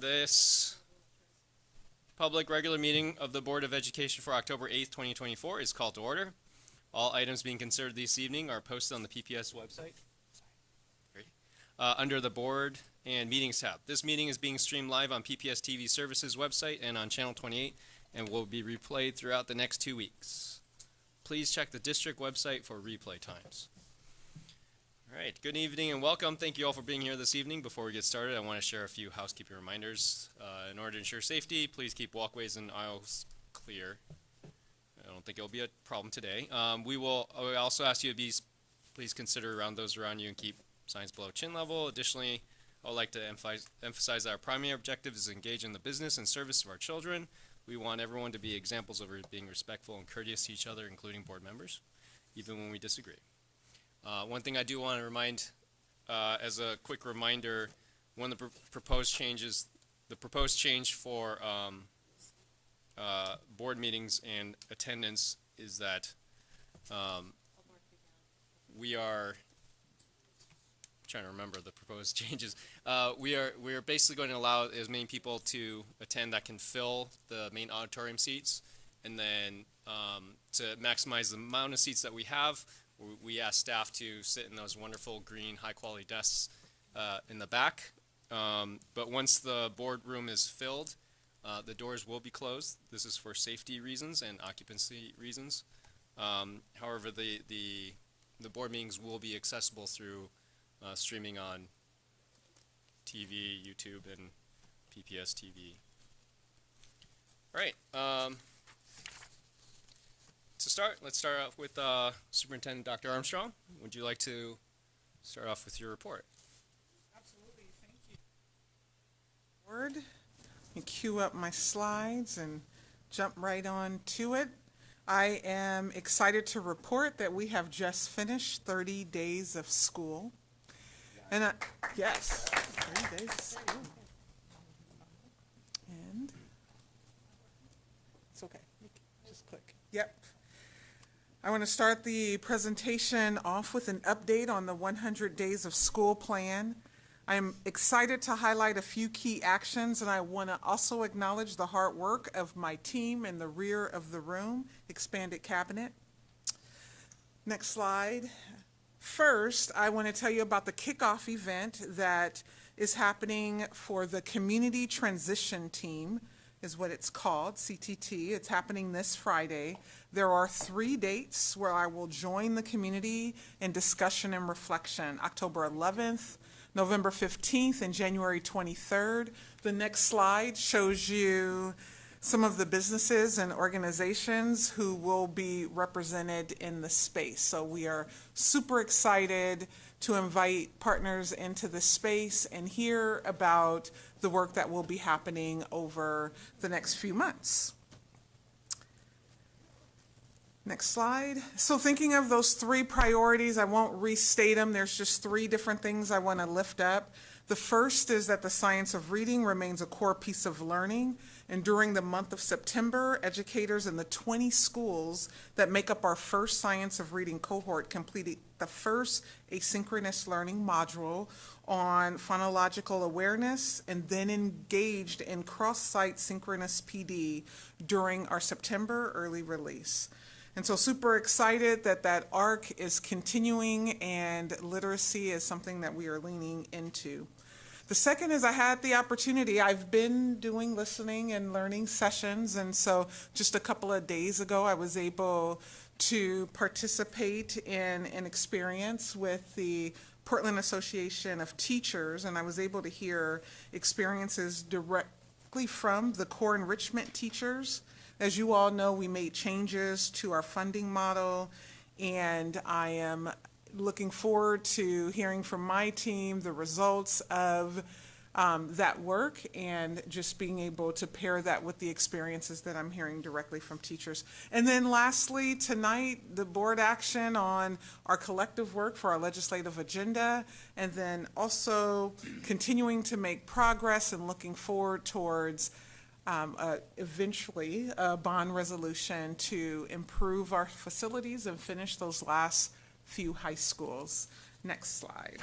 This public regular meeting of the Board of Education for October 8th, 2024 is called to order. All items being considered this evening are posted on the PPS website under the Board and Meetings tab. This meeting is being streamed live on PPS TV Services website and on Channel 28 and will be replayed throughout the next 2 weeks. Please check the district website for replay times. All right, good evening and welcome. Thank you all for being here this evening. Before we get started, I want to share a few housekeeping reminders. In order to ensure safety, please keep walkways and aisles clear. I don't think it'll be a problem today. We also ask you to please consider around those around you and keep signs below chin level. Additionally, I would like to emphasize that our primary objective is to engage in the business and service of our children. We want everyone to be examples of being respectful and courteous to each other, including board members, even when we disagree. One thing I do want to remind, as a quick reminder, one of the proposed changes, the proposed change for board meetings and attendance is that we are trying to remember the proposed changes. We are basically going to allow as many people to attend that can fill the main auditorium seats, and then to maximize the amount of seats that we have, we ask staff to sit in those wonderful green high-quality desks in the back. But once the boardroom is filled, the doors will be closed. This is for safety reasons and occupancy reasons. However, the board meetings will be accessible through streaming on TV, YouTube, and PPS TV. All right. To start, let's start off with Superintendent Dr. Armstrong. Would you like to start off with your report? Absolutely, thank you. Word, and cue up my slides and jump right on to it. I am excited to report that we have just finished 30 days of school. And yes, 30 days of school. And it's okay, just click. Yep. I want to start the presentation off with an update on the 100 Days of School plan. I am excited to highlight a few key actions, and I want to also acknowledge the hard work of my team in the rear of the room, expanded cabinet. Next slide. First, I want to tell you about the kickoff event that is happening for the Community Transition Team, is what it's called, CTT. It's happening this Friday. There are 3 dates where I will join the community in discussion and reflection: October 11th, November 15th, and January 23rd. The next slide shows you some of the businesses and organizations who will be represented in the space. So we are super excited to invite partners into the space and hear about the work that will be happening over the next few months. Next slide. So thinking of those 3 priorities, I won't restate them. There's just 3 different things I want to lift up. The first is that the science of reading remains a core piece of learning. And during the month of September, educators in the 20 schools that make up our first Science of Reading cohort completed the first asynchronous learning module on phonological awareness, and then engaged in cross-site synchronous PD during our September early release. And so super excited that that arc is continuing, and literacy is something that we are leaning into. The second is I had the opportunity, I've been doing listening and learning sessions, and so just a couple of days ago I was able to participate in an experience with the Portland Association of Teachers, and I was able to hear experiences directly from the core enrichment teachers. As you all know, we made changes to our funding model, and I am looking forward to hearing from my team the results of that work, and just being able to pair that with the experiences that I'm hearing directly from teachers. And then lastly, tonight, the board action on our collective work for our legislative agenda, and then also continuing to make progress and looking forward towards eventually a bond resolution to improve our facilities and finish those last few high schools. Next slide.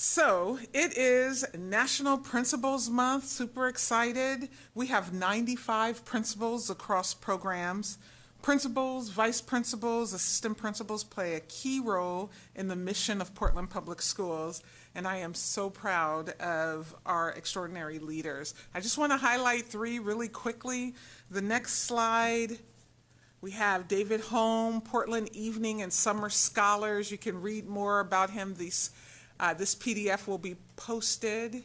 So it is National Principals Month. Super excited. We have 95 principals across programs. Principals, vice principals, assistant principals play a key role in the mission of Portland Public Schools, and I am so proud of our extraordinary leaders. I just want to highlight three really quickly. The next slide, we have David Holm, Portland Evening and Summer Scholars. You can read more about him. This PDF will be posted.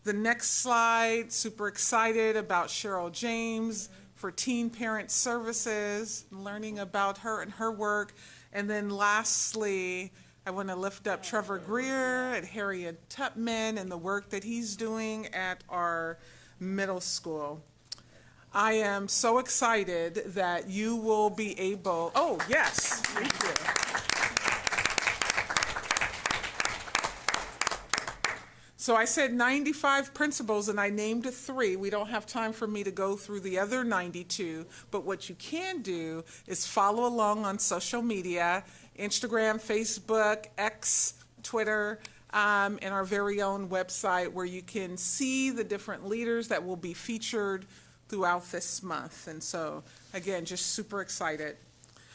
The next slide, super excited about Cheryl James for Teen Parent Services, learning about her and her work. And then lastly, I want to lift up Trevor Greer at Harriet Tubman and the work that he's doing at our middle school. I am so excited that you will be able, oh, yes, thank you. So I said 95 principals, and I named three. We don't have time for me to go through the other 92, but what you can do is follow along on social media, Instagram, Facebook, X, Twitter, and our very own website, where you can see the different leaders that will be featured throughout this month. And so, again, just super excited.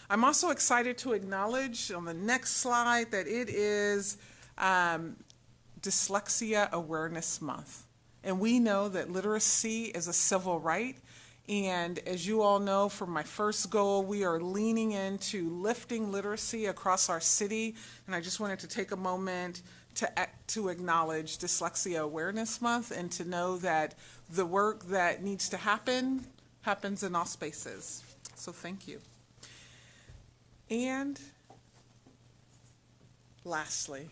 I'm also excited to acknowledge on the next slide that it is Dyslexia Awareness Month. And we know that literacy is a civil right. And as you all know, for my first goal, we are leaning into lifting literacy across our city. And I just wanted to take a moment to acknowledge Dyslexia Awareness Month and to know that the work that needs to happen happens in all spaces. So thank you. And lastly,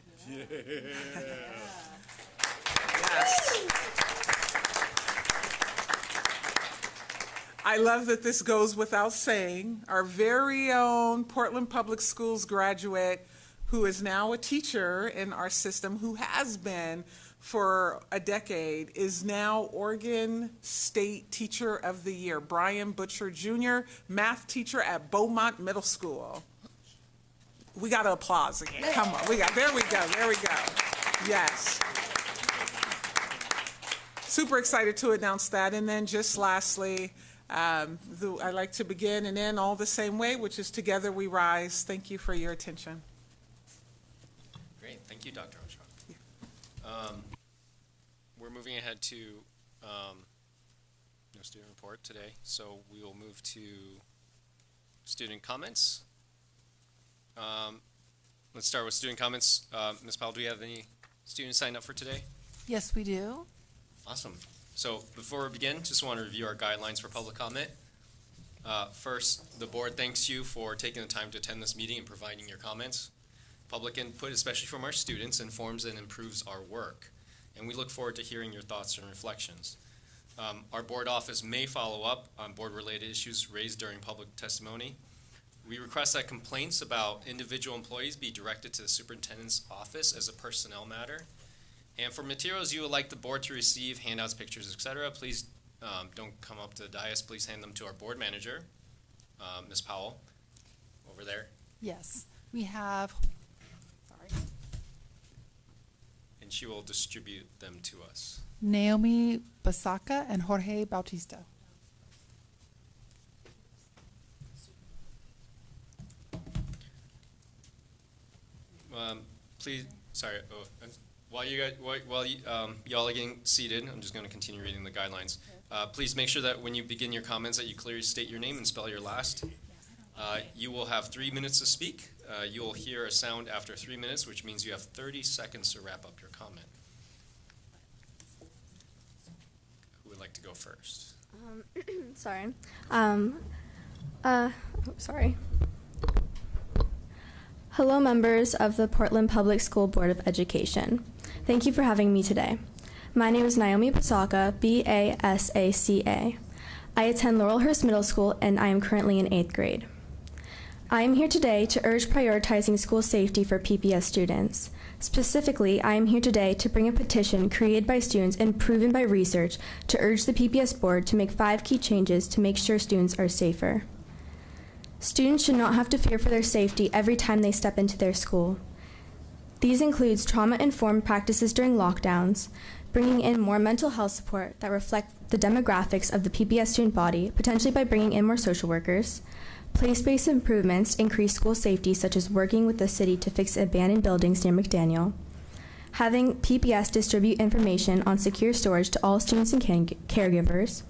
yes. I love that this goes without saying. Our very own Portland Public Schools graduate, who is now a teacher in our system, who has been for a decade, is now Oregon State Teacher of the Year. Brian Butcher Jr., math teacher at Beaumont Middle School. We got to applause again. Come on. There we go. Yes. Super excited to announce that. And then just lastly, I like to begin and end all the same way, which is Together We Rise. Thank you for your attention. Great. Thank you, Dr. Armstrong. We're moving ahead to no student report today, so we will move to student comments. Let's start with student comments. Ms. Powell, do we have any students signed up for today? Yes, we do. Awesome. So before we begin, just want to review our guidelines for public comment. First, the board thanks you for taking the time to attend this meeting and providing your comments. Public input, especially from our students, informs and improves our work, and we look forward to hearing your thoughts and reflections. Our board office may follow up on board-related issues raised during public testimony. We request that complaints about individual employees be directed to the superintendent's office as a personnel matter. And for materials you would like the board to receive, handouts, pictures, etc., please don't come up to the dais. Please hand them to our board manager, Ms. Powell, over there. Yes, we have, And she will distribute them to us. Naomi Basaka and Jorge Bautista. Please, sorry. While y'all are getting seated, I'm just going to continue reading the guidelines. Please make sure that when you begin your comments that you clearly state your name and spell your last. You will have 3 minutes to speak. You will hear a sound after 3 minutes, which means you have 30 seconds to wrap up your comment. Who would like to go first? Sorry. Sorry. Hello, members of the Portland Public School Board of Education. Thank you for having me today. My name is Naomi Basaka, B-A-S-A-C-A. I attend Laurelhurst Middle School, and I am currently in 8th grade. I am here today to urge prioritizing school safety for PPS students. Specifically, I am here today to bring a petition created by students and proven by research to urge the PPS board to make 5 key changes to make sure students are safer. Students should not have to fear for their safety every time they step into their school. These includes trauma-informed practices during lockdowns, bringing in more mental health support that reflect the demographics of the PPS student body, potentially by bringing in more social workers, place-based improvements to increase school safety, such as working with the city to fix abandoned buildings near McDaniel, having PPS distribute information on secure storage to all students and caregivers,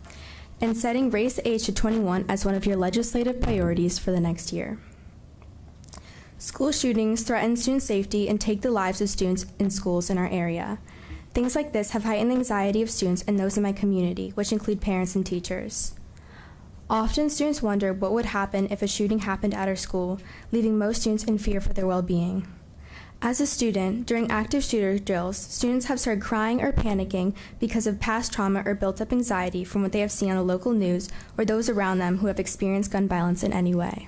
and setting raise the age to 21 as one of your legislative priorities for the next year. School shootings threaten student safety and take the lives of students in schools in our area. Things like this have heightened the anxiety of students and those in my community, which include parents and teachers. Often, students wonder what would happen if a shooting happened at our school, leaving most students in fear for their well-being. As a student, during active shooter drills, students have started crying or panicking because of past trauma or built-up anxiety from what they have seen on the local news or those around them who have experienced gun violence in any way.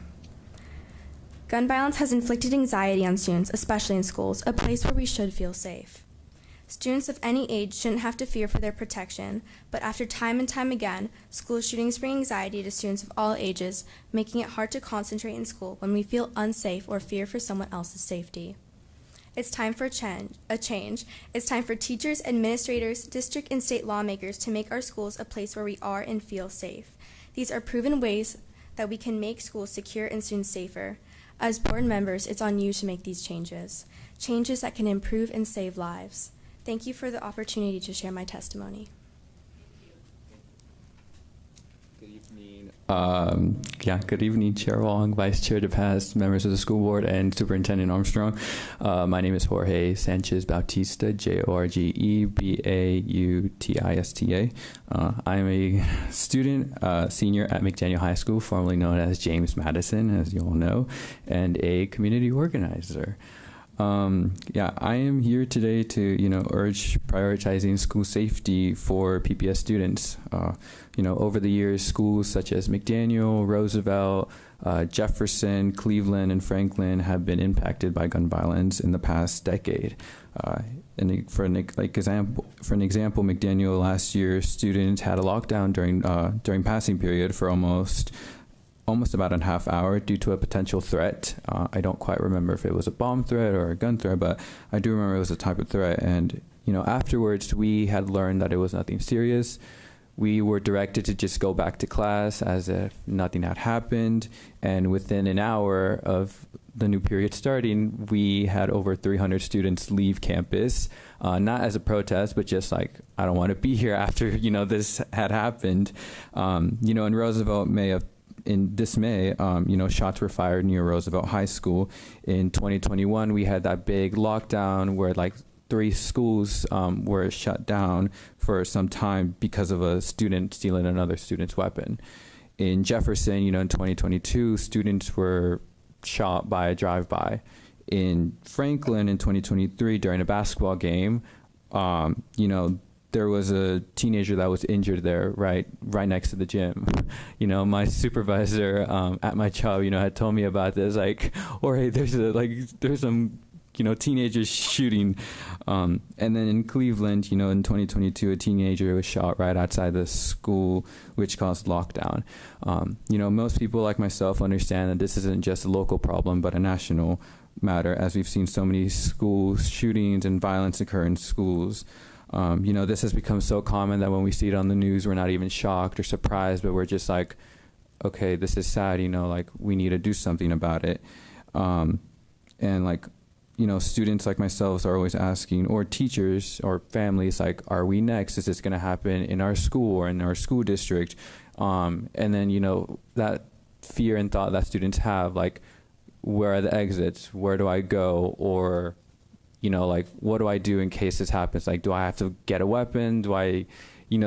Gun violence has inflicted anxiety on students, especially in schools, a place where we should feel safe. Students of any age shouldn't have to fear for their protection, but after time and time again, school shootings bring anxiety to students of all ages, making it hard to concentrate in school when we feel unsafe or fear for someone else's safety. It's time for a change. It's time for teachers, administrators, district and state lawmakers to make our schools a place where we are and feel safe. These are proven ways that we can make schools secure and students safer. As board members, it's on you to make these changes that can improve and save lives. Thank you for the opportunity to share my testimony. Good evening, Chair Wong, Vice Chair DePaz, members of the school board, and Superintendent Armstrong. My name is Jorge Sanchez Bautista, Jorgebautista. I am a student, senior at McDaniel High School, formerly known as James Madison, as you all know, and a community organizer. I am here today to, urge prioritizing school safety for PPS students. Over the years, schools such as McDaniel, Roosevelt, Jefferson, Cleveland, and Franklin have been impacted by gun violence in the past decade. For an example, McDaniel last year, students had a lockdown during passing period for almost about a half hour due to a potential threat. I don't quite remember if it was a bomb threat or a gun threat, but I do remember it was a type of threat. And, afterwards we had learned that it was nothing serious. We were directed to just go back to class as if nothing had happened. And within an hour of the new period starting, we had over 300 students leave campus, not as a protest, but just like, I don't want to be here after, this had happened. In Roosevelt, in this May, shots were fired near Roosevelt High School. In 2021, we had that big lockdown where 3 schools were shut down for some time because of a student stealing another student's weapon. In Jefferson, in 2022, students were shot by a drive-by. In Franklin, in 2023, during a basketball game, there was a teenager that was injured there, right next to the gym. My supervisor at my job, had told me about this, there's some, teenagers shooting. And then in Cleveland, in 2022, a teenager was shot right outside the school, which caused lockdown. Most people like myself understand that this isn't just a local problem, but a national matter, as we've seen so many school shootings and violence occur in schools. This has become so common that when we see it on the news, we're not even shocked or surprised, but we're just like, okay, this is sad, we need to do something about it. Students like myself are always asking, or teachers or families, are we next? Is this going to happen in our school or in our school district? And then, that fear and thought that students have, where are the exits? Where do I go? Or what do I do in case this happens? Do I have to get a weapon? Do I,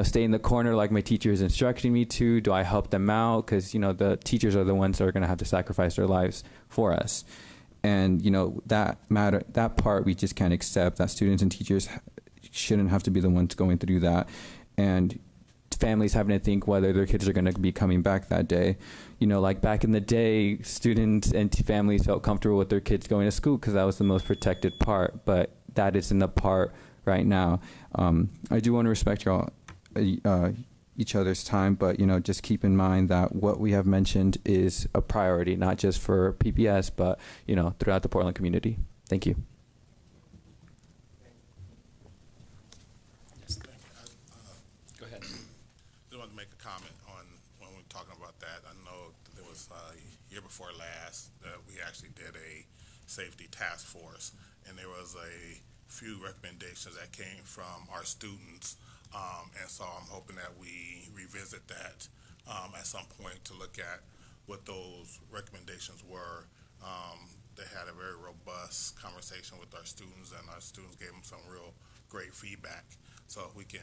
stay in the corner like my teacher is instructing me to? Do I help them out? Because, the teachers are the ones that are going to have to sacrifice their lives for us. And, that part we just can't accept, that students and teachers shouldn't have to be the ones going through that. And families having to think whether their kids are going to be coming back that day. Back in the day, students and families felt comfortable with their kids going to school because that was the most protected part, but that isn't the part right now. I do want to respect each other's time, but just keep in mind that what we have mentioned is a priority, not just for PPS, but throughout the Portland community. Thank you. make a comment on when we're talking about that. I know there was year before last that we actually did a safety task force, and there was a few recommendations that came from our students, and so I'm hoping that we revisit that at some point to look at what those recommendations were. They had a very robust conversation with our students, and our students gave them some real great feedback. So if we can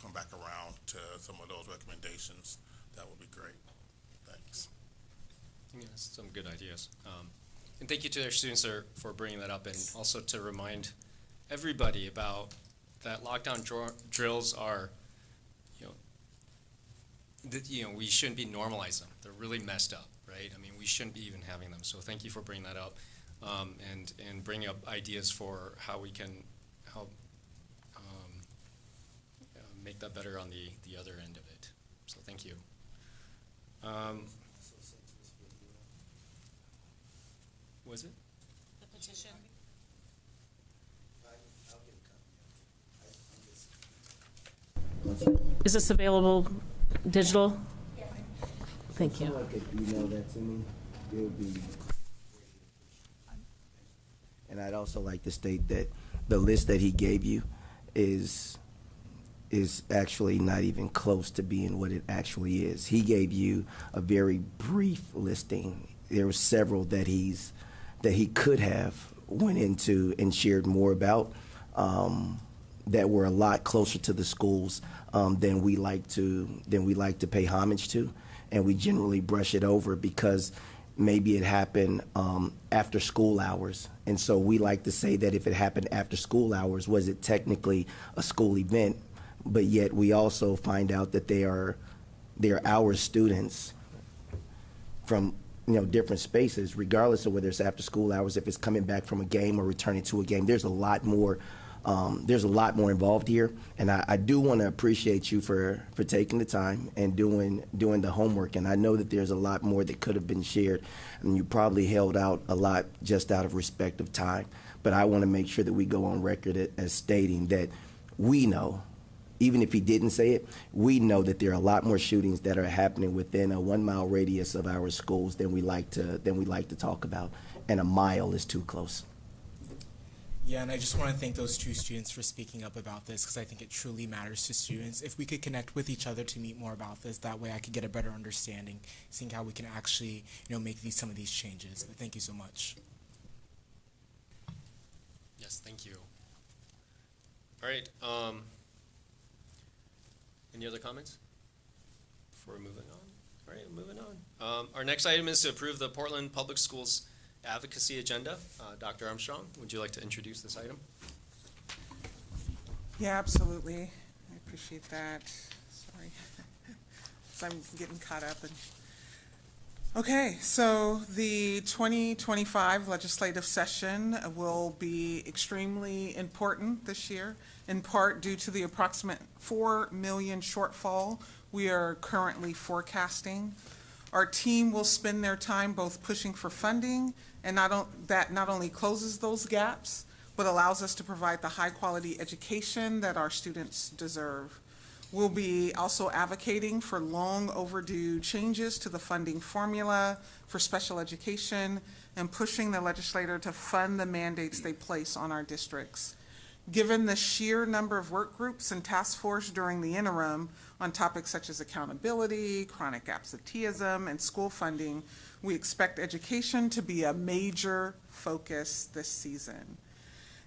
come back around to some of those recommendations, that would be great. Thanks. Yes, some good ideas. And thank you to our students for bringing that up, and also to remind everybody about that lockdown drills are, we shouldn't be normalizing them. They're really messed up, right? I mean, we shouldn't be even having them. So thank you for bringing that up, and bringing up ideas for how we can help make that better on the other end of it. So thank you. Was it? The petition. Is this available digital? Yes. Thank you. Someone could email that to me. It would be. And I'd also like to state that the list that he gave you is actually not even close to being what it actually is. He gave you a very brief listing. There were several that he could have went into and shared more about, that were a lot closer to the schools than we like to pay homage to, and we generally brush it over because maybe it happened after school hours, and so we like to say that if it happened after school hours, was it technically a school event? But yet we also find out that they are our students from different spaces, regardless of whether it's after school hours, if it's coming back from a game or returning to a game. There's a lot more. There's a lot more involved here, and I do want to appreciate you for taking the time and doing the homework. And I know that there's a lot more that could have been shared, and you probably held out a lot just out of respect of time. But I want to make sure that we go on record as stating that we know, even if he didn't say it, we know that there are a lot more shootings that are happening within a 1 mile radius of our schools than we like to talk about, and a mile is too close. Yeah, and I just want to thank those two students for speaking up about this, because I think it truly matters to students. If we could connect with each other to meet more about this, that way I could get a better understanding, seeing how we can actually, make some of these changes. But thank you so much. Yes, thank you. All right. Any other comments before moving on? All right, moving on. Our next item is to approve the Portland Public Schools Advocacy Agenda. Dr. Armstrong, would you like to introduce this item? Yeah, absolutely. I appreciate that. Sorry. So I'm getting caught up. Okay, so the 2025 legislative session will be extremely important this year, in part due to the approximate 4 million shortfall we are currently forecasting. Our team will spend their time both pushing for funding, and that not only closes those gaps, but allows us to provide the high-quality education that our students deserve. We'll be also advocating for long overdue changes to the funding formula for special education and pushing the legislature to fund the mandates they place on our districts. Given the sheer number of work groups and task force during the interim on topics such as accountability, chronic absenteeism, and school funding, we expect education to be a major focus this season.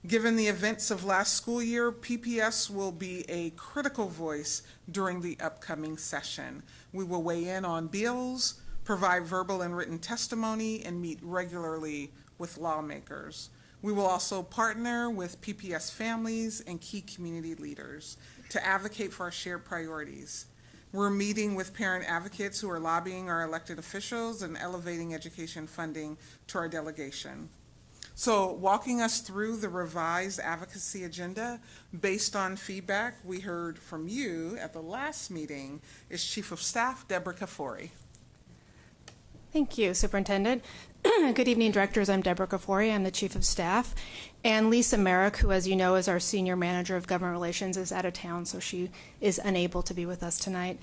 Given the events of last school year, PPS will be a critical voice during the upcoming session. We will weigh in on bills, provide verbal and written testimony, and meet regularly with lawmakers. We will also partner with PPS families and key community leaders to advocate for our shared priorities. We're meeting with parent advocates who are lobbying our elected officials and elevating education funding to our delegation. So walking us through the revised advocacy agenda based on feedback we heard from you at the last meeting is Chief of Staff Deborah Kafori. Thank you, Superintendent. Good evening, Directors. I'm Deborah Kafori. I'm the Chief of Staff. And Lisa Merrick, who, as you know, is our Senior Manager of Government Relations, is out of town, so she is unable to be with us tonight.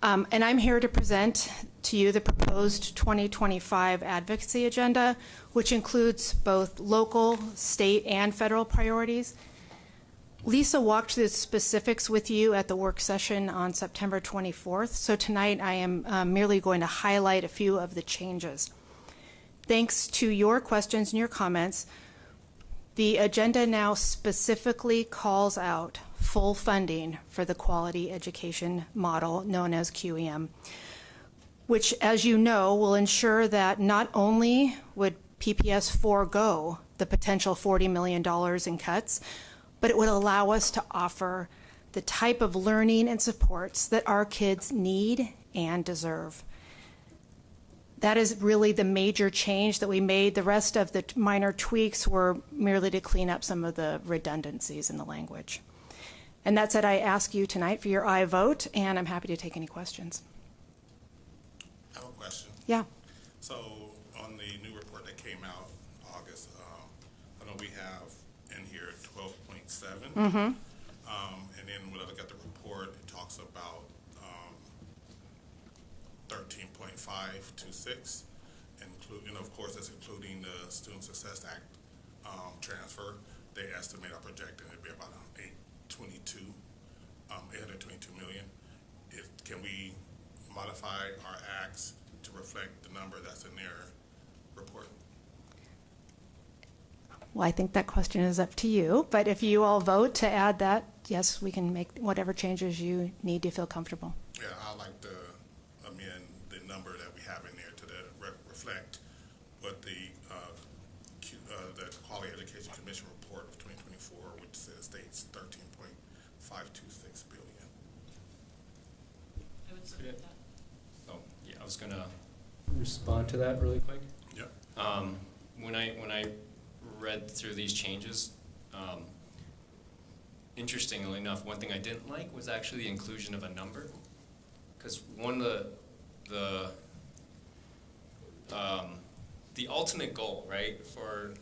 And I'm here to present to you the proposed 2025 advocacy agenda, which includes both local, state, and federal priorities. Lisa walked through the specifics with you at the work session on September 24th, so tonight I am merely going to highlight a few of the changes. Thanks to your questions and your comments, the agenda now specifically calls out full funding for the quality education model known as QEM, which, as you know, will ensure that not only would PPS forego the potential $40 million in cuts, but it would allow us to offer the type of learning and supports that our kids need and deserve. That is really the major change that we made. The rest of the minor tweaks were merely to clean up some of the redundancies in the language. And that said, I ask you tonight for your aye vote, and I'm happy to take any questions. I have a question. Yeah. So on the new report that came out August, I know we have in here 12.7. Mm-hmm. And then when I look at the report, it talks about 13.526, and of course that's including the Student Success Act transfer. They estimate or projecting it to be about 822 million. Can we modify our acts to reflect the number that's in their report? Well, I think that question is up to you, but if you all vote to add that, yes, we can make whatever changes you need to feel comfortable. Yeah, I'd like to amend the number that we have in there to reflect what the Quality Education Commission report of 2024, which states 13.526 billion. I would support that. Oh, yeah, I was gonna respond to that really quick. Yep. When I read through these changes, interestingly enough, one thing I didn't like was actually the inclusion of a number, because one of the ultimate goal, right, for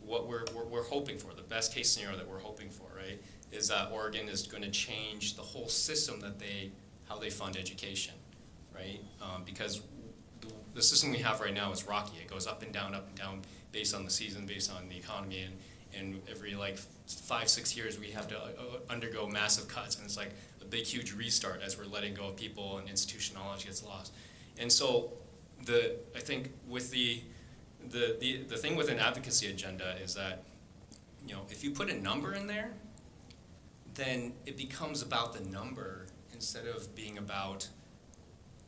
what we're hoping for, the best case scenario that we're hoping for, right, is that Oregon is going to change the whole system that how they fund education, right? Because the system we have right now is rocky. It goes up and down based on the season, based on the economy, and every 5-6 years we have to undergo massive cuts, and it's like a big huge restart as we're letting go of people and institution knowledge gets lost. And so I think with the thing with an advocacy agenda is that, if you put a number in there, then it becomes about the number instead of being about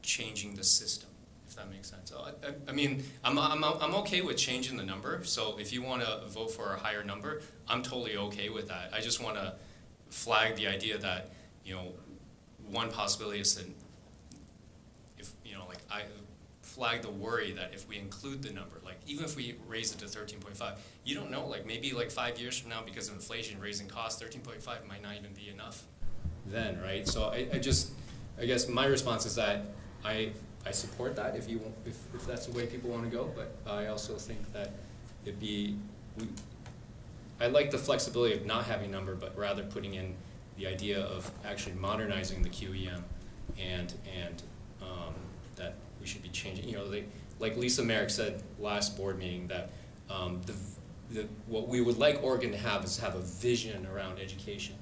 changing the system, if that makes sense. So I mean, I'm okay with changing the number. So if you want to vote for a higher number, I'm totally okay with that. I just want to flag the idea that, one possibility is that I flag the worry that if we include the number, even if we raise it to 13.5, you don't know, maybe 5 years from now, because of inflation raising costs, 13.5 might not even be enough then, right? So I guess my response is that I support that if that's the way people want to go, but I also think that I like the flexibility of not having a number, but rather putting in the idea of actually modernizing the QEM and that we should be changing. Like Lisa Merrick said last board meeting, that what we would like Oregon to have is have a vision around education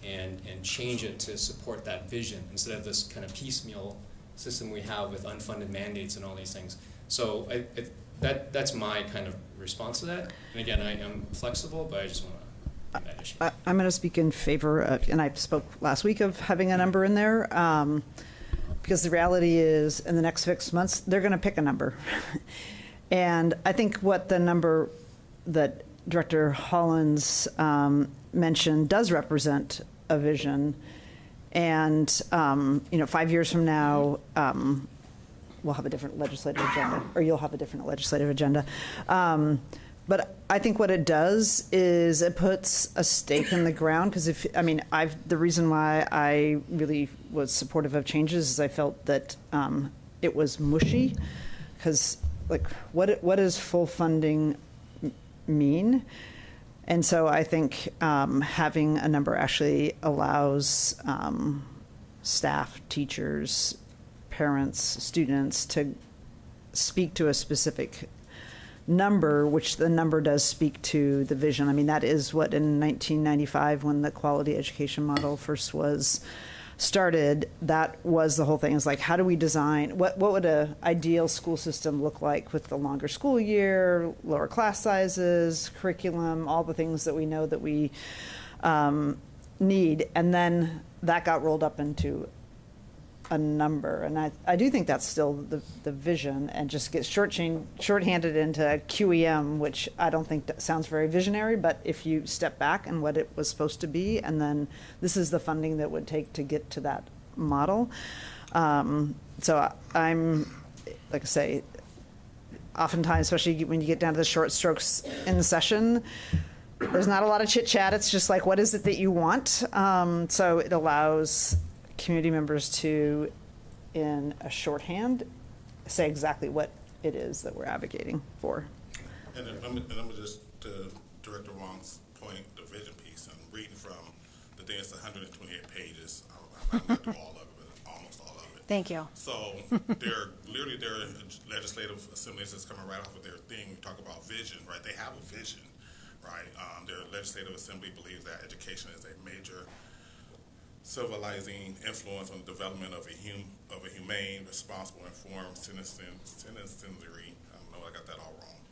and change it to support that vision instead of this kind of piecemeal system we have with unfunded mandates and all these things. So that's my kind of response to that. And again, I am flexible, but I just want to make that issue. I'm going to speak in favor of, and I spoke last week of having a number in there, because the reality is in the next 6 months, they're going to pick a number. And I think what the number that Director Hollins mentioned does represent a vision. And, 5 years from now, we'll have a different legislative agenda, or you'll have a different legislative agenda. But I think what it does is it puts a stake in the ground, because the reason why I really was supportive of changes is I felt that it was mushy, because what does full funding mean? And so I think having a number actually allows staff, teachers, parents, students to speak to a specific number, which the number does speak to the vision. I mean, that is what in 1995, when the quality education model first was started, that was the whole thing. Is like, how do we design, what would a ideal school system look like with the longer school year, lower class sizes, curriculum, all the things that we know that we need. And then that got rolled up into a number, and I do think that's still the vision, and just gets shorthanded into QEM, which I don't think that sounds very visionary, but if you step back and what it was supposed to be, and then this is the funding that would take to get to that model. So I'm, like I say, oftentimes, especially when you get down to the short strokes in the session, there's not a lot of chit chat. It's just like, what is it that you want? So it allows community members to, in a shorthand, say exactly what it is that we're advocating for. And then let me just, to Director Wong's point, the vision piece, I'm reading from the thing, it's 128 pages. I'm not through all of it, but almost all of it. Thank you. So there are legislative assemblies that's coming right off of their thing. We talk about vision, right? They have a vision, right? Their legislative assembly believes that education is a major civilizing influence on the development of a humane, responsible, informed citizenry. I don't know, I got that all wrong.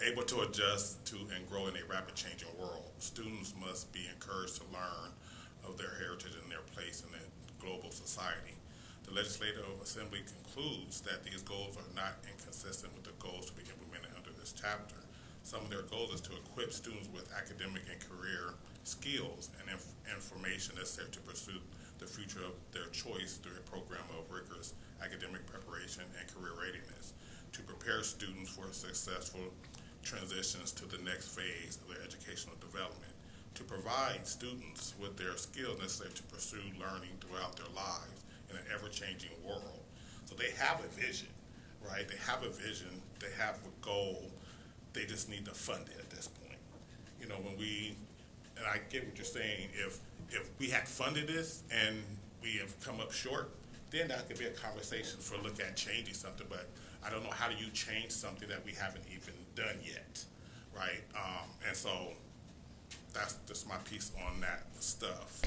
Able to adjust to and grow in a rapid changing world. Students must be encouraged to learn of their heritage and their place in a global society. The Legislative Assembly concludes that these goals are not inconsistent with the goals to be implemented under this chapter. Some of their goals is to equip students with academic and career skills and information necessary to pursue the future of their choice through a program of rigorous academic preparation and career readiness to prepare students for successful transitions to the next phase of their educational development, to provide students with their skills necessary to pursue learning throughout their lives in an ever-changing world. So they have a vision, right? They have a vision, they have a goal, they just need to fund it at this point. You know, and I get what you're saying, if we had funded this and we have come up short, then that could be a conversation for look at changing something, but I don't know how do you change something that we haven't even done yet, right? And so that's just my piece on that stuff.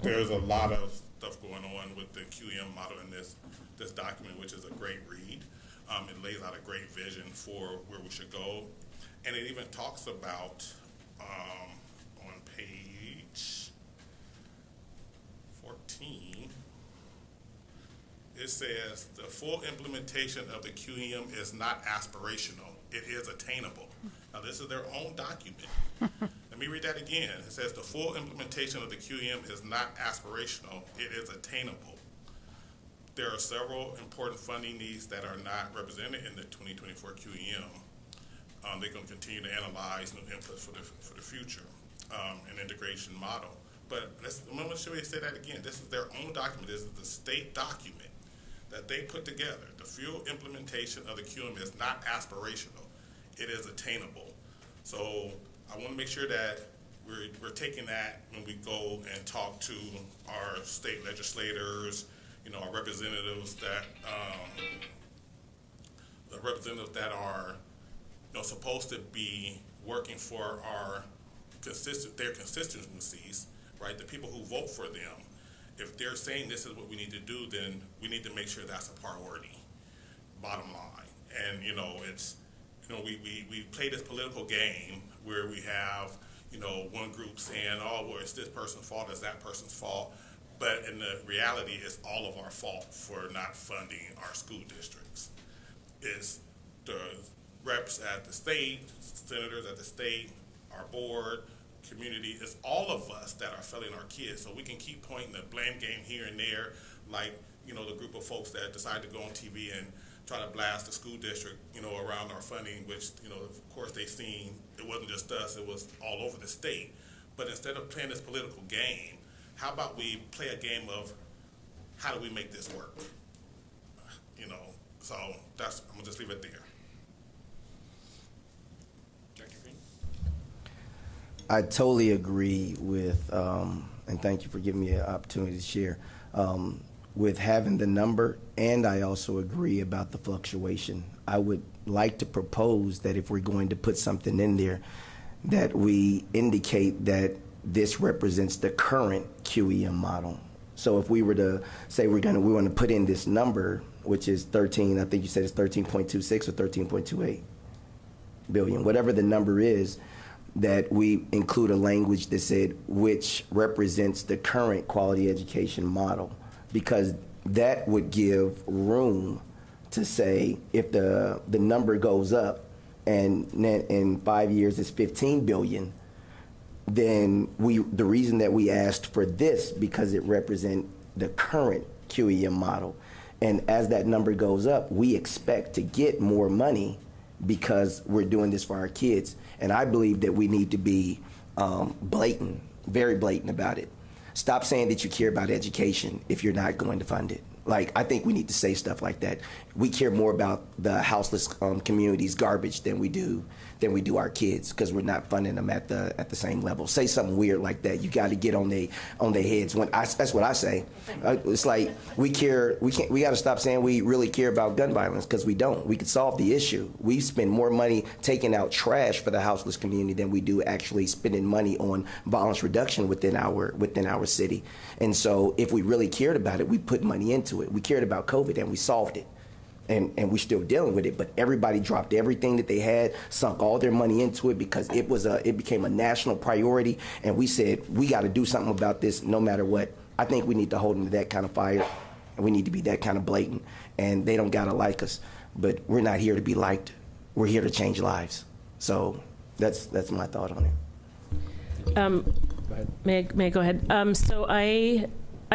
There's a lot of stuff going on with the QEM model in this document, which is a great read. It lays out a great vision for where we should go. And it even talks about, on page 14, it says, the full implementation of the QEM is not aspirational, it is attainable. Now this is their own document. Let me read that again. It says the full implementation of the QEM is not aspirational, it is attainable. There are several important funding needs that are not represented in the 2024 QEM. They're going to continue to analyze new inputs for the future, an integration model. But let me say that again. This is their own document. This is the state document that they put together. The full implementation of the QEM is not aspirational. It is attainable. So I want to make sure that we're taking that when we go and talk to our state legislators, you know, our representatives that are, you know, supposed to be working for their constituencies, right? The people who vote for them. If they're saying this is what we need to do, then we need to make sure that's a priority, bottom line. And, you know, it's, you know, we play this political game where we have, you know, one group saying, oh, well, it's this person's fault, it's that person's fault. But in the reality, it's all of our fault for not funding our school districts. It's the reps at the state, senators at the state, our board, community, it's all of us that are failing our kids. So we can keep pointing the blame game here and there, like, you know, the group of folks that decide to go on TV and try to blast the school district, you know, around our funding, which, you know, of course they've seen, it wasn't just us, it was all over the state. But instead of playing this political game, how about we play a game of how do we make this work? You know, so I'm gonna just leave it there. I totally agree with, and thank you for giving me an opportunity to share. with having the number, and I also agree about the fluctuation. I would like to propose that if we're going to put something in there, that we indicate that this represents the current QEM model. So if we were to say we want to put in this number, which is 13, I think you said it's 13.26 or 13.28 billion, whatever the number is, that we include a language that said which represents the current quality education model, because that would give room to say if the number goes up and in 5 years it's 15 billion, then the reason that we asked for this because it represents the current QEM model. And as that number goes up, we expect to get more money because we're doing this for our kids. And I believe that we need to be blatant, very blatant about it. Stop saying that you care about education if you're not going to fund it. Like, I think we need to say stuff like that. We care more about the houseless community's garbage than we do our kids, because we're not funding them at the same level. Say something weird like that. You got to get on their heads. That's what I say. It's like we got to stop saying we really care about gun violence, because we don't. We could solve the issue. We spend more money taking out trash for the houseless community than we do actually spending money on violence reduction within our city. And so if we really cared about it, we put money into it. We cared about COVID and we solved it. And we're still dealing with it, but everybody dropped everything that they had, sunk all their money into it because it became a national priority, and we said, we got to do something about this no matter what. I think we need to hold them to that kind of fire, and we need to be that kind of blatant, and they don't got to like us, but we're not here to be liked. We're here to change lives. So that's my thought on it. Go ahead. May I go ahead? So I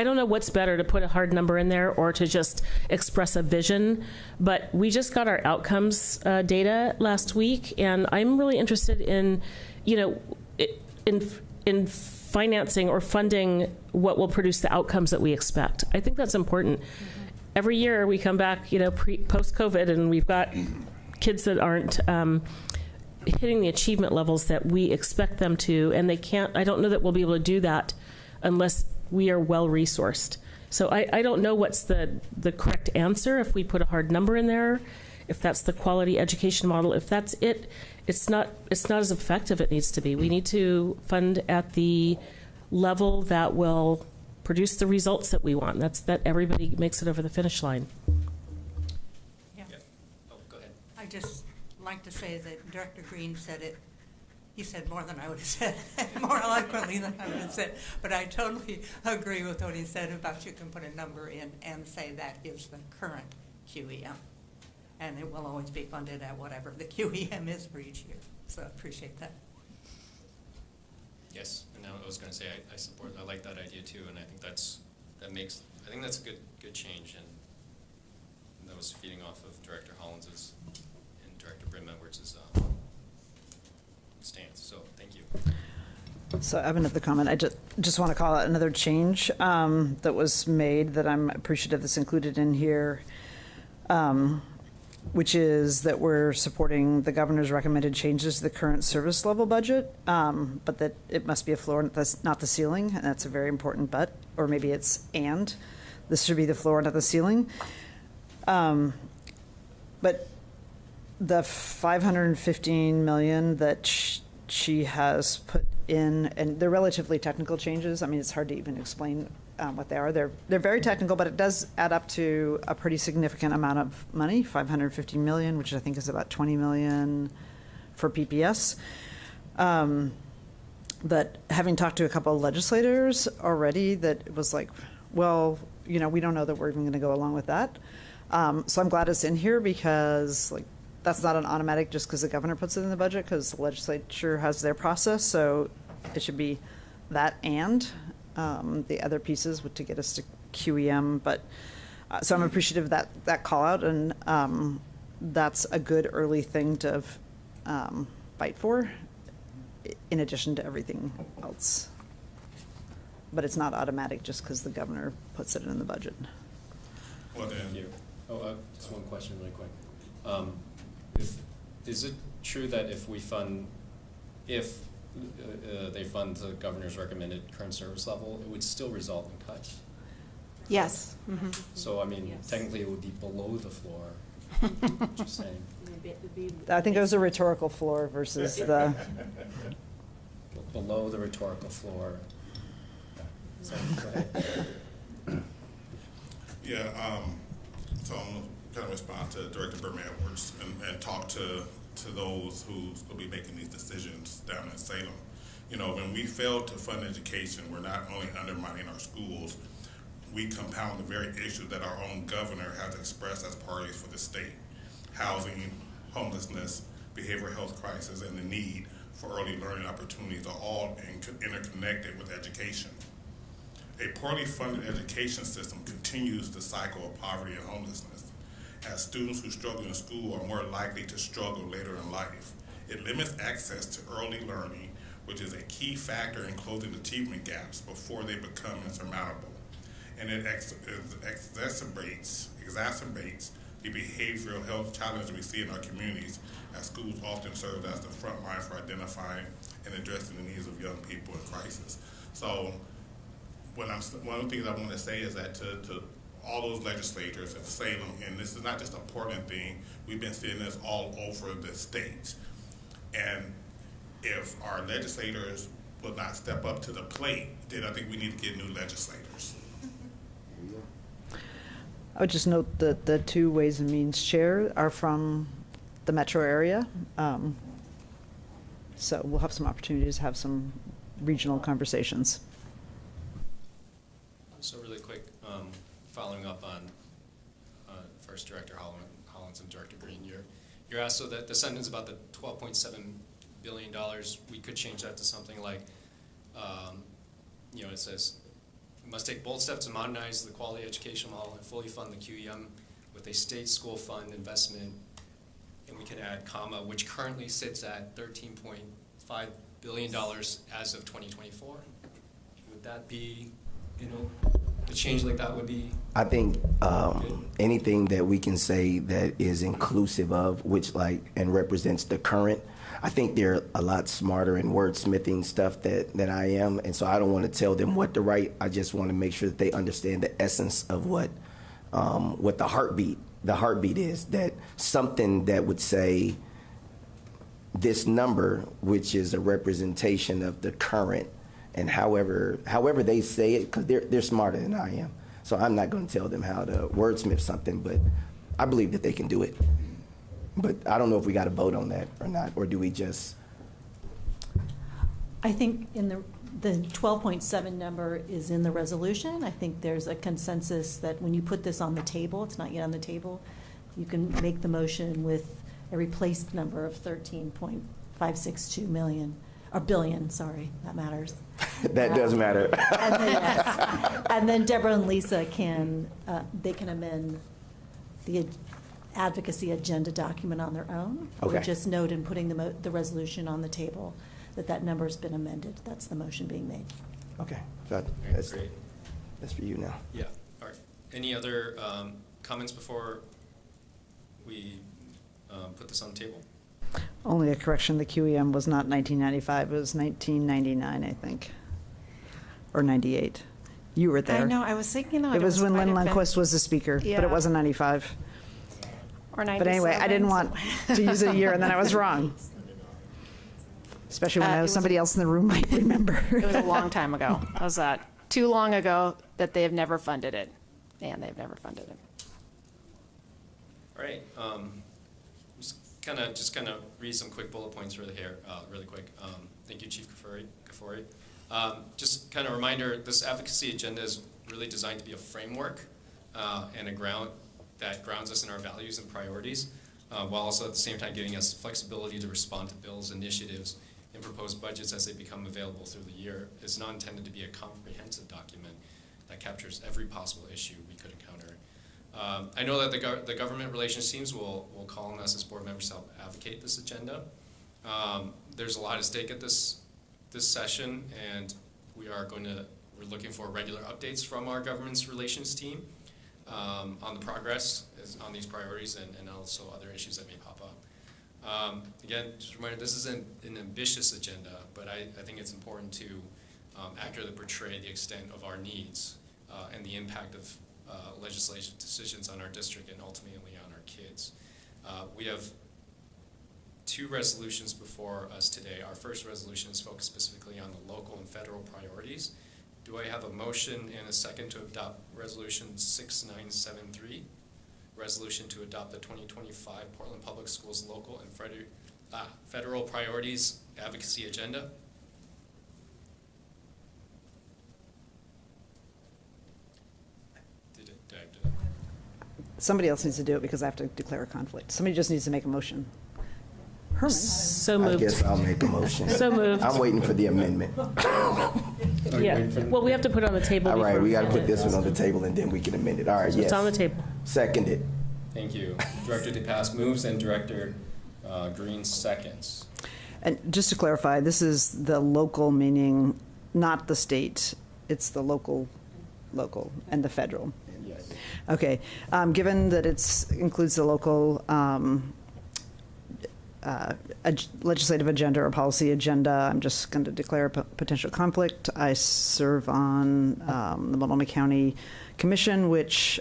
don't know what's better, to put a hard number in there or to just express a vision, but we just got our outcomes data last week, and I'm really interested in, in financing or funding what will produce the outcomes that we expect. I think that's important. Mm-hmm. Every year we come back, post-COVID, and we've got kids that aren't hitting the achievement levels that we expect them to, and they can't. I don't know that we'll be able to do that unless we are well-resourced. So I don't know what's the correct answer, if we put a hard number in there, if that's the quality education model. If that's it, it's not as effective as it needs to be. We need to fund at the level that will produce the results that we want. That's that everybody makes it over the finish line. Yeah. Oh, go ahead. I just like to say that Director Green said it. He said more than I would have said, more eloquently than I would have said. But I totally agree with what he said about you can put a number in and say that is the current QEM. And it will always be funded at whatever the QEM is for each year. So I appreciate that. Yes, and I was going to say I like that idea too, and I think that's a good change, and that was feeding off of Director Hollins's and Director Brim Edwards' stance. So thank you. So I have another comment. I just want to call out another change that was made that I'm appreciative that's included in here, which is that we're supporting the governor's recommended changes to the current service level budget, but that it must be a floor, that's not the ceiling, and that's a very important but, or maybe it's and. This should be the floor, not the ceiling. But the $515 million that she has put in, and they're relatively technical changes. I mean, it's hard to even explain what they are. They're very technical, but it does add up to a pretty significant amount of money, $550 million, which I think is about $20 million for PPS. But having talked to a couple of legislators already, that it was like, well, we don't know that we're even going to go along with that. So I'm glad it's in here, because that's not an automatic just because the governor puts it in the budget, because the legislature has their process. So it should be that and the other pieces to get us to QEM. But so I'm appreciative of that call out, and that's a good early thing to fight for, in addition to everything else. But it's not automatic just because the governor puts it in the budget. Well, then, Thank you. Just one question really quick. Is it true that if they fund the governor's recommended current service level, it would still result in cuts? Yes. So, I mean, technically it would be below the floor. Just saying. I think it was a rhetorical floor versus the, Below the rhetorical floor. So, go ahead. Yeah, so I'm gonna respond to Director Berman Edwards and talk to those who's gonna be making these decisions down in Salem. You know, when we fail to fund education, we're not only undermining our schools, we compound the very issue that our own governor has expressed as priorities for the state. Housing, homelessness, behavioral health crisis, and the need for early learning opportunities are all interconnected with education. A poorly funded education system continues the cycle of poverty and homelessness, as students who struggle in school are more likely to struggle later in life. It limits access to early learning, which is a key factor in closing achievement gaps before they become insurmountable. And it exacerbates the behavioral health challenges we see in our communities, as schools often serve as the front line for identifying and addressing the needs of young people in crisis. So one of the things I want to say is that to all those legislators in Salem, and this is not just a Portland thing, we've been seeing this all over the state. And if our legislators will not step up to the plate, then I think we need to get new legislators. I would just note that the two Ways and Means chair are from the metro area. So we'll have some opportunities to have some regional conversations. So really quick, following up on first Director Hollins and Director Green, you're asked, so that the sentence about the $12.7 billion, we could change that to something like, it says, we must take bold steps to modernize the quality education model and fully fund the QEM with a state school fund investment, and we can add comma, which currently sits at $13.5 billion as of 2024. Would that be, a change like that would be? I think anything that we can say that is inclusive of, and represents the current. I think they're a lot smarter in wordsmithing stuff than I am, and so I don't want to tell them what to write. I just want to make sure that they understand the essence of what the heartbeat is. That something that would say this number, which is a representation of the current, and however they say it, because they're smarter than I am. So I'm not going to tell them how to wordsmith something, but I believe that they can do it. But I don't know if we got a vote on that or not, or do we just? I think in the 12.7 number is in the resolution. I think there's a consensus that when you put this on the table, it's not yet on the table, you can make the motion with a replaced number of 13.562 million, or billion, sorry, that matters. That does matter. And then Deborah and Lisa can amend the advocacy agenda document on their own. Okay. Or just note in putting the resolution on the table that number's been amended. That's the motion being made. Okay, so Great. that's for you now. Yeah, all right. Any other comments before we put this on the table? Only a correction, the QEM was not 1995, it was 1999, I think, or 98. You were there. I know, I was thinking that It was when might Lynn have been- Lundquist was the speaker, but Yeah. it wasn't 95. Or 97. But anyway, I didn't want to use a year and then I was wrong. Especially when I it know was- somebody else in the room might remember. It was a long time ago. How's that? Too long ago that they have never funded it. And they've never funded it. All right. Just kind of read some quick bullet points really quick. Thank you, Chief Ghafouri. Just kind of reminder, this advocacy agenda is really designed to be a framework and a ground that grounds us in our values and priorities, while also at the same time giving us flexibility to respond to bills, initiatives, and proposed budgets as they become available through the year. It's not intended to be a comprehensive document that captures every possible issue we could encounter. I know that the government relations teams will call on us as board members to help advocate this agenda. There's a lot at stake at this session, and we're looking for regular updates from our government's relations team on the progress on these priorities and also other issues that may pop up. Again, just a reminder, this is an ambitious agenda, but I think it's important to accurately portray the extent of our needs and the impact of legislative decisions on our district and ultimately on our kids. We have two resolutions before us today. Our first resolution is focused specifically on the local and federal priorities. Do I have a motion and a second to adopt Resolution 6973, resolution to adopt the 2025 Portland Public Schools local and federal priorities advocacy agenda? Did I Somebody else needs to do it because I have to declare a conflict. Somebody just needs to make a motion. Herman? So I moved. guess I'll make a motion. So moved. I'm waiting for the amendment. Yeah. Well, we have to put it on the table. All right, before we got to put amend this it. one on the table and then we can amend it. All right, So yes. it's on the table. Seconded. Thank you. Director DePass moves and Director Green seconds. And just to clarify, this is the local, meaning not the state. It's the local, and the federal. Yes. Okay. Given that includes the local legislative agenda or policy agenda, I'm just going to declare a potential conflict. I serve on the Multnomah County Commission, which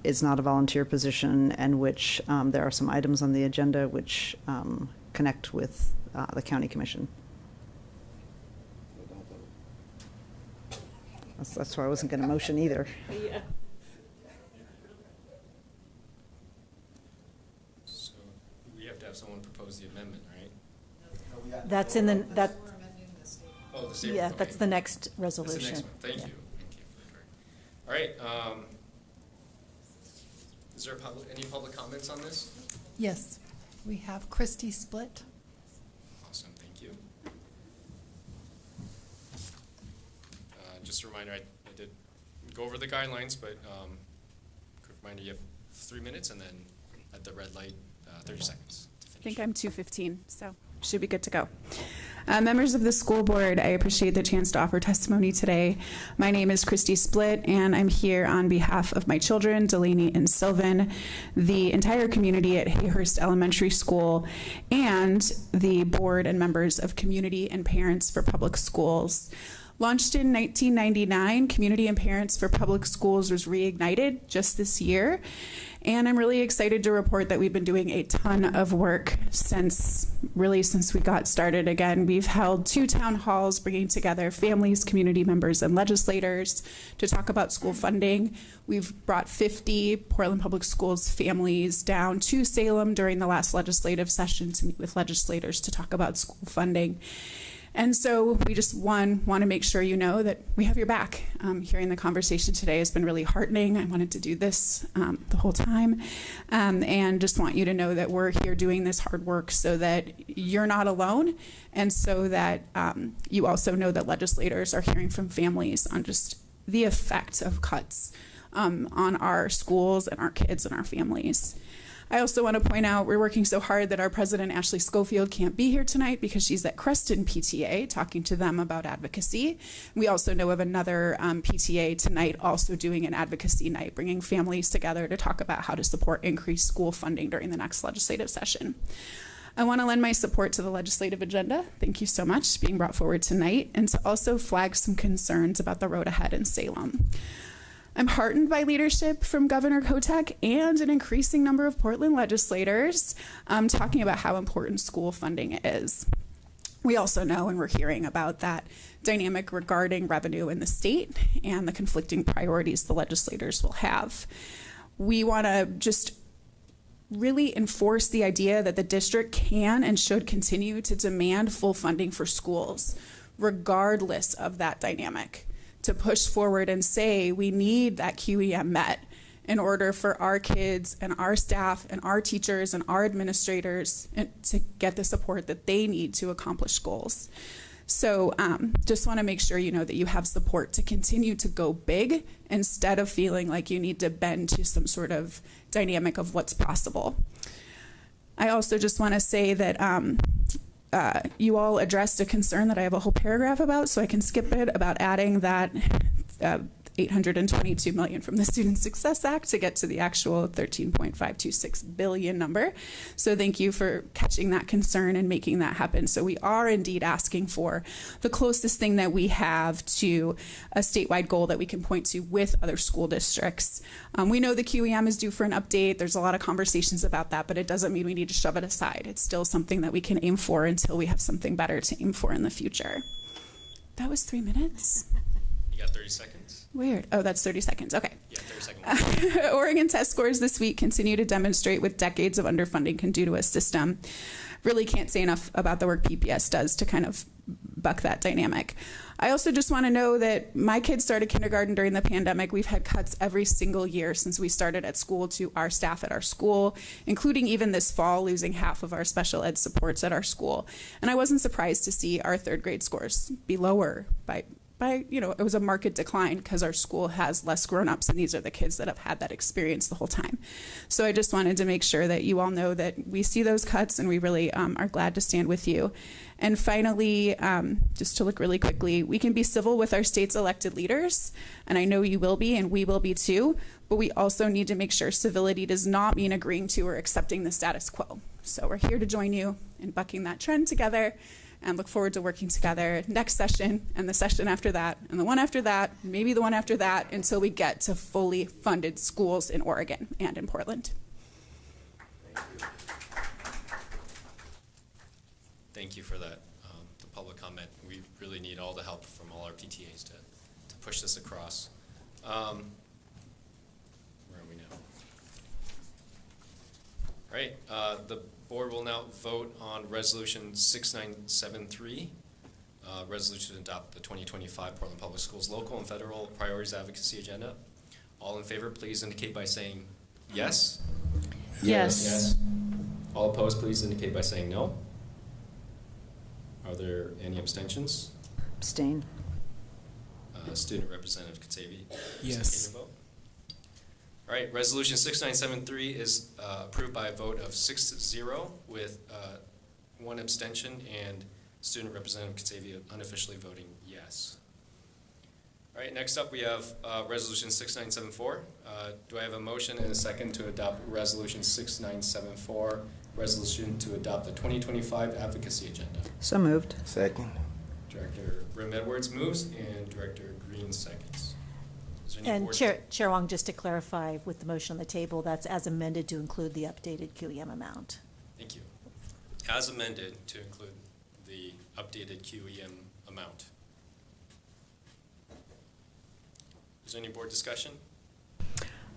is not a volunteer position, and which there are some items on the agenda which connect with the county commission. That's why I wasn't going to motion either. Yeah. So we have to have someone propose the amendment, right? That's in the, that, Oh, the state. yeah, okay. that's the next That's the resolution. next one. Thank Yeah. you. Thank you for the correct. All right. Is there any public comments on this? Yes, we have Christy Split. Awesome. Thank you. Just a reminder, I did go over the guidelines, but quick reminder, you have 3 minutes, and then at the red light, 30 seconds to I finish. think I'm 2:15, so should be good to go. Members of the school board, I appreciate the chance to offer testimony today. My name is Christy Split, and I'm here on behalf of my children, Delaney and Sylvan, the entire community at Hayhurst Elementary School, and the board and members of Community and Parents for Public Schools. Launched in 1999, Community and Parents for Public Schools was reignited just this year. And I'm really excited to report that we've been doing a ton of work since we got started again. We've held 2 town halls bringing together families, community members, and legislators to talk about school funding. We've brought 50 Portland Public Schools families down to Salem during the last legislative session to meet with legislators to talk about school funding. And so we just, want to make sure you know that we have your back. Hearing the conversation today has been really heartening. I wanted to do this the whole time. And just want you to know that we're here doing this hard work so that you're not alone, and so that you also know that legislators are hearing from families on just the effect of cuts on our schools and our kids and our families. I also want to point out we're working so hard that our president, Ashley Schofield, can't be here tonight because she's at Creston PTA talking to them about advocacy. We also know of another PTA tonight also doing an advocacy night, bringing families together to talk about how to support increased school funding during the next legislative session. I want to lend my support to the legislative agenda. Thank you so much being brought forward tonight, and to also flag some concerns about the road ahead in Salem. I'm heartened by leadership from Governor Kotek and an increasing number of Portland legislators talking about how important school funding is. We also know, and we're hearing about that dynamic regarding revenue in the state and the conflicting priorities the legislators will have. We want to just really enforce the idea that the district can and should continue to demand full funding for schools, regardless of that dynamic. To push forward and say we need that QEM met in order for our kids and our staff and our teachers and our administrators to get the support that they need to accomplish goals. So just want to make sure you know that you have support to continue to go big instead of feeling like you need to bend to some sort of dynamic of what's possible. I also just want to say that you all addressed a concern that I have a whole paragraph about, so I can skip it, about adding that $822 million from the Student Success Act to get to the actual $13.526 billion number. So thank you for catching that concern and making that happen. So we are indeed asking for the closest thing that we have to a statewide goal that we can point to with other school districts. We know the QEM is due for an update. There's a lot of conversations about that, but it doesn't mean we need to shove it aside. It's still something that we can aim for until we have something better to aim for in the future. That was 3 minutes. You got 30 seconds. Weird. Oh, that's 30 seconds. Okay. Yeah, 30 seconds. Oregon test scores this week continue to demonstrate what decades of underfunding can do to a system. Really can't say enough about the work PPS does to kind of buck that dynamic. I also just want to know that my kids started kindergarten during the pandemic. We've had cuts every single year since we started at school to our staff at our school, including even this fall, losing half of our special ed supports at our school. And I wasn't surprised to see our third grade scores be lower by it was a market decline because our school has less grown-ups, and these are the kids that have had that experience the whole time. So I just wanted to make sure that you all know that we see those cuts, and we really are glad to stand with you. And finally, just to look really quickly, we can be civil with our state's elected leaders, and I know you will be, and we will be too, but we also need to make sure civility does not mean agreeing to or accepting the status quo. So we're here to join you in bucking that trend together, and look forward to working together next session and the session after that and the one after that, maybe the one after that, until we get to fully funded schools in Oregon and in Portland. Thank you for that, the public comment. We really need all the help from all our PTAs to push this across. Where are we now? All right, the board will now vote on Resolution 6973, resolution to adopt the 2025 Portland Public Schools local and federal priorities advocacy agenda. All in favor, please indicate by saying yes. Yes. Yes. All opposed, please indicate by saying no. Are there any abstentions? Abstain. Student Representative Katsavi? Yes. Can you vote? All right, Resolution 6973 is approved by a vote of 6-0 with one abstention and Student Representative Katsavi unofficially voting yes. All right, next up we have Resolution 6974. Do I have a motion and a second to adopt Resolution 6974, resolution to adopt the 2025 advocacy agenda? So moved. Second. Director Brim Edwards moves and Director Green seconds. Is there any And board- Chair Wong, just to clarify with the motion on the table, that's as amended to include the updated QEM amount. Thank you. As amended to include the updated QEM amount. Is there any board discussion?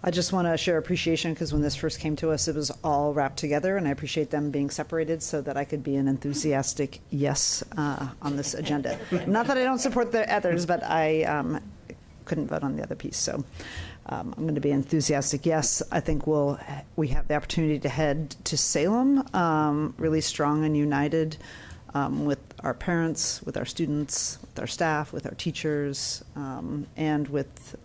I just want to share appreciation because when this first came to us, it was all wrapped together, and I appreciate them being separated so that I could be an enthusiastic yes on this agenda. Not that I don't support the others, but I couldn't vote on the other piece. So I'm going to be enthusiastic yes. I think we have the opportunity to head to Salem really strong and united with our parents, with our students, with our staff, with our teachers, and with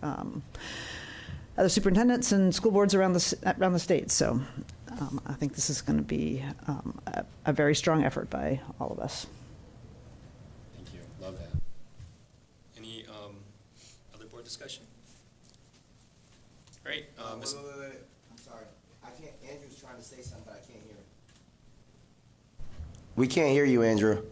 other superintendents and school boards around the state. So I think this is going to be a very strong effort by all of us. Thank you. Love that. Any other board discussion? All right. Ms. Wait. I'm sorry. I can't. Andrew's trying to say something, but I can't hear him. We can't hear you, Andrew.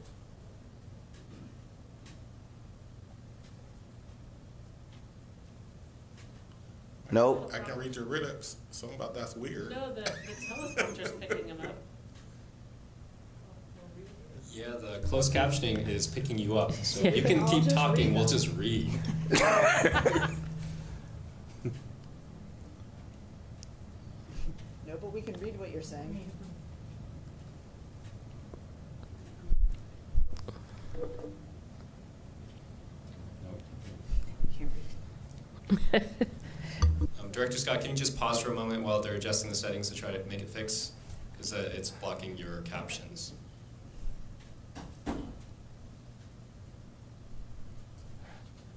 Nope. I can read your lips. Something about that's weird. No, the teleprompter's picking them up. Yeah, the closed captioning is picking you up. So Yeah. you can I'll keep just talking, read we'll them. just read. No, but we can read what you're saying. Director Scott, can you just pause for a moment while they're adjusting the settings to try to make it fix? Because it's blocking your captions.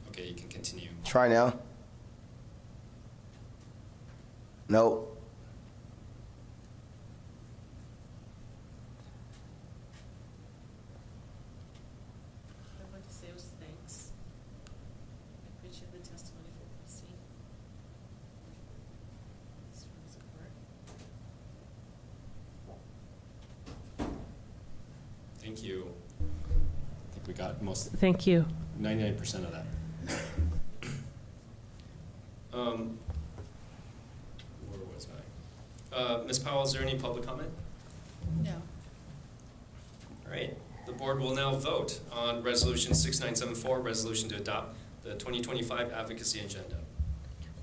Okay, you can continue. Try now. Nope. I want to say was thanks. I appreciate the testimony for this. Thank you. I think we got most, Thank you. 99% of that. Where was I? Ms. Powell, is there any public comment? No. All right. The board will now vote on Resolution 6974, resolution to adopt the 2025 advocacy agenda.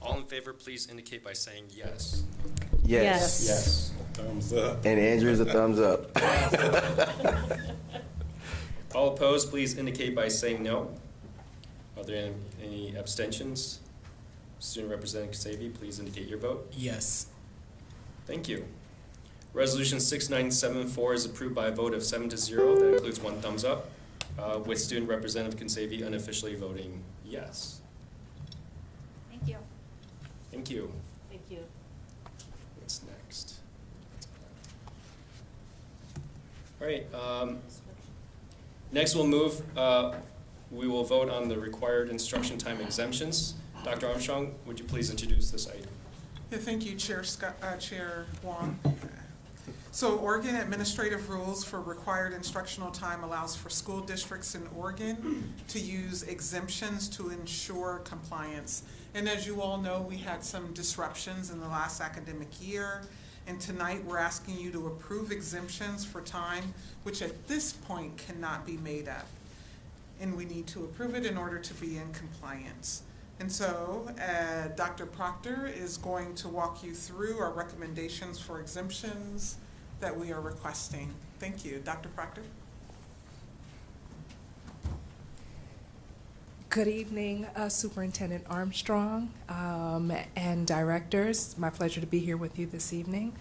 All in favor, please indicate by saying yes. Yes. Yes. Thumbs up. And Andrew's a thumbs up. All opposed, please indicate by saying no. Are there any abstentions? Student Representative Kasabi, please indicate your vote. Yes. Thank you. Resolution 6974 is approved by a vote of 7-0. That includes 1 thumbs up, with Student Representative Kasabi unofficially voting yes. Thank you. Thank you. Thank you. What's next? All right. Next, we will vote on the required instruction time exemptions. Dr. Armstrong, would you please introduce this item? Yeah, thank you, Chair Wong. So Oregon Administrative Rules for Required Instructional Time allows for school districts in Oregon to use exemptions to ensure compliance. And as you all know, we had some disruptions in the last academic year. And tonight, we're asking you to approve exemptions for time, which at this point cannot be made up. And we need to approve it in order to be in compliance. And so, Dr. Proctor is going to walk you through our recommendations for exemptions that we are requesting. Thank you. Dr. Proctor? Good evening, Superintendent Armstrong and directors. My pleasure to be here with you this evening.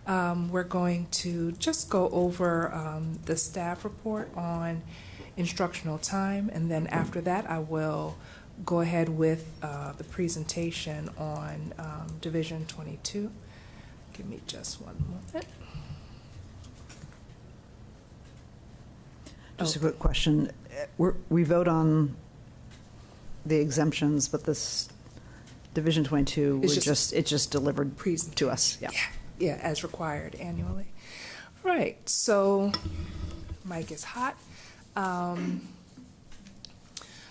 We're going to just go over the staff report on instructional time, and then after that I will go ahead with the presentation on Division 22. Give me just one moment. Just a quick question. We vote on the exemptions, but this Division 22, It's it's just delivered to us. Yeah, as required annually. All right, so mic is hot.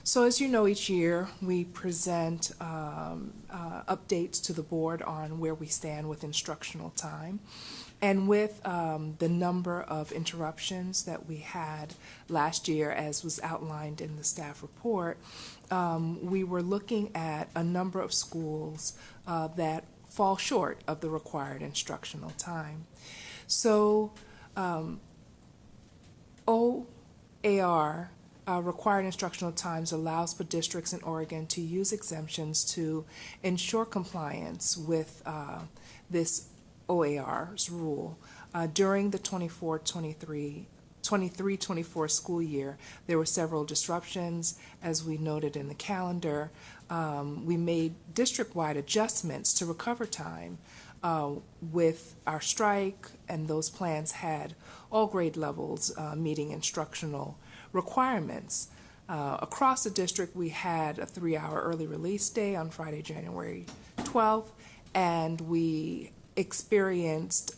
So as you know, each year we present updates to the board on where we stand with instructional time. And with the number of interruptions that we had last year, as was outlined in the staff report, we were looking at a number of schools that fall short of the required instructional time. So OAR, required instructional times, allows for districts in Oregon to use exemptions to ensure compliance with this OAR's rule. During the 23-24 school year, there were several disruptions, as we noted in the calendar. We made district-wide adjustments to recover time with our strike, and those plans had all grade levels meeting instructional requirements. Across the district, we had a 3-hour early release day on Friday, January 12th, and we experienced,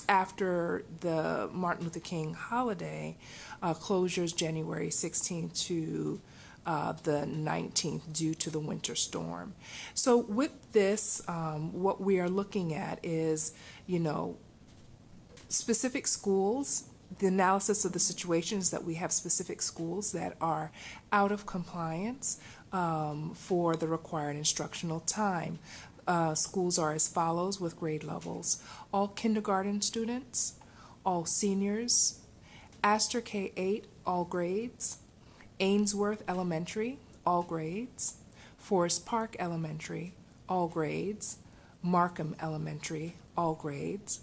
after the Martin Luther King holiday, closures January 16th to the 19th due to the winter storm. So with this, what we are looking at is, specific schools, the analysis of the situations that we have specific schools that are out of compliance for the required instructional time. Schools are as follows with grade levels: all kindergarten students, all seniors, Astor K-8, all grades, Ainsworth Elementary, all grades, Forest Park Elementary, all grades, Markham Elementary, all grades,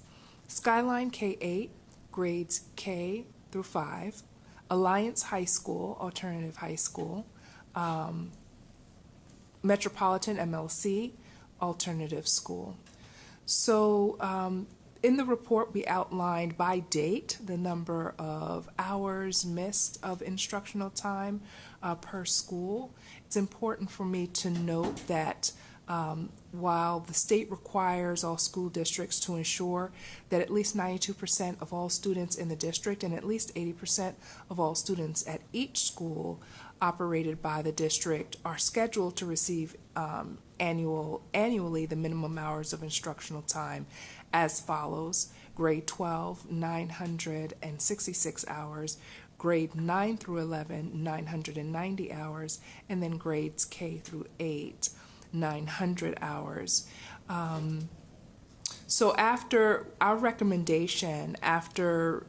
Skyline K-8, grades K through 5, Alliance High School, alternative high school, Metropolitan MLC, alternative school. So in the report, we outlined by date the number of hours missed of instructional time per school. It's important for me to note that While the state requires all school districts to ensure that at least 92% of all students in the district and at least 80% of all students at each school operated by the district are scheduled to receive annually the minimum hours of instructional time as follows: grade 12, 966 hours, grade 9 through 11, 990 hours, and then grades K through 8, 900 hours. So after our recommendation, after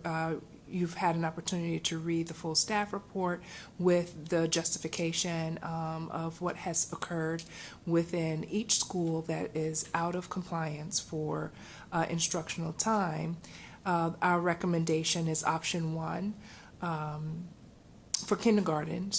you've had an opportunity to read the full staff report with the justification of what has occurred within each school that is out of compliance for instructional time, our recommendation is option 1. For kindergarten,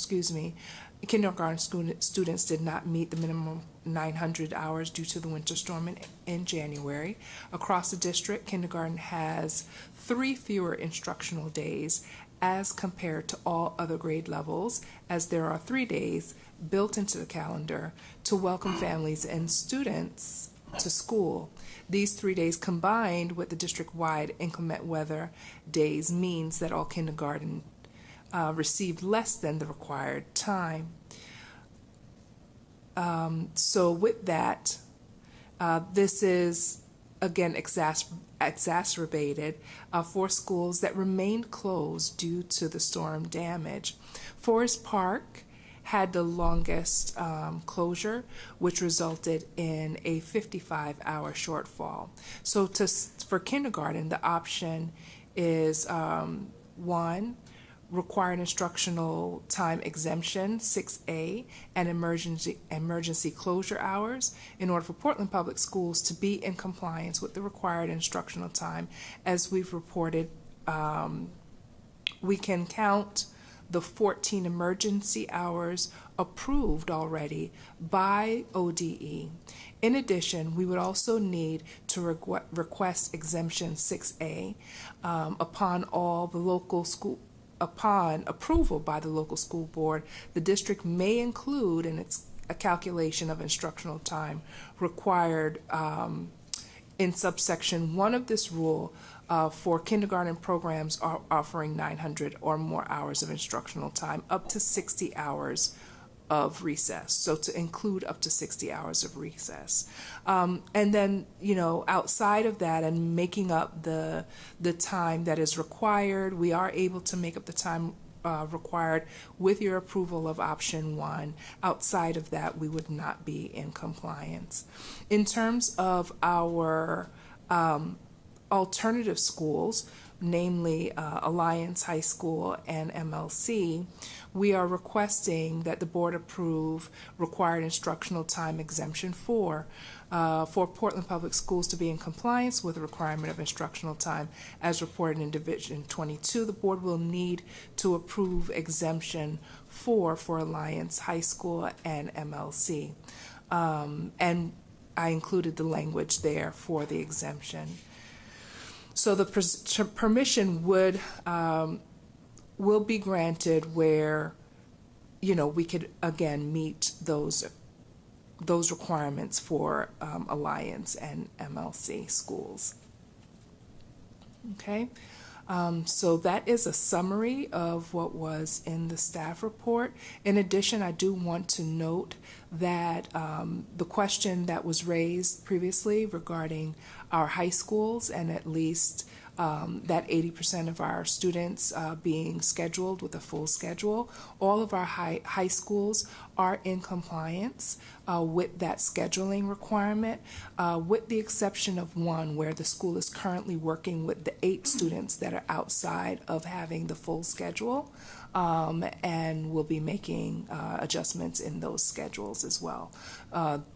kindergarten students did not meet the minimum 900 hours due to the winter storm in January. Across the district, kindergarten has 3 fewer instructional days as compared to all other grade levels, as there are 3 days built into the calendar to welcome families and students to school. These 3 days combined with the district-wide inclement weather days means that all kindergarten received less than the required time. So with that, this is again exacerbated for schools that remained closed due to the storm damage. Forest Park had the longest closure, which resulted in a 55-hour shortfall. So for kindergarten, the option is 1, required instructional time exemption, 6A, and emergency closure hours in order for Portland Public Schools to be in compliance with the required instructional time. As we've reported, we can count the 14 emergency hours approved already by ODE. In addition, we would also need to request exemption 6A upon approval by the local school board. The district may include in its a calculation of instructional time required in subsection 1 of this rule for kindergarten programs offering 900 or more hours of instructional time, up to 60 hours of recess. So to include up to 60 hours of recess. And then, outside of that and making up the time that is required, we are able to make up the time required with your approval of option 1. Outside of that, we would not be in compliance. In terms of our alternative schools, namely Alliance High School and MLC, we are requesting that the board approve required instructional time exemption 4 for Portland Public Schools to be in compliance with the requirement of instructional time as reported in Division 22. The board will need to approve exemption 4 for Alliance High School and MLC. And I included the language there for the exemption. So the permission will be granted where, we could again meet those requirements for Alliance and MLC schools. Okay, so that is a summary of what was in the staff report. In addition, I do want to note that the question that was raised previously regarding our high schools and at least that 80% of our students being scheduled with a full schedule, all of our high schools are in compliance with that scheduling requirement, with the exception of one where the school is currently working with the 8 students that are outside of having the full schedule, and will be making adjustments in those schedules as well,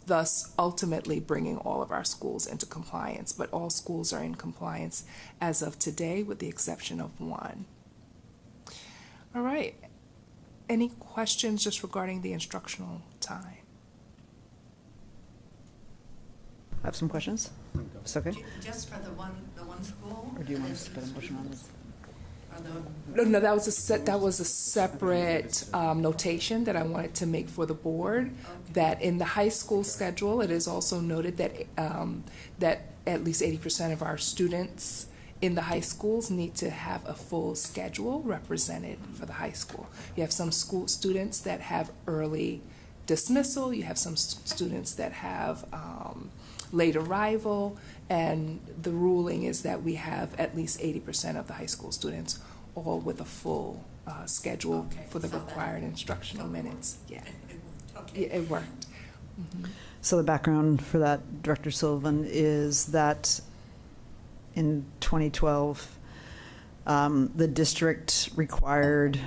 thus ultimately bringing all of our schools into compliance. But all schools are in compliance as of today with the exception of one. All right. Any questions just regarding the instructional time? I have some questions. It's okay? Just for the one school? Or do you want us to put a motion on this? No, that was a separate notation that I wanted to make for the board, that in the high school schedule, it is also noted that, that at least 80% of our students in the high schools need to have a full schedule represented for the high school. You have some school students that have early dismissal, you have some students that have late arrival, and the ruling is that we have at least 80% of the high school students all with a full schedule for the required instructional minutes. Yeah, it worked. Mm-hmm. So the background for that, Director Sullivan, is that in 2012, the district required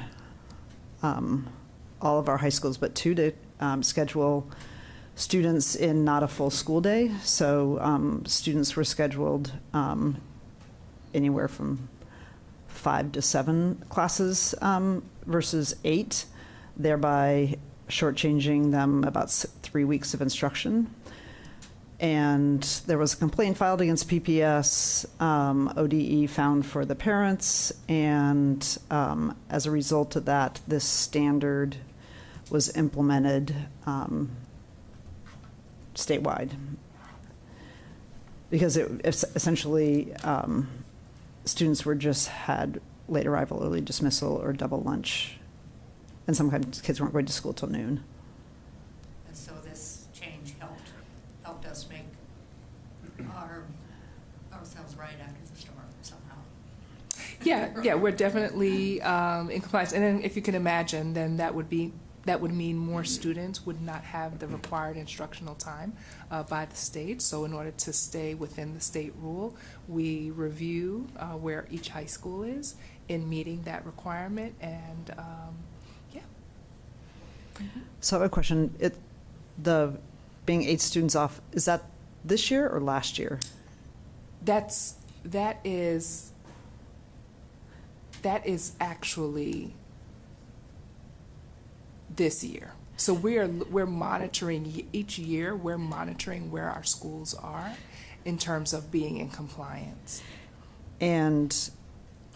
all of our high schools but two to schedule students in not a full school day. So students were scheduled anywhere from 5 to 7 classes versus 8, thereby shortchanging them about 3 weeks of instruction. And there was a complaint filed against PPS, ODE found for the parents, and as a result of that, this standard was implemented statewide. Because it essentially, students were just had late arrival, early dismissal, or double lunch. And sometimes kids weren't going to school till noon. And so this change helped us make ourselves right after the storm somehow. Yeah, we're definitely in compliance. And then if you can imagine, then that would mean more students would not have the required instructional time by the state. So in order to stay within the state rule, we review where each high school is in meeting that requirement, and yeah. Mm-hmm. So I have a question. The being 8 students off, is that this year or last year? That is actually this year. So we're monitoring each year. We're monitoring where our schools are in terms of being in compliance. And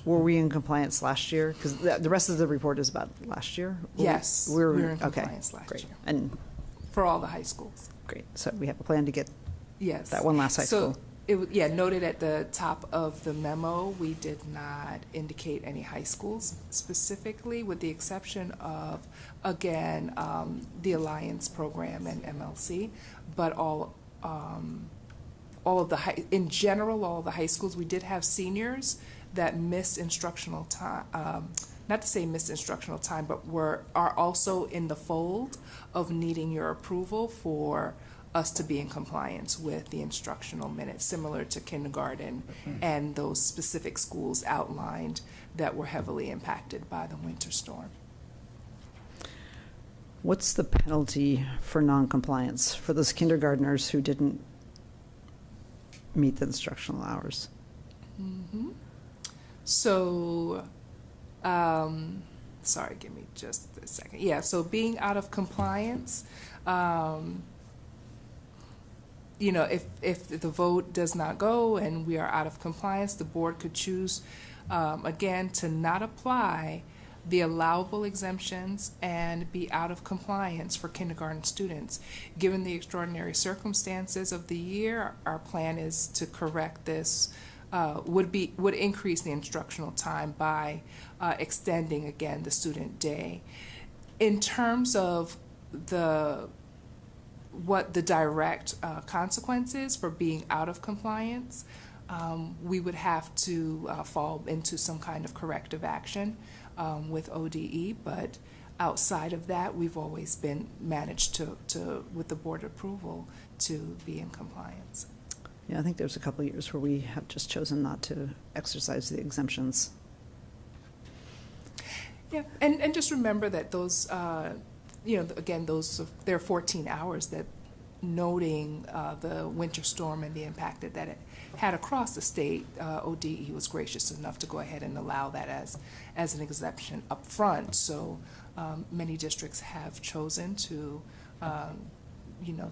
were we in compliance last year? Because the rest of the report is about last year. Yes, we were in compliance last great. year. And for all the high schools. Great. So we have a plan to get yes that one last high school. Noted at the top of the memo, we did not indicate any high schools specifically, with the exception of, again, the Alliance program and MLC, but all of the in general, all of the high schools, we did have seniors that missed instructional time, not to say missed instructional time, but are also in the fold of needing your approval for us to be in compliance with the instructional minutes, similar to kindergarten and those specific schools outlined that were heavily impacted by the winter storm. What's the penalty for non-compliance for those kindergartners who didn't meet the instructional hours? Mm-hmm. So, sorry, give me just a second. Yeah, so being out of compliance, if the vote does not go and we are out of compliance, the board could choose, again, to not apply the allowable exemptions and be out of compliance for kindergarten students. Given the extraordinary circumstances of the year, our plan is to correct this, would increase the instructional time by extending, again, the student day. In terms of what the direct consequences for being out of compliance, we would have to fall into some kind of corrective action with ODE, but outside of that, we've always been managed to with the board approval, to be in compliance. Yeah, I think there's a couple of years where we have just chosen not to exercise the exemptions. Yeah, and just remember that those, again, there are 14 hours that noting the winter storm and the impact that it had across the state. ODE was gracious enough to go ahead and allow that as an exemption up front. So many districts have chosen to,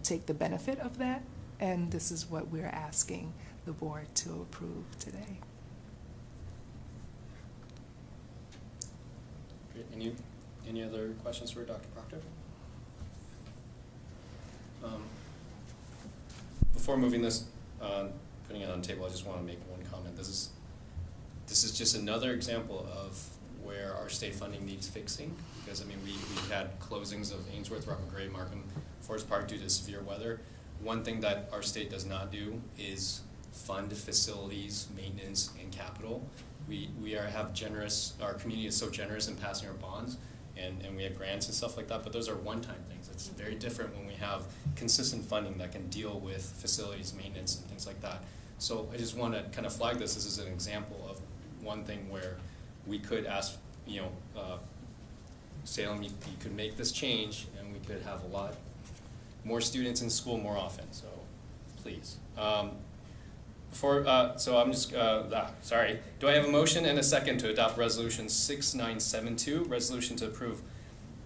take the benefit of that, and this is what we're asking the board to approve today. Great. Any other questions for Dr. Proctor? Before moving this, putting it on the table, I just want to make one comment. This is just another example of where our state funding needs fixing, because I mean we had closings of Ainsworth, Rockland Gray, Markham, Forest Park due to severe weather. One thing that our state does not do is fund facilities, maintenance, and capital. Our community is so generous in passing our bonds, and we have grants and stuff like that, but those are one-time things. It's very different when we have consistent funding that can deal with facilities, maintenance, and things like that. So I just want to kind of flag this. This is an example of one thing where we could ask, Salem, you could make this change, and we could have a lot more students in school more often, so please. So I'm just, sorry. Do I have a motion and a second to adopt Resolution 6972, resolution to approve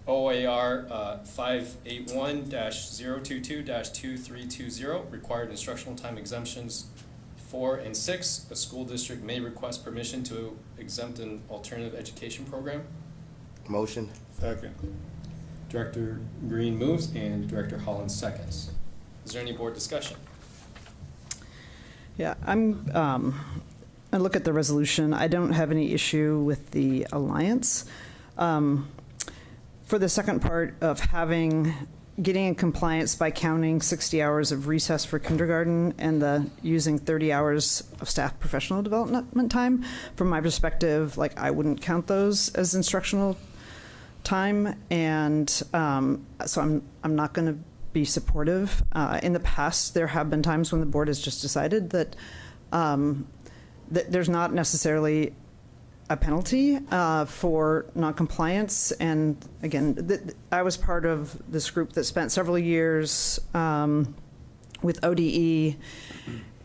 OAR 581-022-2320, required instructional time exemptions 4 and 6. A school district may request permission to exempt an alternative education program. Motion. Second. Director Green moves and Director Holland seconds. Is there any board discussion? Yeah, I look at the resolution. I don't have any issue with the alliance. For the second part of getting in compliance by counting 60 hours of recess for kindergarten and using 30 hours of staff professional development time, from my perspective, like I wouldn't count those as instructional time, and so I'm not going to be supportive. In the past, there have been times when the board has just decided that that there's not necessarily a penalty for noncompliance. And again, I was part of this group that spent several years with ODE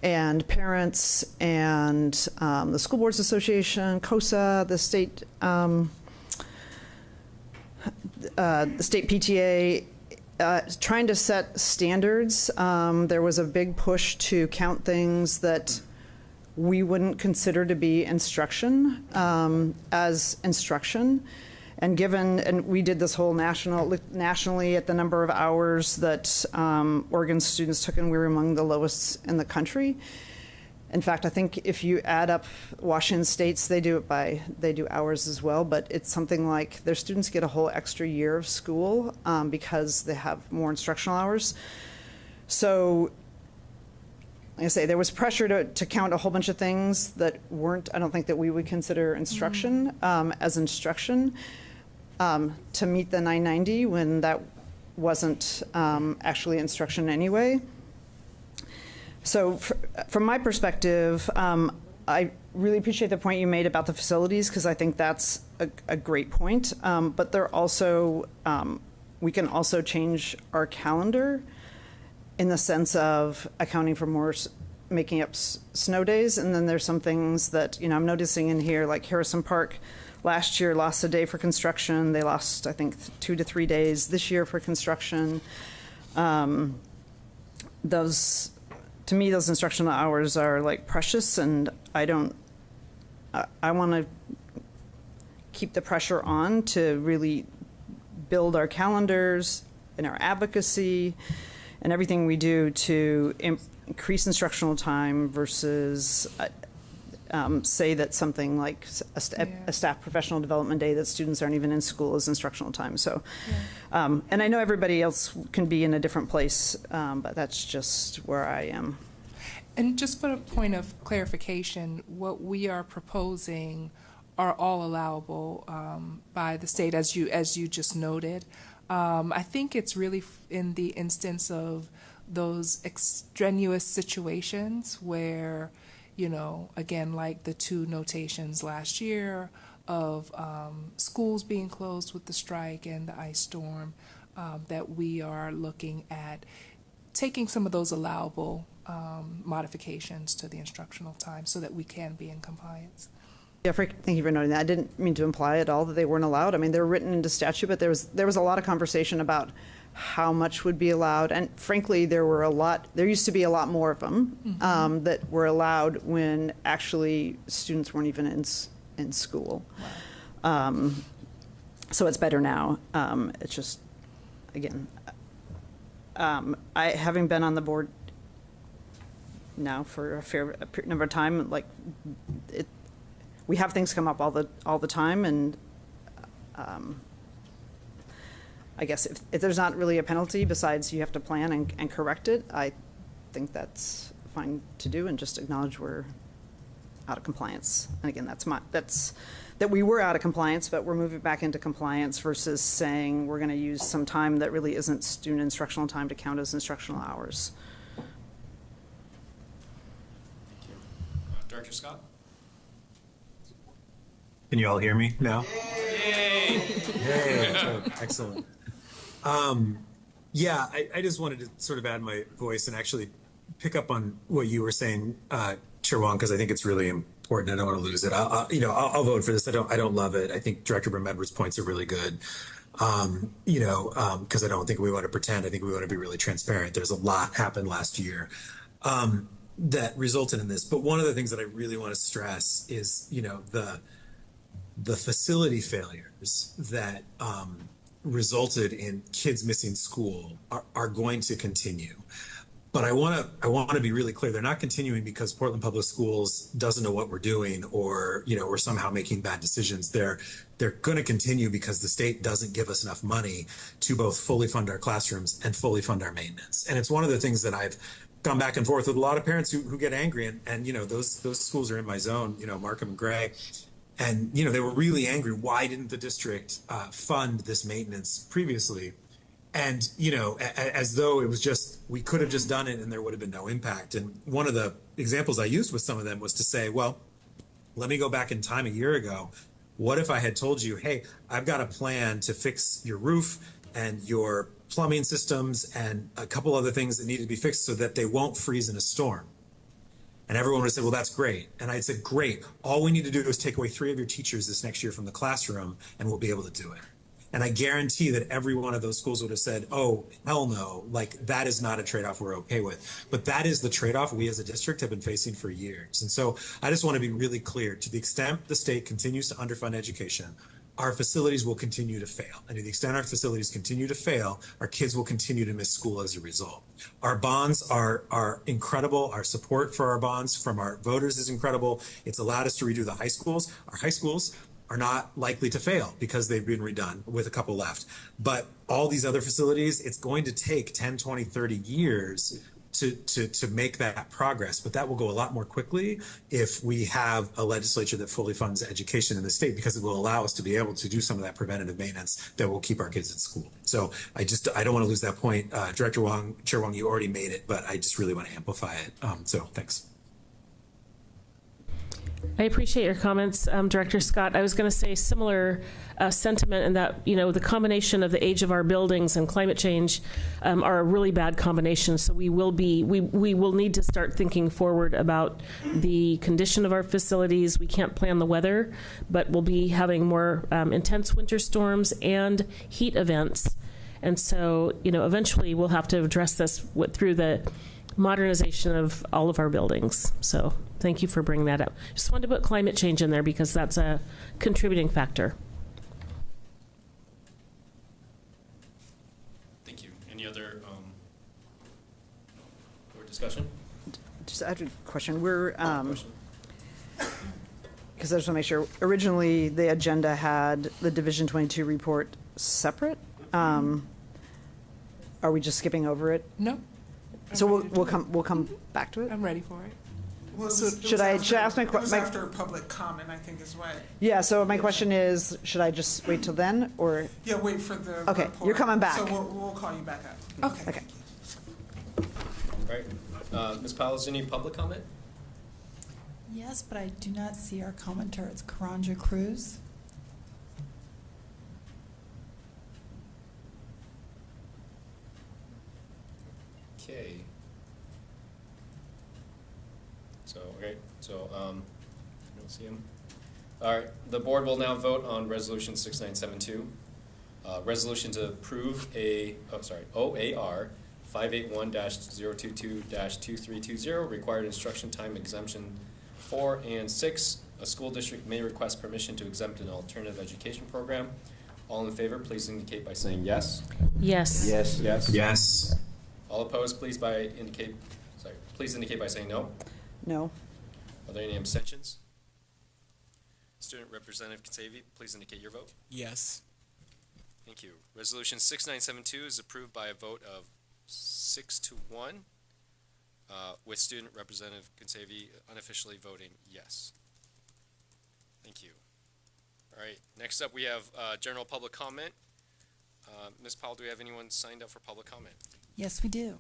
and parents and the School Boards Association, COSA, the state PTA, trying to set standards. There was a big push to count things that we wouldn't consider to be instruction as instruction. And we did this whole nationally at the number of hours that Oregon students took, and we were among the lowest in the country. In fact, I think if you add up Washington State's, they do hours as well, but it's something like their students get a whole extra year of school because they have more instructional hours. So, like I say, there was pressure to count a whole bunch of things that weren't, I don't think that we would consider instruction as instruction to meet the 990 when that wasn't actually instruction anyway. So from my perspective, I really appreciate the point you made about the facilities, because I think that's a great point. But they're also, we can also change our calendar in the sense of accounting for more, making up snow days. And then there's some things that, I'm noticing in here, like Harrison Park last year lost a day for construction. They lost, I think, 2 to 3 days this year for construction. To me, those instructional hours are like precious, and I want to keep the pressure on to really build our calendars and our advocacy and everything we do to increase instructional time versus say that something like a staff professional development day that students aren't even in school is instructional time. So, and I know everybody else can be in a different place, but that's just where I am. And just for a point of clarification, what we are proposing are all allowable by the state, as you just noted. I think it's really in the instance of those extraneous situations where, again, like the 2 notations last year of schools being closed with the strike and the ice storm, that we are looking at taking some of those allowable modifications to the instructional time so that we can be in compliance. Yeah, thank you for noting that. I didn't mean to imply at all that they weren't allowed. I mean, they're written into statute, but there was a lot of conversation about how much would be allowed, and frankly, there used to be a lot more of them that were allowed when actually students weren't even in school. So it's better now. It's just, again, having been on the board now for a fair number of time, like we have things come up all the time, and I guess if there's not really a penalty besides you have to plan and correct it, I think that's fine to do and just acknowledge we're out of compliance. And again, that we were out of compliance, but we're moving back into compliance versus saying we're going to use some time that really isn't student instructional time to count as instructional hours. Thank you. Director Scott? Can you all hear me now? Yay! Yay! Excellent. Yeah, I just wanted to sort of add my voice and actually pick up on what you were saying, Chair Wong, because I think it's really important. I don't want to lose it. I'll vote for this. I don't love it. I think Director Brem-Edwards' points are really good. Because I don't think we want to pretend. I think we want to be really transparent. There's a lot happened last year that resulted in this. But one of the things that I really want to stress is, the facility failures that resulted in kids missing school are going to continue. But I want to be really clear. They're not continuing because Portland Public Schools doesn't know what we're doing, or we're somehow making bad decisions. They're going to continue because the state doesn't give us enough money to both fully fund our classrooms and fully fund our maintenance. And it's one of the things that I've gone back and forth with a lot of parents who get angry, and those schools are in my zone, Markham and Gray. And, they were really angry. Why didn't the district fund this maintenance previously? And, as though it was just, we could have just done it and there would have been no impact. And one of the examples I used with some of them was to say, well, let me go back in time a year ago. What if I had told you, hey, I've got a plan to fix your roof and your plumbing systems and a couple other things that need to be fixed so that they won't freeze in a storm? And everyone would have said, well, that's great. And I said, great. All we need to do is take away 3 of your teachers this next year from the classroom, and we'll be able to do it. And I guarantee that every one of those schools would have said, oh, hell no, like that is not a trade-off we're okay with. But that is the trade-off we as a district have been facing for years. And so I just want to be really clear. To the extent the state continues to underfund education, our facilities will continue to fail. And to the extent our facilities continue to fail, our kids will continue to miss school as a result. Our bonds are incredible. Our support for our bonds from our voters is incredible. It's allowed us to redo the high schools. Our high schools are not likely to fail because they've been redone with a couple left. But all these other facilities, it's going to take 10, 20, 30 years to make that progress. But that will go a lot more quickly if we have a legislature that fully funds education in the state, because it will allow us to be able to do some of that preventative maintenance that will keep our kids in school. So I don't want to lose that point. Director Wong, Chair Wong, you already made it, but I just really want to amplify it. So thanks. I appreciate your comments, Director Scott. I was going to say similar sentiment in that, the combination of the age of our buildings and climate change are a really bad combination. So we will need to start thinking forward about the condition of our facilities. We can't plan the weather, but we'll be having more intense winter storms and heat events. And so, eventually we'll have to address this through the modernization of all of our buildings. So thank you for bringing that up. Just wanted to put climate change in there because that's a contributing factor. Thank you. Any other discussion? Just I have a question. We're because I just want to make sure. Originally, the agenda had the Division 22 report separate. Are we just skipping over it? No. So we'll come back to it. I'm ready for it. Well, should I ask my question? It was question? after public comment, I think is what. Yeah, so my question is, should I just wait till then, or? Yeah, wait for the Okay, report. you're coming back. So we'll call you back up. Okay. All right. Ms. Powell, is there any public comment? Yes, but I do not see our commenter. It's Karanja Cruz. Okay. So, I don't see him. All right, the board will now vote on Resolution 6972. Resolution to approve OAR 581-022-2320, required instruction time exemption 4 and 6. A school district may request permission to exempt an alternative education program. All in favor, please indicate by saying yes. Yes. Yes. Yes. Yes. All opposed, please indicate by saying no. No. Are there any abstentions? Student Representative Katsavi, please indicate your vote. Yes. Thank you. Resolution 6972 is approved by a vote of 6-1, with Student Representative Katsavi unofficially voting yes. Thank you. All right, next up we have general public comment. Ms. Powell, do we have anyone signed up for public comment? Yes, we do.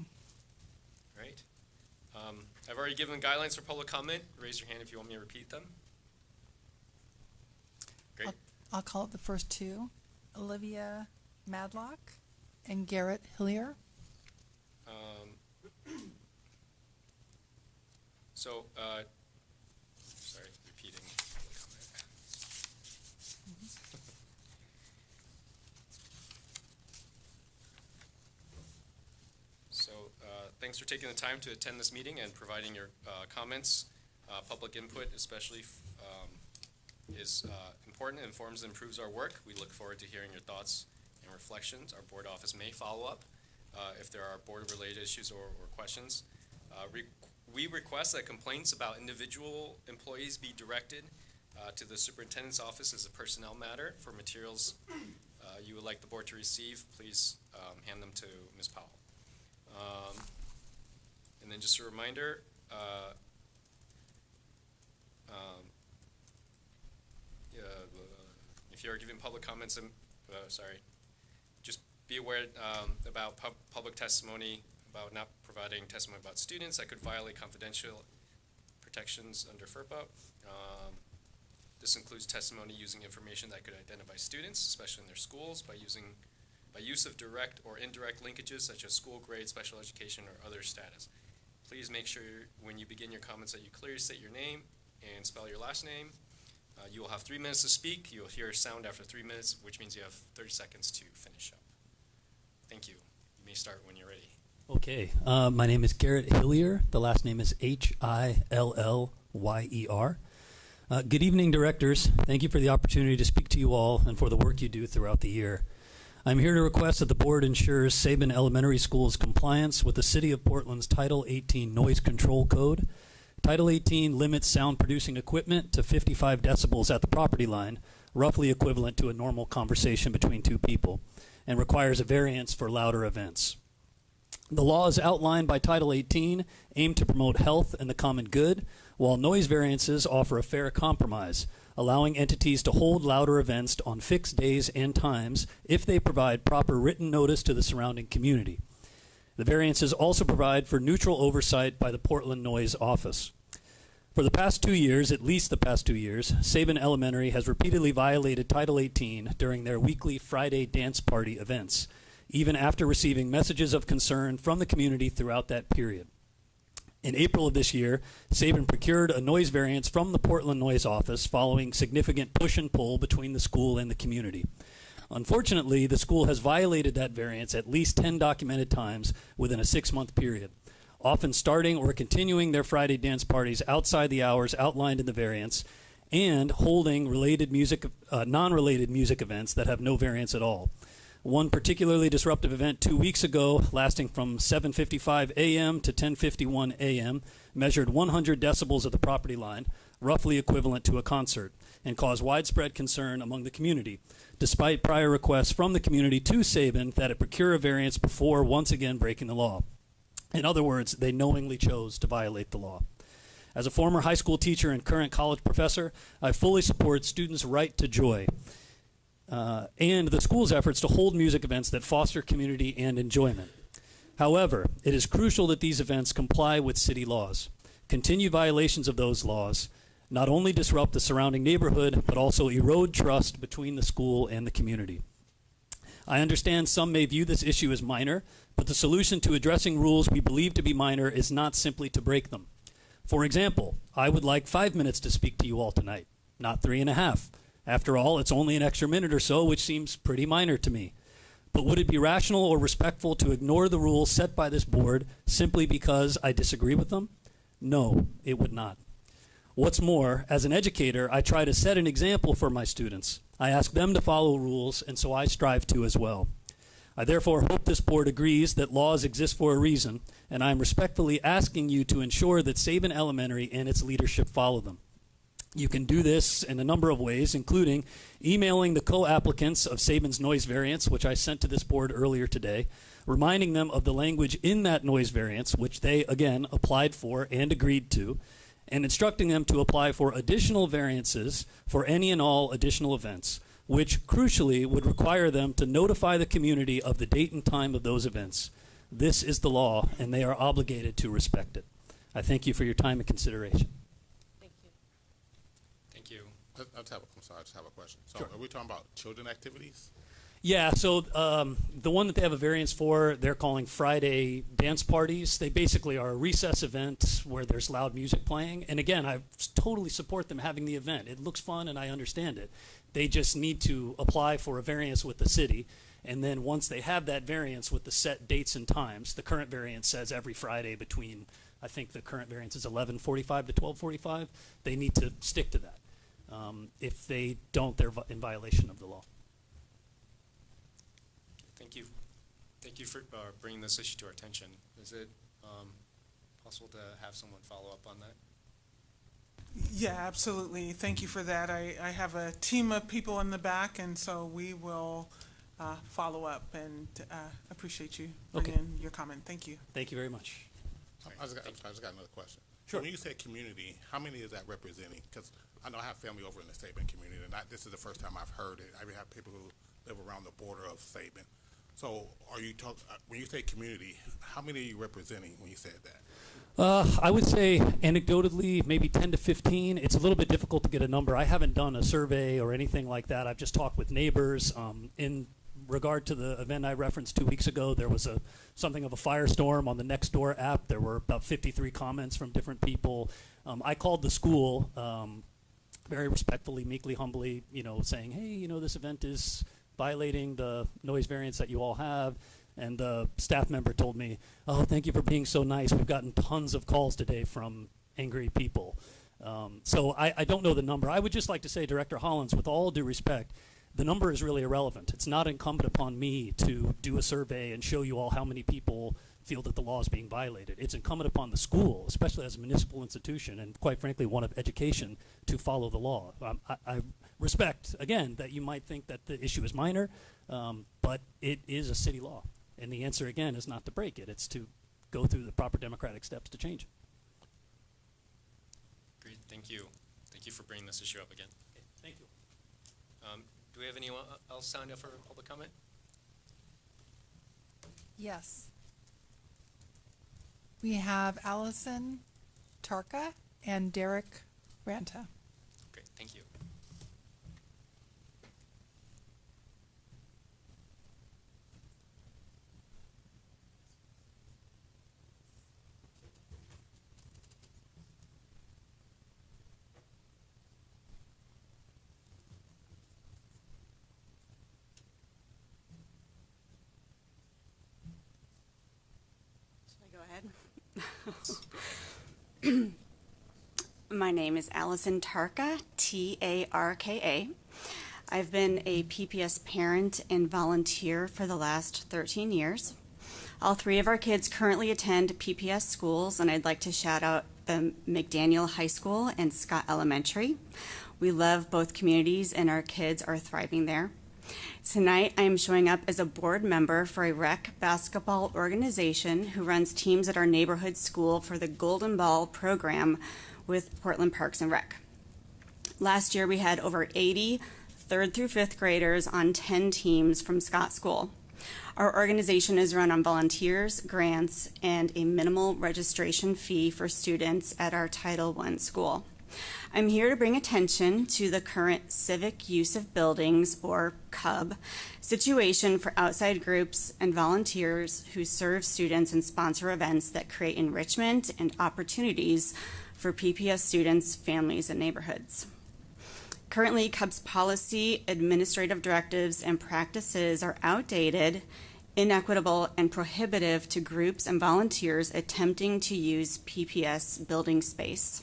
All right. I've already given guidelines for public comment. Raise your hand if you want me to repeat them. Great. I'll call up the first two, Olivia Madlock and Garrett Hillier. Sorry, repeating public comment. So, thanks for taking the time to attend this meeting and providing your comments. Public input especially is important, informs and improves our work. We look forward to hearing your thoughts and reflections. Our board office may follow up if there are board-related issues or questions. We request that complaints about individual employees be directed to the superintendent's office as a personnel matter. For materials you would like the board to receive, please hand them to Ms. Powell. And then just a reminder, if you're giving public comments, just be aware about public testimony, about not providing testimony about students that could violate confidential protections under FERPA. This includes testimony using information that could identify students, especially in their schools, by use of direct or indirect linkages such as school grade, special education, or other status. Please make sure when you begin your comments that you clearly state your name and spell your last name. You will have 3 minutes to speak. You'll hear a sound after 3 minutes, which means you have 30 seconds to finish up. Thank you. You may start when you're ready. Okay. My name is Garrett Hillier. The last name is Hillyer. Good evening, directors. Thank you for the opportunity to speak to you all and for the work you do throughout the year. I'm here to request that the board ensures Sabin Elementary School's compliance with the City of Portland's Title 18 Noise Control Code. Title 18 limits sound producing equipment to 55 decibels at the property line, roughly equivalent to a normal conversation between two people, and requires a variance for louder events. The laws outlined by Title 18 aim to promote health and the common good, while noise variances offer a fair compromise, allowing entities to hold louder events on fixed days and times if they provide proper written notice to the surrounding community. The variances also provide for neutral oversight by the Portland Noise Office. For the past 2 years, at least the past 2 years, Sabin Elementary has repeatedly violated Title 18 during their weekly Friday dance party events, even after receiving messages of concern from the community throughout that period. In April of this year, Sabin procured a noise variance from the Portland Noise Office following significant push and pull between the school and the community. Unfortunately, the school has violated that variance at least 10 documented times within a 6-month period, often starting or continuing their Friday dance parties outside the hours outlined in the variance and holding non-related music events that have no variance at all. One particularly disruptive event 2 weeks ago, lasting from 7:55 a.m. to 10:51 a.m., measured 100 decibels at the property line, roughly equivalent to a concert, and caused widespread concern among the community, despite prior requests from the community to Sabin that it procure a variance before once again breaking the law. In other words, they knowingly chose to violate the law. As a former high school teacher and current college professor, I fully support students' right to joy and the school's efforts to hold music events that foster community and enjoyment. However, it is crucial that these events comply with city laws. Continued violations of those laws not only disrupt the surrounding neighborhood, but also erode trust between the school and the community. I understand some may view this issue as minor, but the solution to addressing rules we believe to be minor is not simply to break them. For example, I would like 5 minutes to speak to you all tonight, not 3.5. After all, it's only an extra minute or so, which seems pretty minor to me. But would it be rational or respectful to ignore the rules set by this board simply because I disagree with them? No, it would not. What's more, as an educator, I try to set an example for my students. I ask them to follow rules, and so I strive to as well. I therefore hope this board agrees that laws exist for a reason, and I am respectfully asking you to ensure that Sabin Elementary and its leadership follow them. You can do this in a number of ways, including emailing the co-applicants of Sabin's noise variance, which I sent to this board earlier today, reminding them of the language in that noise variance, which they, again, applied for and agreed to, and instructing them to apply for additional variances for any and all additional events, which crucially would require them to notify the community of the date and time of those events. This is the law, and they are obligated to respect it. I thank you for your time and consideration. Thank you. I just have a question. So are we talking about children activities? Yeah, so the one that they have a variance for, they're calling Friday dance parties. They basically are a recess event where there's loud music playing. And again, I totally support them having the event. It looks fun and I understand it. They just need to apply for a variance with the city. And then once they have that variance with the set dates and times, the current variance says every Friday between, I think the current variance is 11:45 to 12:45. They need to stick to that. If they don't, they're in violation of the law. Thank you. Thank you for bringing this issue to our attention. Is it possible to have someone follow up on that? Yeah, absolutely. Thank you for that. I have a team of people in the back, and so we will follow up, and appreciate you bringing your comment. Thank you. Thank you very much. I just got another question. Sure. When you say community, how many is that representing? Because I know I have family over in the Sabin community, and this is the first time I've heard it. I have people who live around the border of Sabin. So are you when you say community, how many are you representing when you said that? I would say anecdotally, maybe 10 to 15. It's a little bit difficult to get a number. I haven't done a survey or anything like that. I've just talked with neighbors. In regard to the event I referenced 2 weeks ago, there was something of a firestorm on the Nextdoor app. There were about 53 comments from different people. I called the school very respectfully, meekly, humbly, saying, hey, this event is violating the noise variance that you all have. And the staff member told me, oh, thank you for being so nice. We've gotten tons of calls today from angry people. So I don't know the number. I would just like to say, Director Hollins, with all due respect, the number is really irrelevant. It's not incumbent upon me to do a survey and show you all how many people feel that the law is being violated. It's incumbent upon the school, especially as a municipal institution, and quite frankly, one of education, to follow the law. I respect, again, that you might think that the issue is minor, but it is a city law. And the answer, again, is not to break it. It's to go through the proper democratic steps to change it. Great, thank you. Thank you for bringing this issue up again. Okay, thank you. Do we have anyone else signed up for public comment? Yes. We have Allison Tarka and Derek Ranta. Great, thank you. My name is Allison Tarka, Tarka. I've been a PPS parent and volunteer for the last 13 years. All three of our kids currently attend PPS schools, and I'd like to shout out the McDaniel High School and Scott Elementary. We love both communities, and our kids are thriving there. Tonight, I am showing up as a board member for a rec basketball organization who runs teams at our neighborhood school for the Golden Ball program with Portland Parks and Rec. Last year, we had over 80 third through fifth graders on 10 teams from Scott School. Our organization is run on volunteers, grants, and a minimal registration fee for students at our Title I school. I'm here to bring attention to the current civic use of buildings, or CUB, situation for outside groups and volunteers who serve students and sponsor events that create enrichment and opportunities for PPS students, families, and neighborhoods. Currently, CUB's policy, administrative directives, and practices are outdated, inequitable, and prohibitive to groups and volunteers attempting to use PPS building space.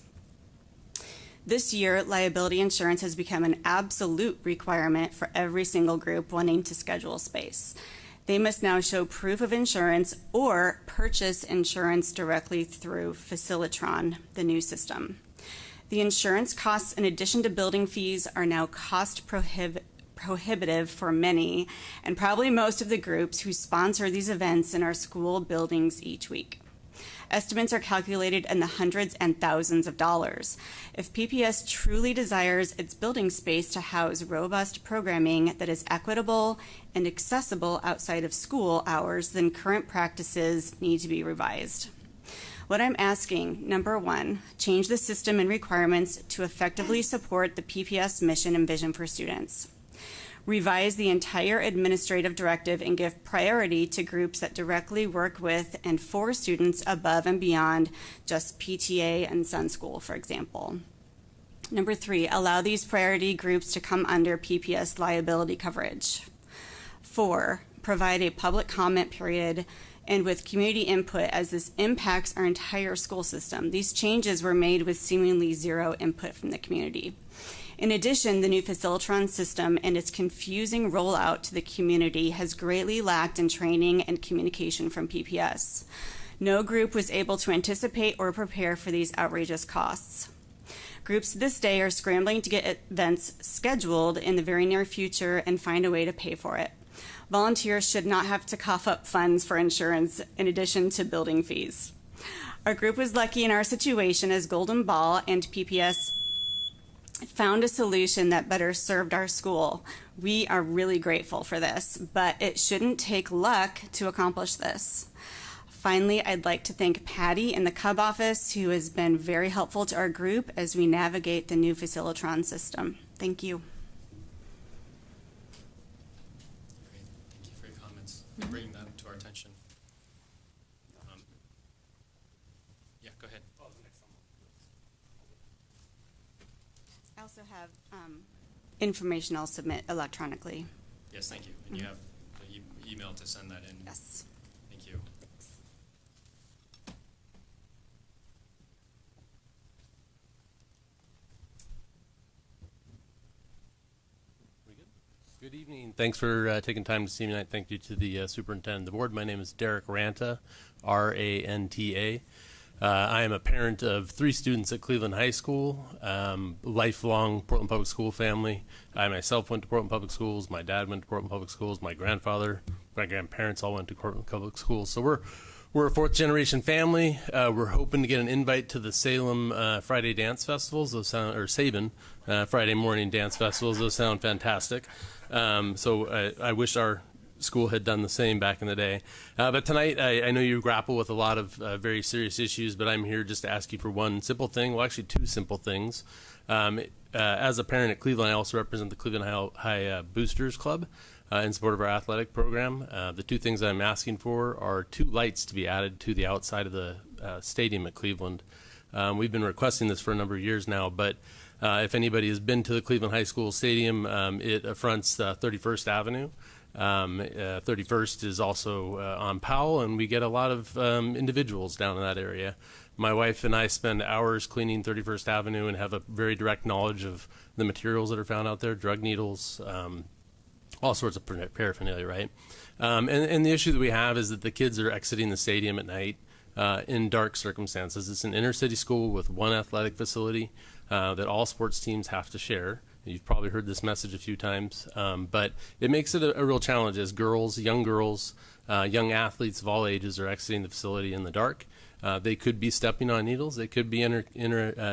This year, liability insurance has become an absolute requirement for every single group wanting to schedule space. They must now show proof of insurance or purchase insurance directly through Facilitron, the new system. The insurance costs, in addition to building fees, are now cost prohibitive for many, and probably most of the groups who sponsor these events in our school buildings each week. Estimates are calculated in the hundreds and thousands of dollars. If PPS truly desires its building space to house robust programming that is equitable and accessible outside of school hours, then current practices need to be revised. What I'm asking, number one, change the system and requirements to effectively support the PPS mission and vision for students. Revise the entire administrative directive and give priority to groups that directly work with and for students above and beyond just PTA and Sun School, for example. Number three, allow these priority groups to come under PPS liability coverage. 4, provide a public comment period and with community input, as this impacts our entire school system. These changes were made with seemingly zero input from the community. In addition, the new Facilitron system and its confusing rollout to the community has greatly lacked in training and communication from PPS. No group was able to anticipate or prepare for these outrageous costs. Groups to this day are scrambling to get events scheduled in the very near future and find a way to pay for it. Volunteers should not have to cough up funds for insurance in addition to building fees. Our group was lucky in our situation as Golden Ball and PPS found a solution that better served our school. We are really grateful for this, but it shouldn't take luck to accomplish this. Finally, I'd like to thank Patty in the Cub office, who has been very helpful to our group as we navigate the new Facilitron system. Thank you. Great. Thank you for your comments and bringing that to our attention. Yeah, go ahead. I also have information I'll submit electronically. Yes, thank you. And you have the email to send that in. Yes. Thank you. Good evening. Thanks for taking time to see me tonight. Thank you to the superintendent of the board. My name is Derek Ranta, R-A-N-T-A. I am a parent of 3 students at Cleveland High School, lifelong Portland Public School family. I myself went to Portland Public Schools. My dad went to Portland Public Schools. My grandparents all went to Portland Public Schools. So we're a 4th generation family. We're hoping to get an invite to the Salem Friday Dance Festivals. Those sound, or Sabin Friday morning dance festivals. Those sound fantastic. So I wish our school had done the same back in the day. But tonight, I know you grapple with a lot of very serious issues, but I'm here just to ask you for one simple thing, well, actually 2 simple things. As a parent at Cleveland, I also represent the Cleveland High Boosters Club in support of our athletic program. The 2 things I'm asking for are 2 lights to be added to the outside of the stadium at Cleveland. We've been requesting this for a number of years now, but if anybody has been to the Cleveland High School Stadium, it fronts 31st Avenue. 31st is also on Powell, and we get a lot of individuals down in that area. My wife and I spend hours cleaning 31st Avenue and have a very direct knowledge of the materials that are found out there, drug needles, all sorts of paraphernalia, right? And the issue that we have is that the kids are exiting the stadium at night in dark circumstances. It's an inner city school with 1 athletic facility that all sports teams have to share. You've probably heard this message a few times, but it makes it a real challenge as young girls, young athletes of all ages are exiting the facility in the dark. They could be stepping on needles. They could be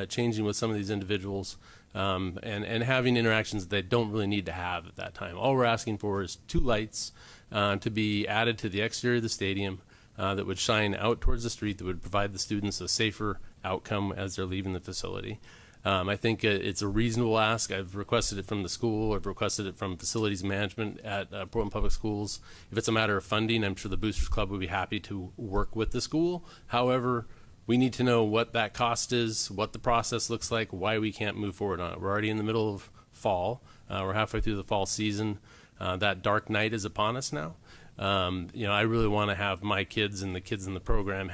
changing with some of these individuals and having interactions that they don't really need to have at that time. All we're asking for is 2 lights to be added to the exterior of the stadium that would shine out towards the street, that would provide the students a safer outcome as they're leaving the facility. I think it's a reasonable ask. I've requested it from the school. I've requested it from facilities management at Portland Public Schools. If it's a matter of funding, I'm sure the Boosters Club would be happy to work with the school. However, we need to know what that cost is, what the process looks like, why we can't move forward on it. We're already in the middle of fall. We're halfway through the fall season. That dark night is upon us now. I really want to have my kids and the kids in the program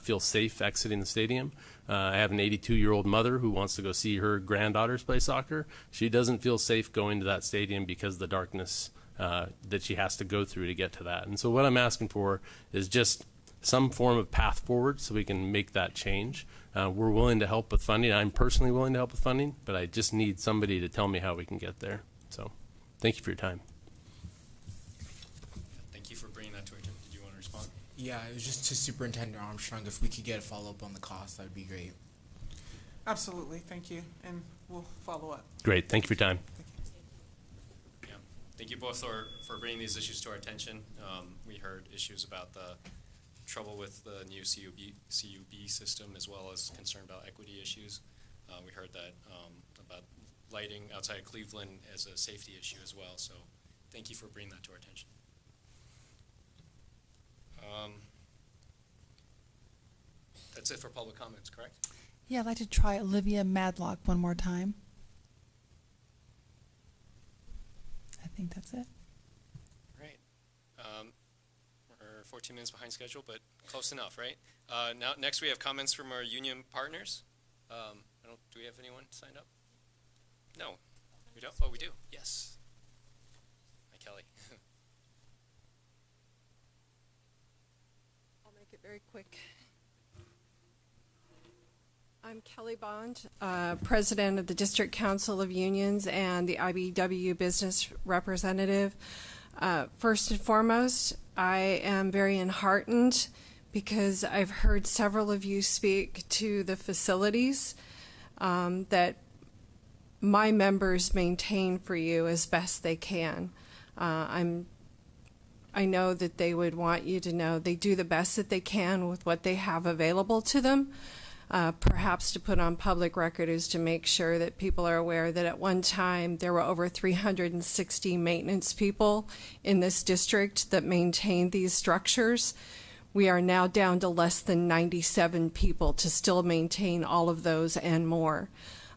feel safe exiting the stadium. I have an 82-year-old mother who wants to go see her granddaughters play soccer. She doesn't feel safe going to that stadium because of the darkness that she has to go through to get to that. And so what I'm asking for is just some form of path forward so we can make that change. We're willing to help with funding. I'm personally willing to help with funding, but I just need somebody to tell me how we can get there. So thank you for your time. Thank you for bringing that to our attention. Did you want to respond? Yeah, it was just to Superintendent Armstrong. If we could get a follow-up on the cost, that would be great. Absolutely, thank you, and we'll follow up. Great. Thank you for your time. Yeah. Thank you both for bringing these issues to our attention. We heard issues about the trouble with the new CUB system, as well as concern about equity issues. We heard that about lighting outside of Cleveland as a safety issue as well. So thank you for bringing that to our attention. That's it for public comments, correct? Yeah, I'd like to try Olivia Madlock one more time. I think that's it. Right. We're 14 minutes behind schedule, but close enough, right? Now, next we have comments from our union partners. Do we have anyone signed up? No, we don't. Oh, we do. Yes. Hi, Kelly. I'll make it very quick. I'm Kelly Bond, President of the District Council of Unions and the IBEW Business Representative. First and foremost, I am very enheartened because I've heard several of you speak to the facilities that my members maintain for you as best they can. I know that they would want you to know they do the best that they can with what they have available to them. Perhaps to put on public record is to make sure that people are aware that at one time there were over 360 maintenance people in this district that maintained these structures. We are now down to less than 97 people to still maintain all of those and more.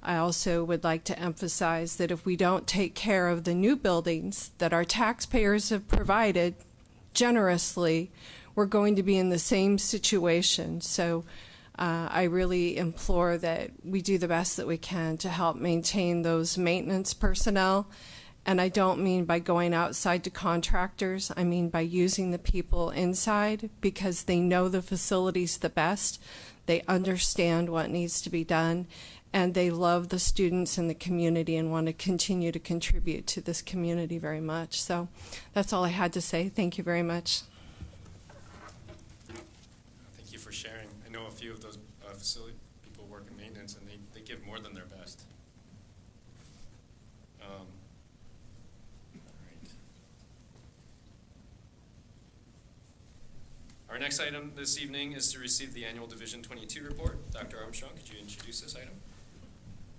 I also would like to emphasize that if we don't take care of the new buildings that our taxpayers have provided generously, we're going to be in the same situation. So I really implore that we do the best that we can to help maintain those maintenance personnel. And I don't mean by going outside to contractors. I mean by using the people inside, because they know the facilities the best. They understand what needs to be done, and they love the students and the community and want to continue to contribute to this community very much. So that's all I had to say. Thank you very much. Thank you for sharing. I know a few of those facility people work in maintenance, and they give more than their best. All right. Our next item this evening is to receive the annual Division 22 report. Dr. Armstrong, could you introduce this item?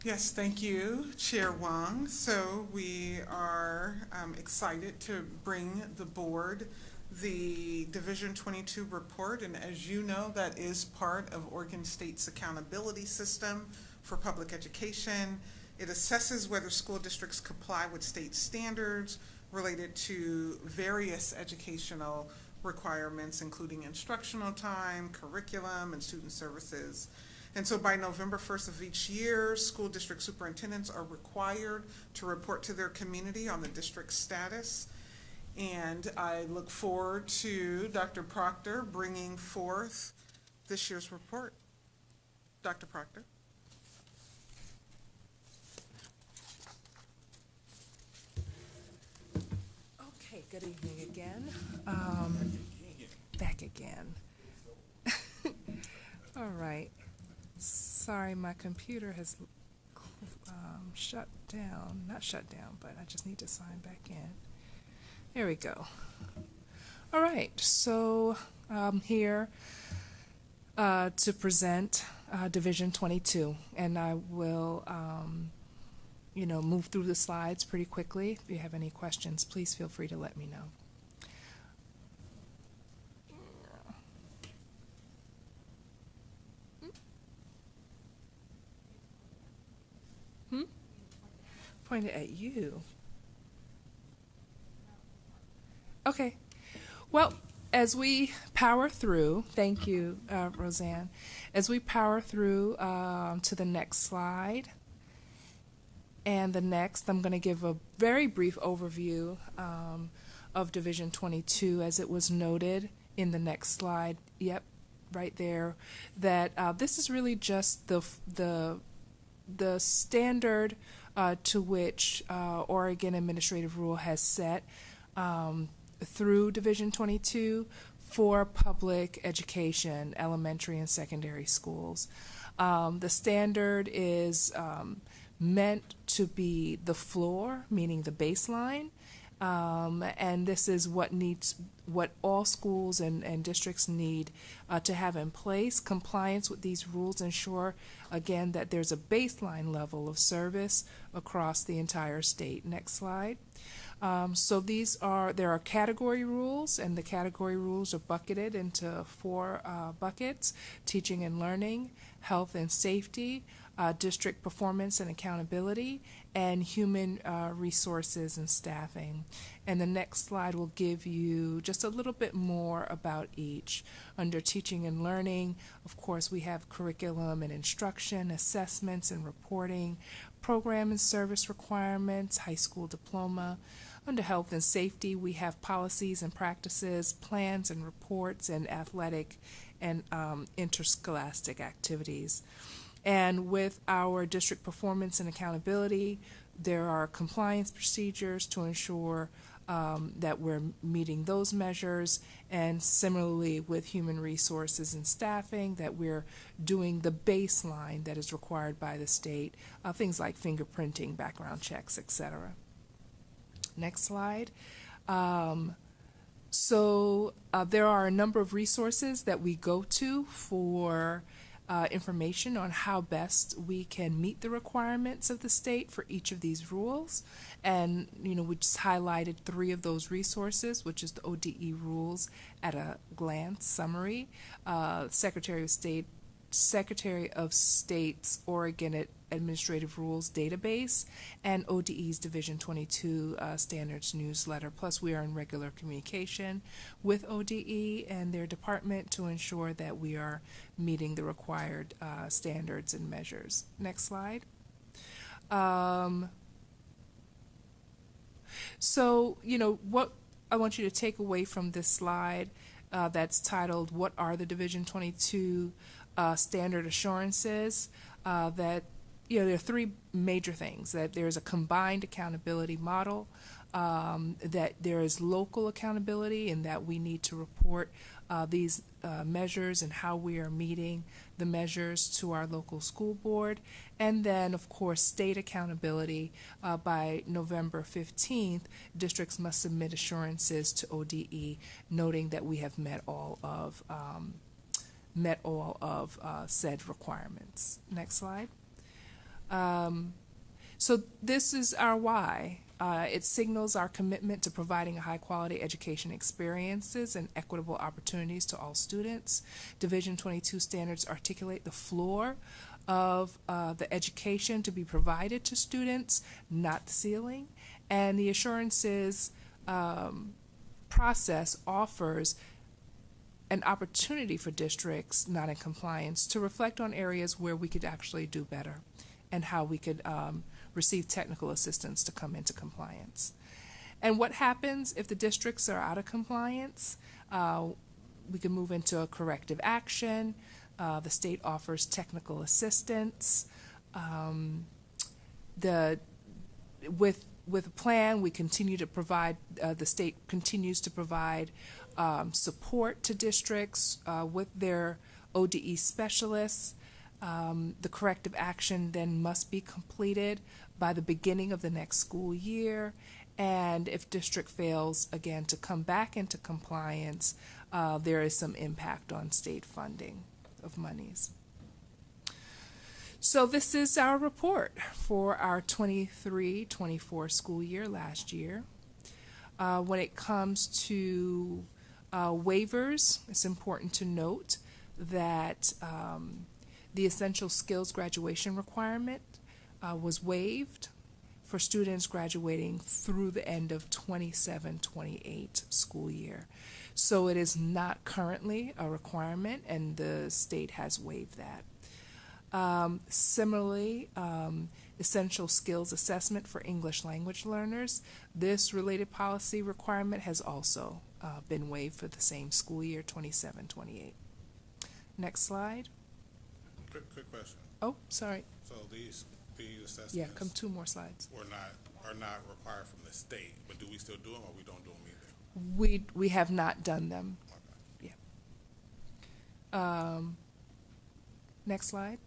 Yes, thank you, Chair Wong. So we are excited to bring the board the Division 22 report, and as you know, that is part of Oregon State's accountability system for public education. It assesses whether school districts comply with state standards related to various educational requirements, including instructional time, curriculum, and student services. And so by November 1st of each year, school district superintendents are required to report to their community on the district's status. And I look forward to Dr. Proctor bringing forth this year's report. Dr. Proctor. Okay, good evening again. Back again. All right. Sorry, my computer has shut down. Not shut down, but I just need to sign back in. There we go. All right, so I'm here to present Division 22, and I will, move through the slides pretty quickly. If you have any questions, please feel free to let me know. Pointed at you. Okay. Well, as we power through, thank you, Roseanne. As we power through to the next slide, and the next, I'm going to give a very brief overview of Division 22, as it was noted in the next slide. Yep, right there. That this is really just the standard to which Oregon Administrative Rule has set through Division 22 for public education, elementary and secondary schools. The standard is meant to be the floor, meaning the baseline, and this is what all schools and districts need to have in place. Compliance with these rules ensure, again, that there's a baseline level of service across the entire state. Next slide. So there are category rules, and the category rules are bucketed into 4 buckets: teaching and learning, health and safety, district performance and accountability, and human resources and staffing. And the next slide will give you just a little bit more about each. Under teaching and learning, of course, we have curriculum and instruction, assessments and reporting, program and service requirements, high school diploma. Under health and safety, we have policies and practices, plans and reports, and athletic and interscholastic activities. And with our district performance and accountability, there are compliance procedures to ensure that we're meeting those measures, and similarly with human resources and staffing, that we're doing the baseline that is required by the state, things like fingerprinting, background checks, etc. Next slide. So there are a number of resources that we go to for information on how best we can meet the requirements of the state for each of these rules. And, we just highlighted 3 of those resources, which is the ODE rules at a glance summary, Secretary of State's Oregon Administrative Rules database, and ODE's Division 22 standards newsletter. Plus, we are in regular communication with ODE and their department to ensure that we are meeting the required standards and measures. Next slide. So, what I want you to take away from this slide that's titled, "What are the Division 22 standard assurances?" That there are 3 major things: that there's a combined accountability model, that there is local accountability, and that we need to report these measures and how we are meeting the measures to our local school board, and then, of course, state accountability. By November 15th, districts must submit assurances to ODE, noting that we have met all of said requirements. Next slide. So this is our why. It signals our commitment to providing high-quality education experiences and equitable opportunities to all students. Division 22 standards articulate the floor of the education to be provided to students, not the ceiling. And the assurances process offers an opportunity for districts not in compliance to reflect on areas where we could actually do better and how we could receive technical assistance to come into compliance. And what happens if the districts are out of compliance? We can move into a corrective action. The state offers technical assistance. With a plan, we continue to provide, the state continues to provide support to districts with their ODE specialists. The corrective action then must be completed by the beginning of the next school year, and if district fails, again, to come back into compliance, there is some impact on state funding of monies. So this is our report for our 23-24 school year last year. When it comes to waivers, it's important to note that the essential skills graduation requirement was waived for students graduating through the end of 27-28 school year. So it is not currently a requirement, and the state has waived that. Similarly, essential skills assessment for English language learners. This related policy requirement has also been waived for the same school year, 27-28. Next slide. Quick question. Oh, sorry. So these assessments. Yeah, come 2 more slides. Are not required from the state, but do we still do them, or we don't do them either? We have not done them. Yeah. Next slide.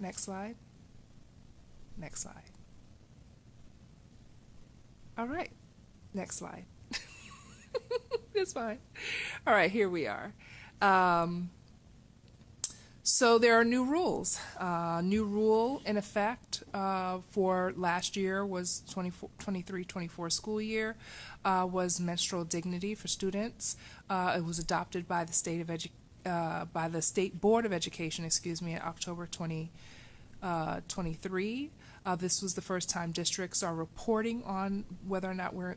Next slide. Next slide. All right. Next slide. That's fine. All right, here we are. So there are new rules. New rule in effect for last year was 23-24 school year was menstrual dignity for students. It was adopted by the State Board of Education, in October 2023. This was the first time districts are reporting on whether or not we're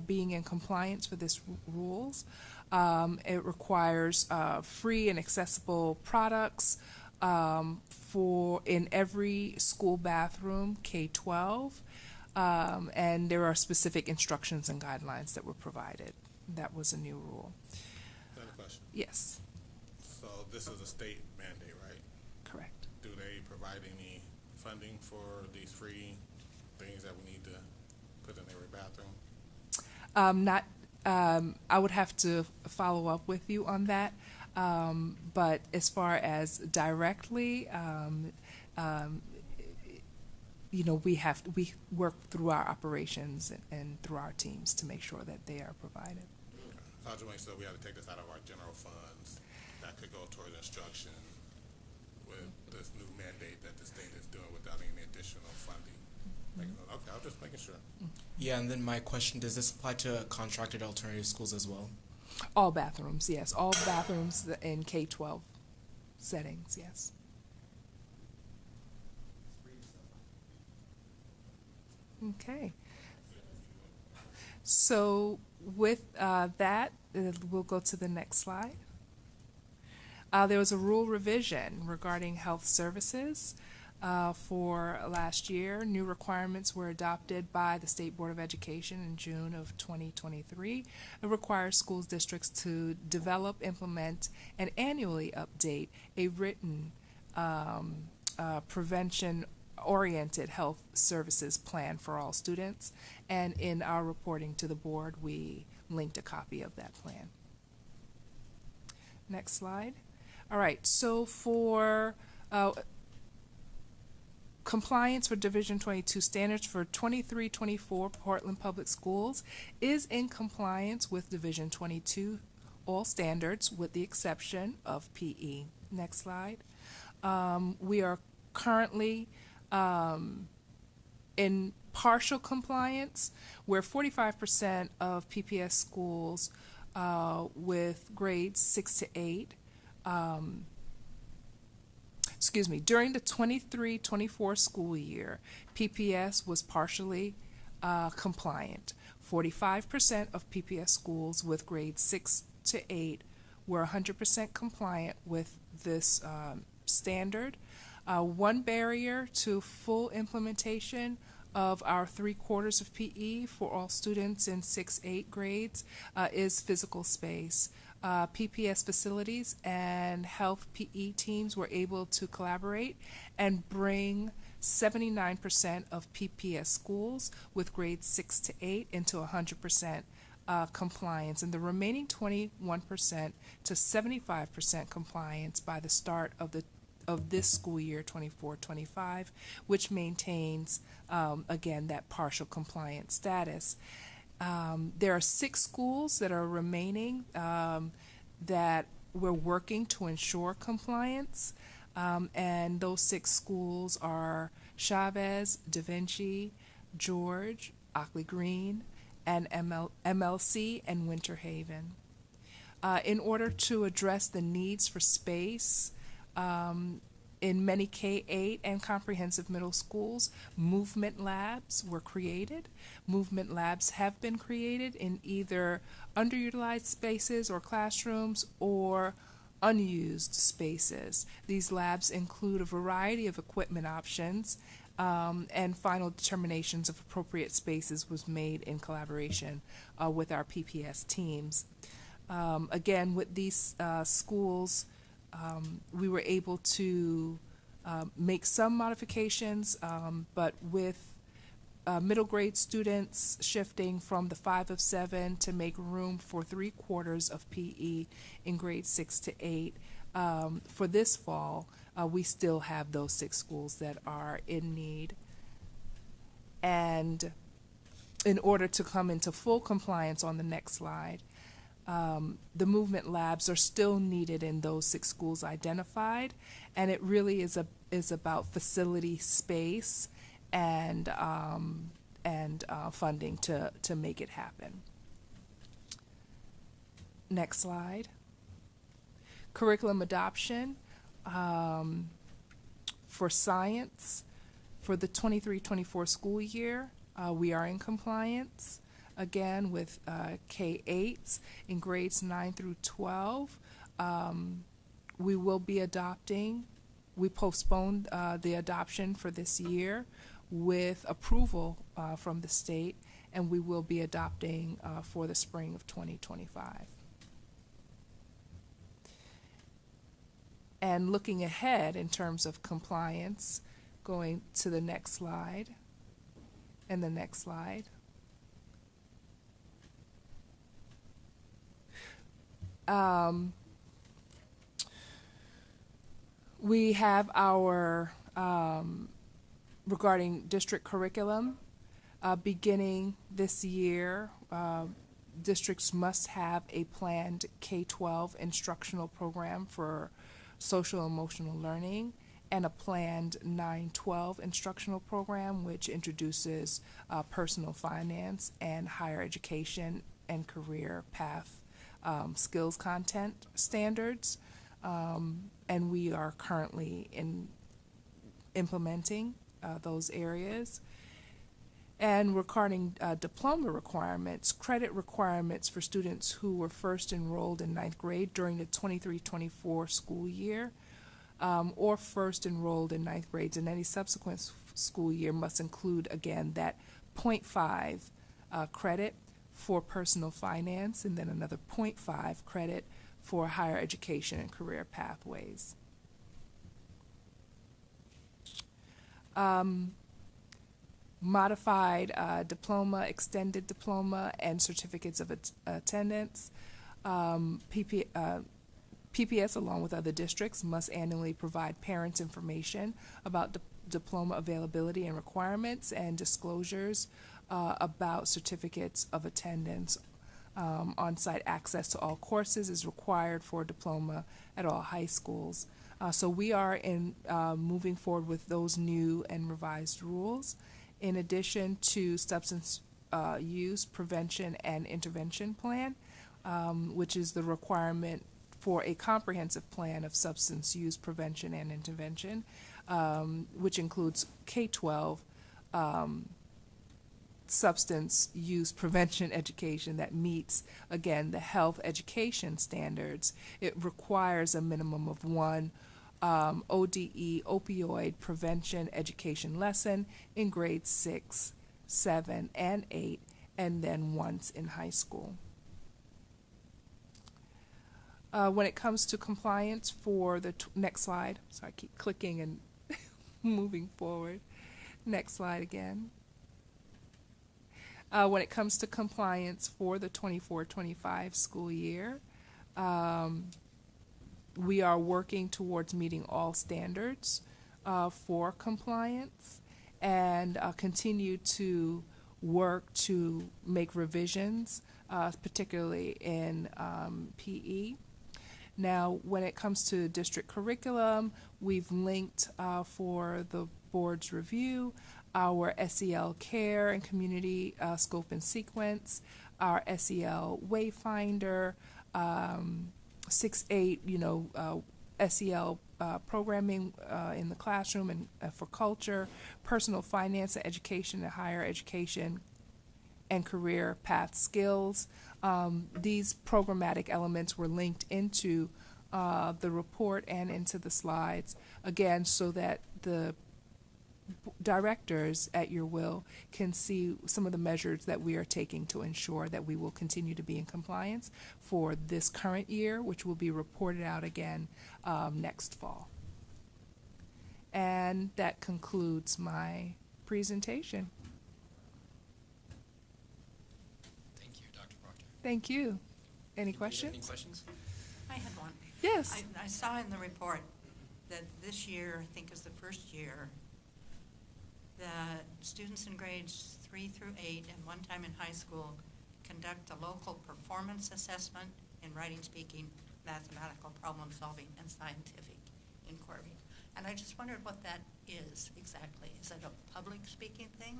being in compliance with this rules. It requires free and accessible products in every school bathroom, K-12, and there are specific instructions and guidelines that were provided. That was a new rule. Another question. Yes. So this is a state mandate, right? Correct. Do they provide any funding for these free things that we need to put in every bathroom? I would have to follow up with you on that. But as far as directly, we work through our operations and through our teams to make sure that they are provided. So I'll just make sure we have to take this out of our general funds that could go towards instruction with this new mandate that the state is doing without any additional funding. Okay, I'm just making sure. Yeah, and then my question, does this apply to contracted alternative schools as well? All bathrooms, yes. All bathrooms in K-12 settings, yes. Okay. So with that, we'll go to the next slide. There was a rule revision regarding health services. For last year, new requirements were adopted by the State Board of Education in June of 2023. It requires school districts to develop, implement, and annually update a written prevention-oriented health services plan for all students. And in our reporting to the board, we linked a copy of that plan. Next slide. All right, so for compliance for Division 22 standards for 23-24 Portland Public Schools is in compliance with Division 22 all standards with the exception of PE. Next slide. We are currently in partial compliance where 45% of PPS schools with grades 6 to 8 during the 23-24 school year, PPS was partially compliant. 45% of PPS schools with grades 6 to 8 were 100% compliant with this standard. One barrier to full implementation of our 3/4 of PE for all students in 6-8 grades is physical space. PPS facilities and health PE teams were able to collaborate and bring 79% of PPS schools with grades 6 to 8 into 100% compliance, and the remaining 21% to 75% compliance by the start of this school year, 24-25, which maintains, again, that partial compliance status. There are 6 schools that are remaining that we're working to ensure compliance, and those 6 schools are Chavez, Da Vinci, George, Ockley Green, and MLC and Winter Haven. In order to address the needs for space in In many K-8 and comprehensive middle schools, movement labs were created. Movement labs have been created in either underutilized spaces or classrooms or unused spaces. These labs include a variety of equipment options, and final determinations of appropriate spaces was made in collaboration with our PPS teams. Again, with these schools, we were able to make some modifications, but with middle grade students shifting from the 5 of 7 to make room for 3/4 of PE in grades 6 to 8. For this fall, we still have those 6 schools that are in need. And in order to come into full compliance on the next slide, the movement labs are still needed in those 6 schools identified, and it really is about facility space and funding to make it happen. Next slide. Curriculum adoption for science for the 23-24 school year. We are in compliance. Again, with K-8s in grades 9 through 12, we will be adopting. We postponed the adoption for this year with approval from the state, and we will be adopting for the spring of 2025. And looking ahead in terms of compliance, going to the next slide, and the next slide. We have our, regarding district curriculum, beginning this year, districts must have a planned K-12 instructional program for social emotional learning and a planned 9-12 instructional program which introduces personal finance and higher education and career path skills content standards, and we are currently implementing those areas. And regarding diploma requirements, credit requirements for students who were first enrolled in 9th grade during the 23-24 school year, or first enrolled in 9th grades in any subsequent school year must include, again, that 0.5 credit for personal finance, and then another 0.5 credit for higher education and career pathways. Modified diploma, extended diploma, and certificates of attendance. PPS, along with other districts, must annually provide parents information about diploma availability and requirements and disclosures about certificates of attendance. On-site access to all courses is required for a diploma at all high schools. So we are moving forward with those new and revised rules. In addition to substance use prevention and intervention plan, which is the requirement for a comprehensive plan of substance use prevention and intervention, which includes K-12 substance use prevention education that meets, again, the health education standards. It requires a minimum of 1 ODE, opioid prevention education lesson in grades 6, 7, and 8, and then once in high school. When it comes to compliance for the next slide, so I keep clicking and moving forward. Next slide again. When it comes to compliance for the 24-25 school year, we are working towards meeting all standards for compliance and continue to work to make revisions, particularly in PE. Now, when it comes to district curriculum, we've linked for the board's review our SEL care and community scope and sequence, our SEL wayfinder, 6-8, SEL programming in the classroom and for culture, personal finance and education and higher education, and career path skills. These programmatic elements were linked into the report and into the slides, again, so that the directors at your will can see some of the measures that we are taking to ensure that we will continue to be in compliance for this current year, which will be reported out again next fall. And that concludes my presentation. Thank you, Dr. Proctor. Thank you. Any Any questions? questions? I had one. Yes. I saw in the report that this year, I think is the first year, that students in grades 3 through 8 and one time in high school conduct a local performance assessment in writing, speaking, mathematical problem solving, and scientific inquiry. And I just wondered what that is exactly. Is it a public speaking thing?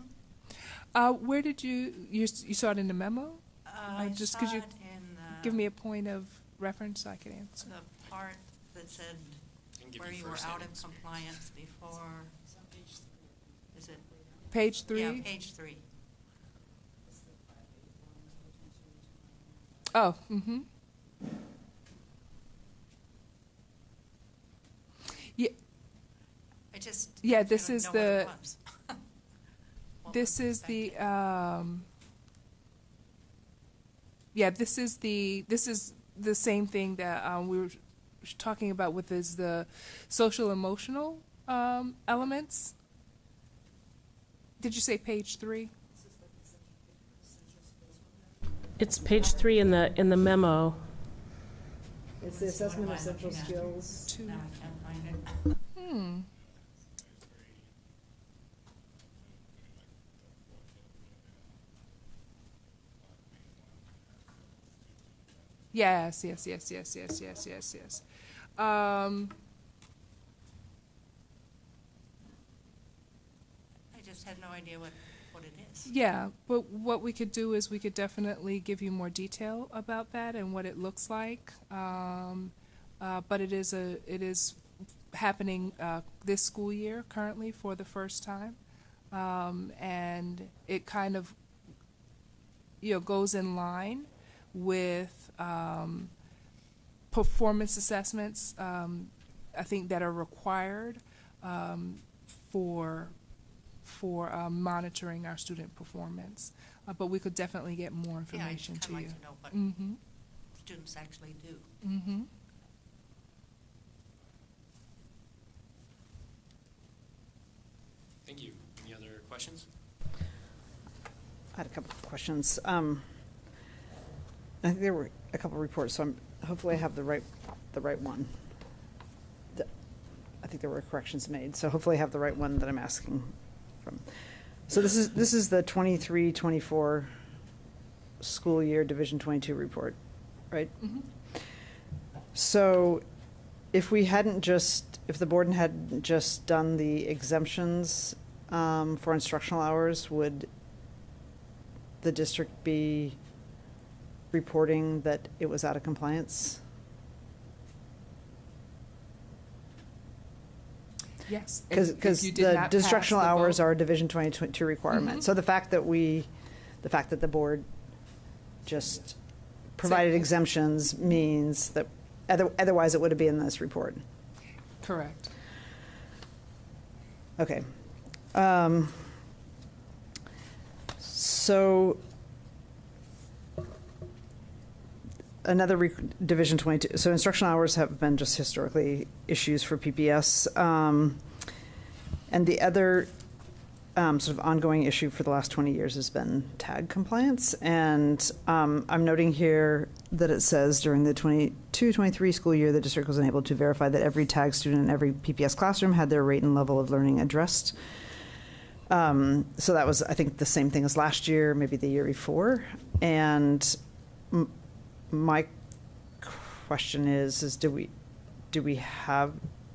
Where did you saw it in the memo? I Just saw could you it in give me a point of reference so I could answer? the part that said can give where you you were first out of names. compliance before. Is it? Page 3? Yeah, page 3. Oh, mm-hmm. Yeah. I just. Yeah, I this don't is know what it the. was. This is the. Yeah, this is the same thing that we were talking about with is the social emotional elements. Did you say page 3? It's page 3 in the memo. It's the assessment of central skills. Now I can't find it. Yes. I just had no idea what it is. Yeah, but what we could do is we could definitely give you more detail about that and what it looks like. But it is happening this school year currently for the first time, and it kind of goes in line with performance assessments. I think that are required for monitoring our student performance. But we could definitely get more information to Yeah, I'd you. kind of like to know what Mm-hmm. students actually do. Mm-hmm. Thank you. Any other questions? I had a couple of questions. I think there were a couple of reports, so hopefully I have the right one. I think there were corrections made, so hopefully I have the right one that I'm asking from. So this is the 23-24 school year Division 22 report, right? Mm-hmm. So if the board hadn't just done the exemptions for instructional hours, would the district be reporting that it was out of compliance? Yes. Because if you did the not pass instructional the hours vote. are a Division 22 requirement. Mhm. So the fact that the board just provided exemptions means that otherwise it would have been in this report. Correct. Okay. So another Division 22. So instructional hours have been just historically issues for PPS. And the other sort of ongoing issue for the last 20 years has been tag compliance. And I'm noting here that it says during the 22-23 school year, the district was unable to verify that every tag student in every PPS classroom had their rate and level of learning addressed. So that was, I think, the same thing as last year, maybe the year before. And my question is do we have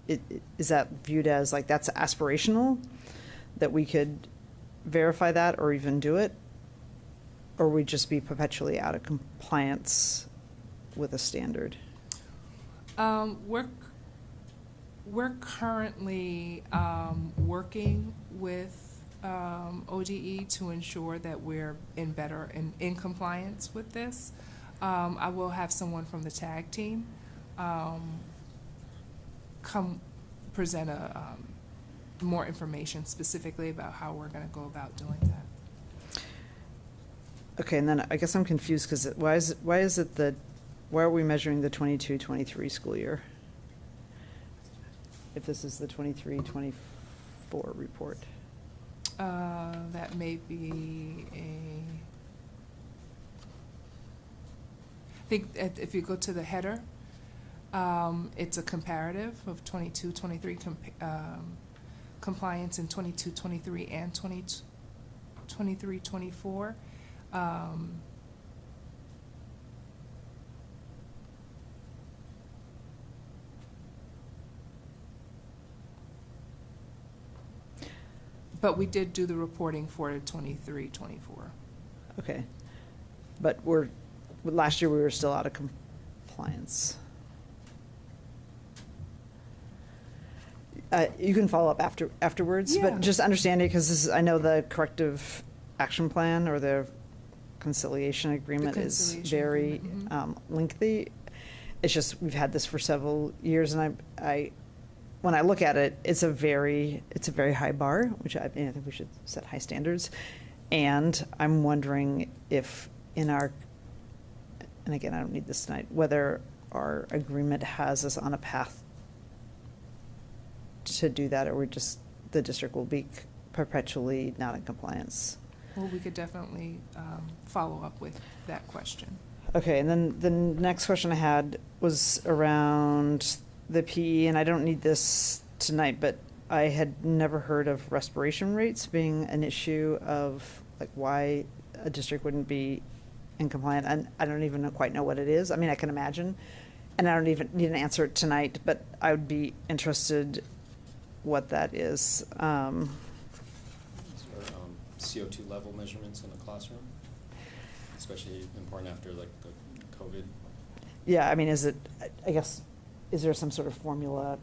it? Is that viewed as like that's aspirational, that we could verify that or even do it, or we just be perpetually out of compliance with a standard? We're currently working with ODE to ensure that we're in compliance with this. I will have someone from the tag team come present more information specifically about how we're going to go about doing that. Okay, and then I guess I'm confused because why are we measuring the 22-23 school year? If this is the 23-24 report. That may be I think if you go to the header, it's a comparative of 22-23 compliance in 22-23 and 23-24. But we did do the reporting for 23-24. Okay, but last year we were still out of compliance. You can follow up afterwards, Yeah. but just understand it because I know the corrective action plan or the conciliation agreement is very lengthy. It's just we've had this for several years, and I when I look at it, it's a very high bar, which I think we should set high standards. And I'm wondering if and again, I don't need this tonight, whether our agreement has us on a path to do that, or the district will be perpetually not in compliance. Well, we could definitely follow up with that question. Okay, and then the next question I had was around the PE, and I don't need this tonight, but I had never heard of respiration rates being an issue of like why a district wouldn't be in compliance. And I don't even quite know what it is. I mean, I can imagine, and I don't even need an answer tonight, but I would be interested what that is. CO2 level measurements in the classroom, especially important after like the COVID. Yeah, I mean, is there some sort of formula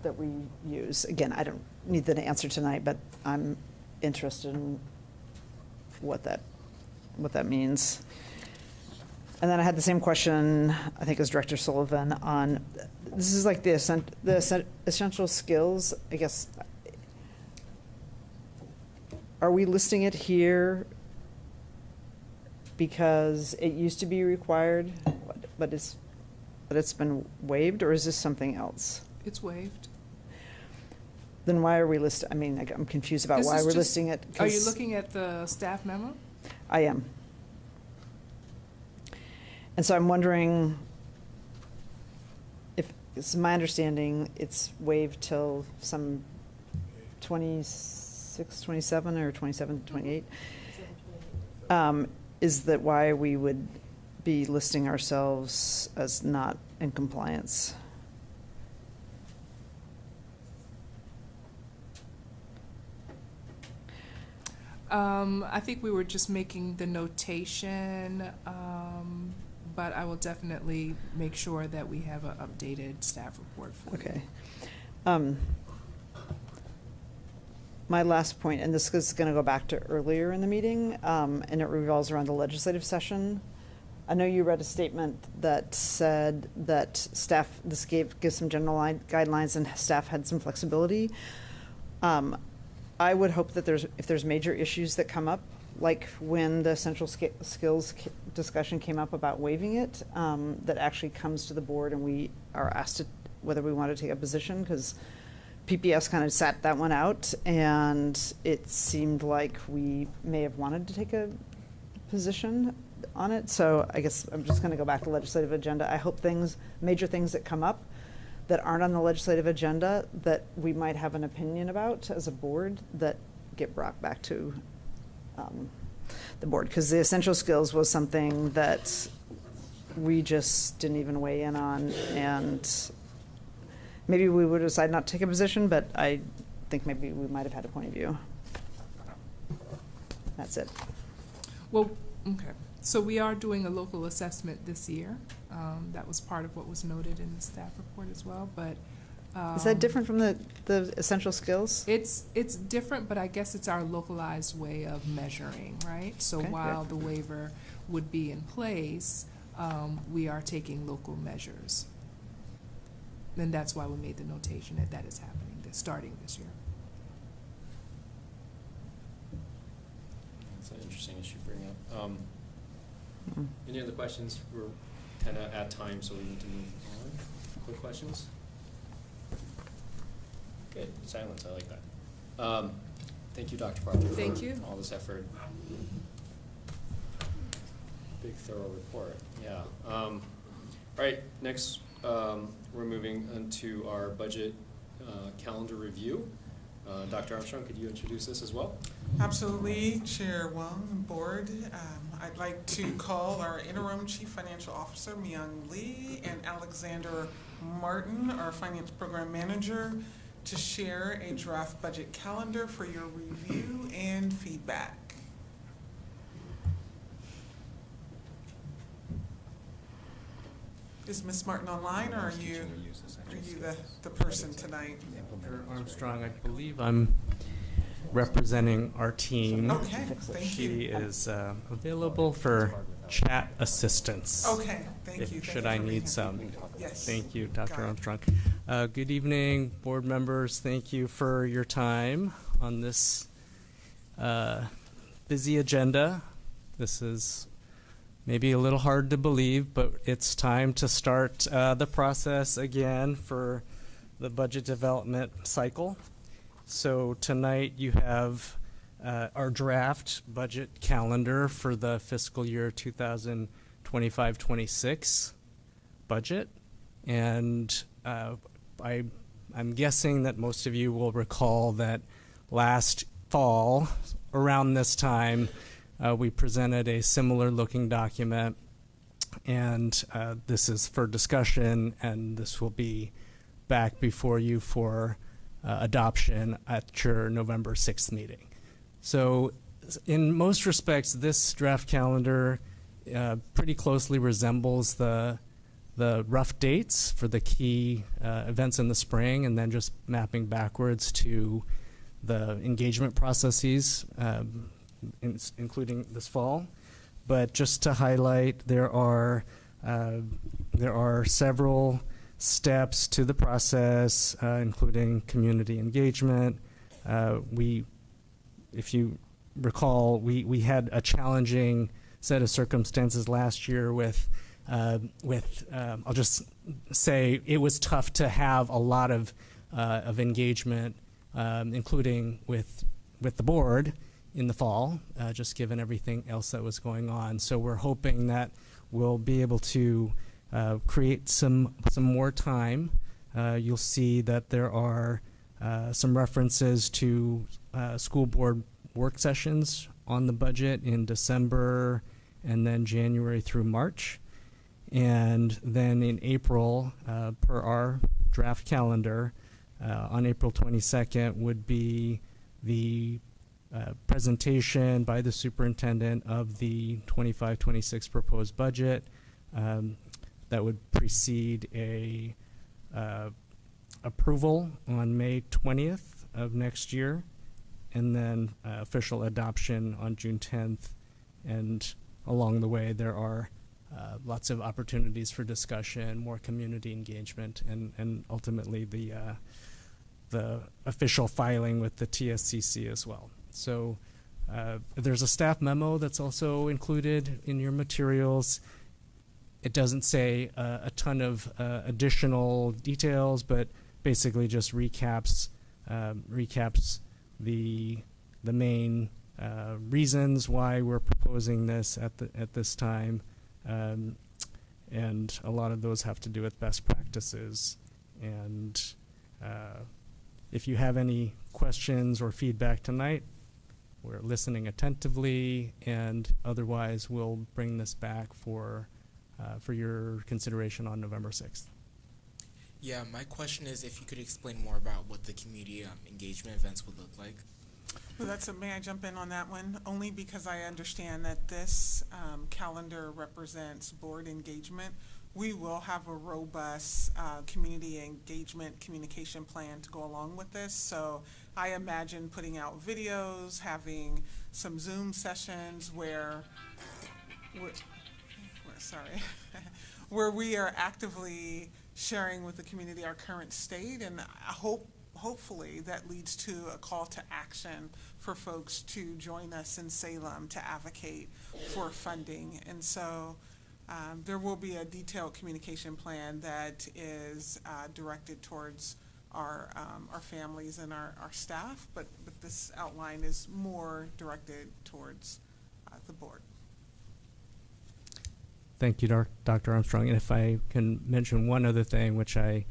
that we use? Again, I don't need the answer tonight, but I'm interested in what that means. And then I had the same question, I think, as Director Sullivan on, this is like the essential skills, I guess. Are we listing it here because it used to be required, but it's been waived, or is this something else? It's waived. Then why are we listing? I mean, I'm confused about why we're listing it. Are you looking at the staff memo? I am. And so I'm wondering if it's my understanding it's waived till some 26, 27 or 27, 28. Is that why we would be listing ourselves as not in compliance? I think we were just making the notation, but I will definitely make sure that we have an updated staff report for you. Okay. My last point, and this is going to go back to earlier in the meeting, and it revolves around the legislative session. I know you read a statement that said that staff, this gives some general guidelines and staff had some flexibility. I would hope that if there's major issues that come up, like when the essential skills discussion came up about waiving it, that actually comes to the board and we are asked whether we want to take a position, because PPS kind of sat that one out, and it seemed like we may have wanted to take a position on it. So I guess I'm just going to go back to the legislative agenda. I hope major things that come up that aren't on the legislative agenda that we might have an opinion about as a board that get brought back to the board, because the essential skills was something that we just didn't even weigh in on, and maybe we would decide not to take a position, but I think maybe we might have had a point of view. That's it. Well, okay. So we are doing a local assessment this year. That was part of what was noted in the staff report as well, but Is that different from the essential skills? It's different, but I guess it's our localized way of measuring, right? So Okay, while good. the waiver would be in place, we are taking local measures. And that's why we made the notation that is happening, starting this year. That's an interesting issue to bring up. Any other questions? We're kind of at time, so we need to move on. Quick questions? Good, silence, I like that. Thank you, Dr. Parker, Thank for you. all this effort. Big thorough report, yeah. All right, next, we're moving into our budget calendar review. Dr. Armstrong, could you introduce this as well? Absolutely, Chair Wong and Board. I'd like to call our interim Chief Financial Officer, Myung Lee, and Alexander Martin, our Finance Program Manager, to share a draft budget calendar for your review and feedback. Is Ms. Martin online, or are you the person tonight? Dr. Armstrong, I believe I'm representing our team. Okay, thank She you. is available for chat assistance. Okay, thank you. Thank Should you I for being need here. some. Yes. Thank you, Got Dr. it. Armstrong. Good evening, board members. Thank you for your time on this busy agenda. This is maybe a little hard to believe, but it's time to start the process again for the budget development cycle. So tonight you have our draft budget calendar for the fiscal year 2025-26 budget. And I'm guessing that most of you will recall that last fall, around this time, we presented a similar looking document, and this is for discussion, and this will be back before you for adoption at your November 6th meeting. So in most respects, this draft calendar pretty closely resembles the rough dates for the key events in the spring, and then just mapping backwards to the engagement processes, including this fall. But just to highlight, there are several steps to the process, including community engagement. If you recall, we had a challenging set of circumstances last year with I'll just say it was tough to have a lot of engagement, including with the board in the fall, just given everything else that was going on. So we're hoping that we'll be able to create some more time. You'll see that there are some references to school board work sessions on the budget in December and then January through March. And then in April, per our draft calendar, on April 22nd would be the presentation by the superintendent of the 25-26 proposed budget. That would precede a approval on May 20th of next year, and then official adoption on June 10th. And along the way, there are lots of opportunities for discussion, more community engagement, and ultimately the official filing with the TSCC as well. So there's a staff memo that's also included in your materials. It doesn't say a ton of additional details, but basically just recaps the main reasons why we're proposing this at this time, and a lot of those have to do with best practices. And if you have any questions or feedback tonight, we're listening attentively, and otherwise we'll bring this back for your consideration on November 6th. Yeah, my question is if you could explain more about what the community engagement events would look like. Well, may I jump in on that one? Only because I understand that this calendar represents board engagement we will have a robust community engagement communication plan to go along with this. So I imagine putting out videos, having some Zoom sessions where where we are actively sharing with the community our current state, and I hopefully that leads to a call to action for folks to join us in Salem to advocate for funding. And so there will be a detailed communication plan that is directed towards our families and our staff, but this outline is more directed towards the board. Thank you, Dr. Armstrong. And if I can mention one other thing, which I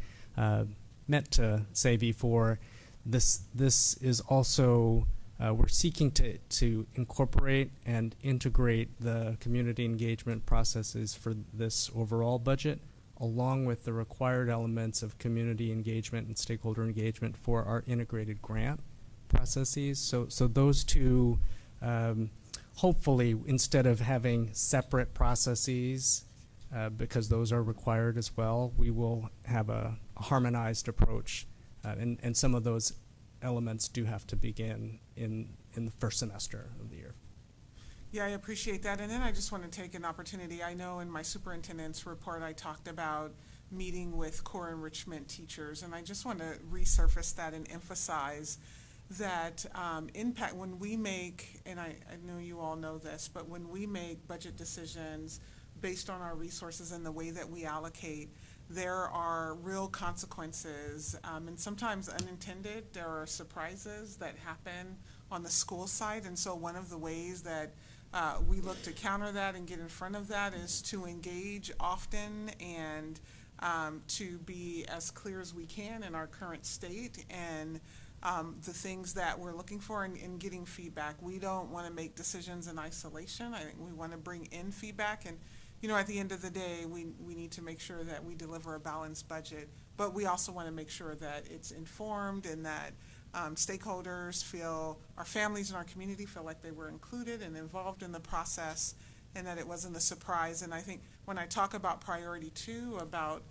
meant to say before, this is also, we're seeking to incorporate and integrate the community engagement processes for this overall budget, along with the required elements of community engagement and stakeholder engagement for our integrated grant processes. So those two, hopefully, instead of having separate processes, because those are required as well, we will have a harmonized approach, and some of those elements do have to begin in the first semester of the year. Yeah, I appreciate that. And then I just want to take an opportunity. I know in my superintendent's report I talked about meeting with core enrichment teachers, and I just want to resurface that and emphasize that impact when we make, and I know you all know this, but when we make budget decisions based on our resources and the way that we allocate, there are real consequences, and sometimes unintended. There are surprises that happen on the school side, and so one of the ways that we look to counter that and get in front of that is to engage often and to be as clear as we can in our current state and the things that we're looking for in getting feedback. We don't want to make decisions in isolation. I think we want to bring in feedback, and at the end of the day, we need to make sure that we deliver a balanced budget, but we also want to make sure that it's informed and that stakeholders feel, our families and our community feel like they were included and involved in the process, and that it wasn't a surprise. And I think when I talk about priority 2, about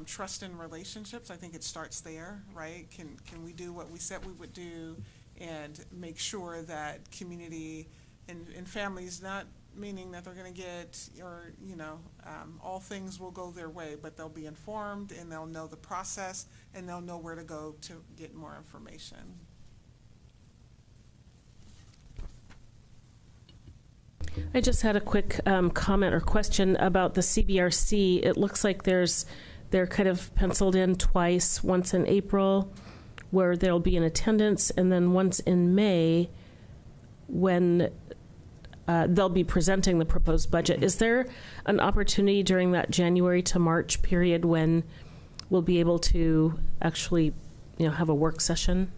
trust in relationships, I think it starts there, right? Can we do what we said we would do and make sure that community and families, not meaning that they're going to get, or all things will go their way, but they'll be informed and they'll know the process and they'll know where to go to get more information. I just had a quick comment or question about the CBRC. It looks like they're kind of penciled in twice, once in April where they'll be in attendance, and then once in May when they'll be presenting the proposed budget. Is there an opportunity during that January to March period when we'll be able to actually, have a work session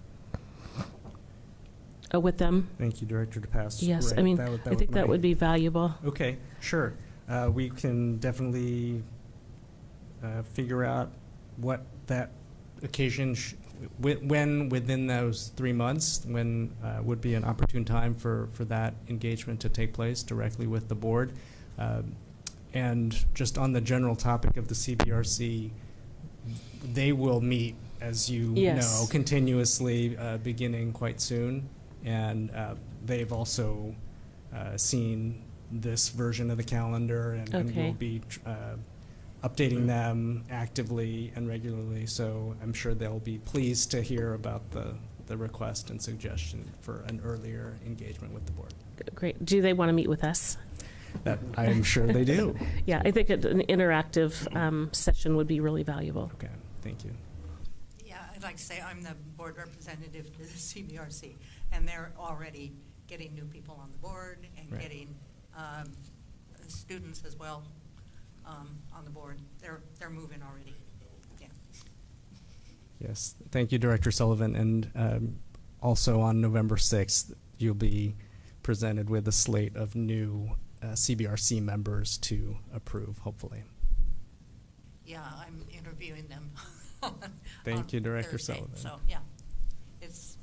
with them? Thank you, Director DePass. Yes, Right. I think that would be valuable. Okay, sure. We can definitely figure out what that occasion, when within those 3 months, when would be an opportune time for that engagement to take place directly with the board. And just on the general topic of the CBRC, they will meet, as you know, continuously beginning quite soon. And they've also seen this version of the calendar, and we'll be updating them actively and regularly. So I'm sure they'll be pleased to hear about the request and suggestion for an earlier engagement with the board. Great. Do they want to meet with us? That I'm sure they do. Yeah, I think an interactive session would be really valuable. Okay, thank you. Yeah, I'd like to say I'm the board representative to the CBRC, and they're already getting new people on the board and getting students as well on the board. They're moving already. Yeah. Yes, thank you, Director Sullivan. And also on November 6th, you'll be presented with a slate of new CBRC members to approve, hopefully. Yeah, I'm interviewing them. Thank you, Director Thursday. Sullivan. So yeah, it's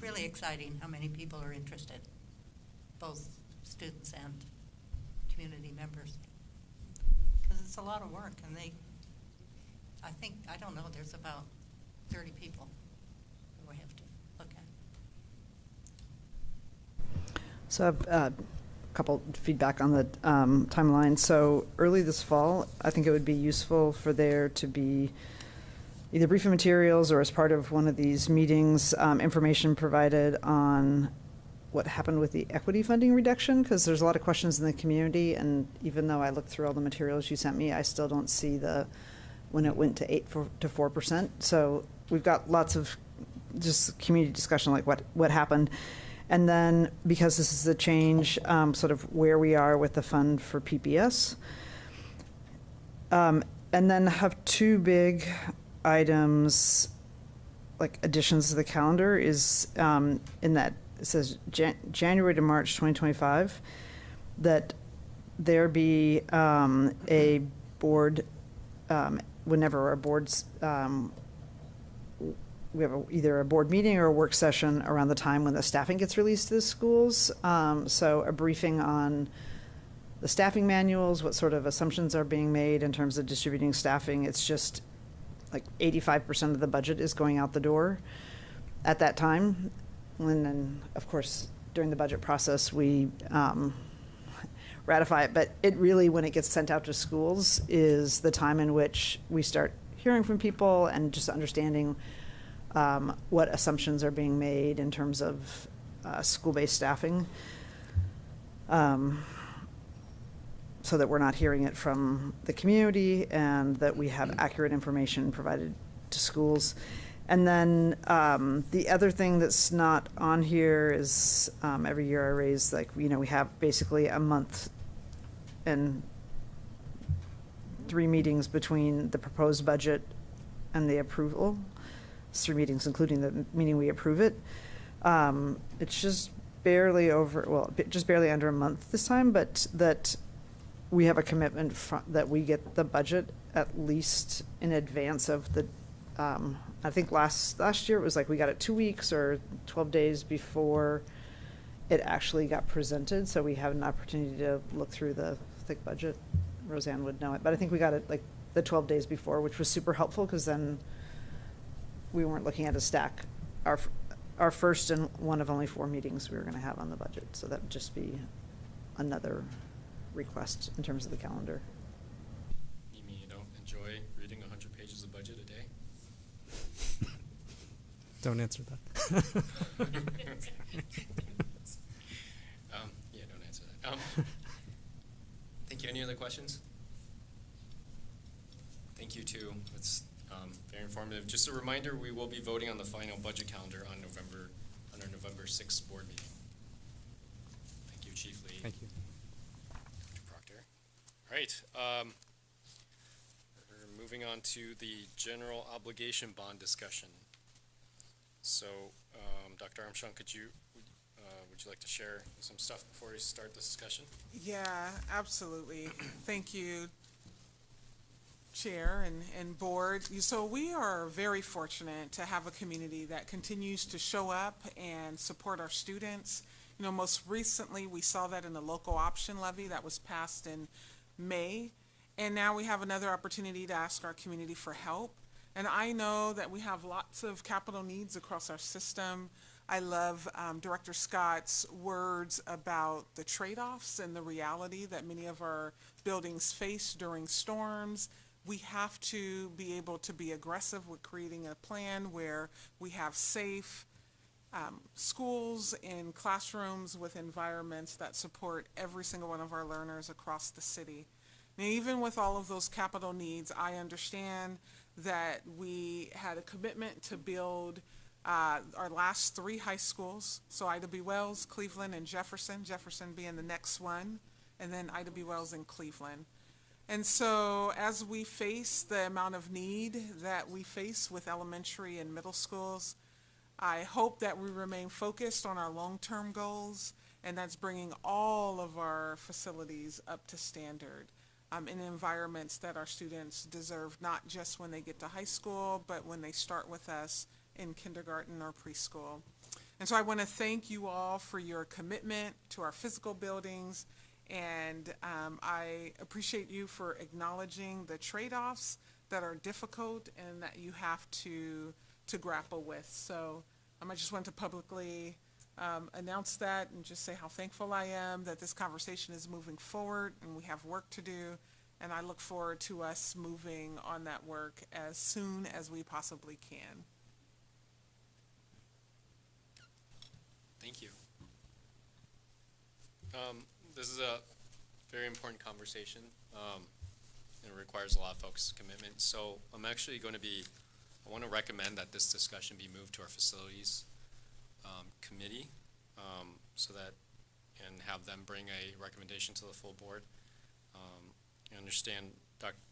really exciting how many people are interested, both students and community members, because it's a lot of work, and I don't know, there's about 30 people that we have to look at. So I have a couple feedback on the timeline. So early this fall, I think it would be useful for there to be either briefing materials or as part of one of these meetings, information provided on what happened with the equity funding reduction, because there's a lot of questions in the community, and even though I looked through all the materials you sent me, I still don't see when it went to 4%. So we've got lots of just community discussion, like what happened. And then, because this is a change, sort of where we are with the fund for PPS. And then have two big items, like additions to the calendar, is in that it says January to March 2025, that there be a board, whenever our boards, we have either a board meeting or a work session around the time when the staffing gets released to the schools. So a briefing on the staffing manuals, what sort of assumptions are being made in terms of distributing staffing. It's just like 85% of the budget is going out the door at that time. And then, of course, during the budget process, we ratify it. But it really, when it gets sent out to schools, is the time in which we start hearing from people and just understanding what assumptions are being made in terms of school-based staffing, so that we're not hearing it from the community and that we have accurate information provided to schools. And then the other thing that's not on here is every year I raise, like, we have basically a month and 3 meetings between the proposed budget and the approval. It's 3 meetings, including the meeting we approve it. It's just barely just barely under a month this time, but that we have a commitment that we get the budget at least in advance of the, I think last year it was like we got it 2 weeks or 12 days before it actually got presented. So we have an opportunity to look through the thick budget. Roseanne would know it, but I think we got it like the 12 days before, which was super helpful, because then we weren't looking at a stack. Our first and one of only 4 meetings we were going to have on the budget. So that would just be another request in terms of the calendar. You mean you don't enjoy reading 100 pages of budget a day? Don't answer that. Yeah, don't answer that. Thank you. Any other questions? Thank you, too. It's very informative. Just a reminder, we will be voting on the final budget calendar on our November 6th board meeting. Thank you, Chief Lee. Thank you. Dr. Proctor. All right. We're moving on to the general obligation bond discussion. So, Dr. Armstrong, would you like to share some stuff before we start this discussion? Yeah, absolutely. Thank you, Chair and Board. So we are very fortunate to have a community that continues to show up and support our students. Most recently, we saw that in the local option levy that was passed in May. And now we have another opportunity to ask our community for help. And I know that we have lots of capital needs across our system. I love Director Scott's words about the trade-offs and the reality that many of our buildings face during storms. We have to be able to be aggressive with creating a plan where we have safe schools and classrooms with environments that support every single one of our learners across the city. Now, even with all of those capital needs, I understand that we had a commitment to build our last 3 high schools, so Ida B. Wells, Cleveland, and Jefferson being the next one, and then Ida B. Wells in Cleveland. And so as we face the amount of need that we face with elementary and middle schools, I hope that we remain focused on our long-term goals, and that's bringing all of our facilities up to standard in environments that our students deserve, not just when they get to high school, but when they start with us in kindergarten or preschool. And so I want to thank you all for your commitment to our physical buildings And I appreciate you for acknowledging the trade-offs that are difficult and that you have to grapple with. So I just want to publicly announce that and just say how thankful I am that this conversation is moving forward and we have work to do. And I look forward to us moving on that work as soon as we possibly can. Thank you. This is a very important conversation, and it requires a lot of focus and commitment. So I'm actually going to I want to recommend that this discussion be moved to our facilities committee, so that, and have them bring a recommendation to the full board. I understand,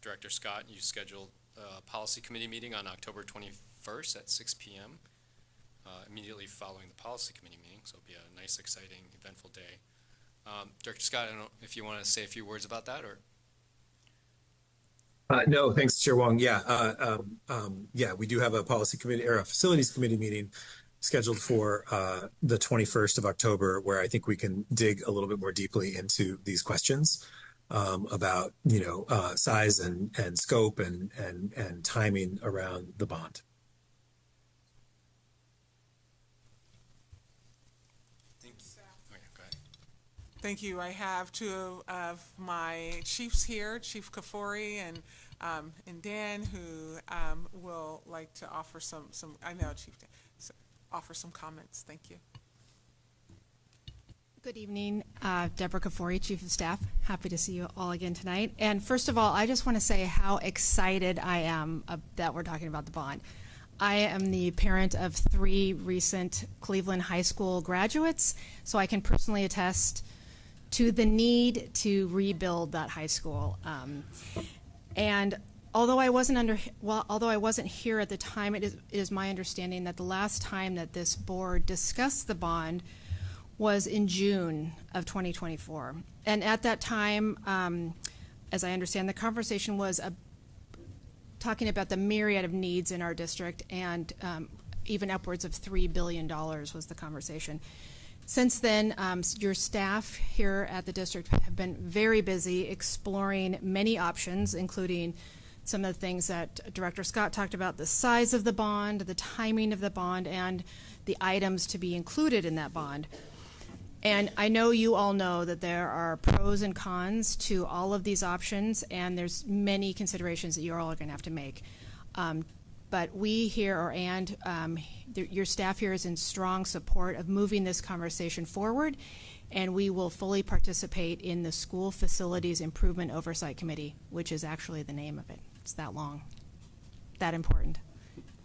Director Scott, you scheduled a policy committee meeting on October 21st at 6 p.m. Immediately following the policy committee meeting, so it'll be a nice, exciting, eventful day. Director Scott, I don't know if you want to say a few words about that, or? No, thanks, Chair Wong. Yeah, we do have a policy committee or a facilities committee meeting scheduled for the 21st of October, where I think we can dig a little bit more deeply into these questions about, size and scope and timing around the bond. Thank you. I have two of my chiefs here, Chief Kafori and Dan, who will like to offer some I know, Chief Dan, so offer some comments. Thank you. Good evening, Deborah Kafori, Chief of Staff. Happy to see you all again tonight. And first of all, I just want to say how excited I am that we're talking about the bond. I am the parent of 3 recent Cleveland High School graduates, so I can personally attest to the need to rebuild that high school. And although I wasn't here at the time, it is my understanding that the last time that this board discussed the bond was in June of 2024. And at that time, as I understand, the conversation was talking about the myriad of needs in our district, and even upwards of $3 billion was the conversation. Since then, your staff here at the district have been very busy exploring many options, including some of the things that Director Scott talked about, the size of the bond, the timing of the bond, and the items to be included in that bond. And I know you all know that there are pros and cons to all of these options, and there's many considerations that you're all going to have to make. But we here, your staff here is in strong support of moving this conversation forward, and we will fully participate in the School Facilities Improvement Oversight Committee, which is actually the name of it. It's that long, that important.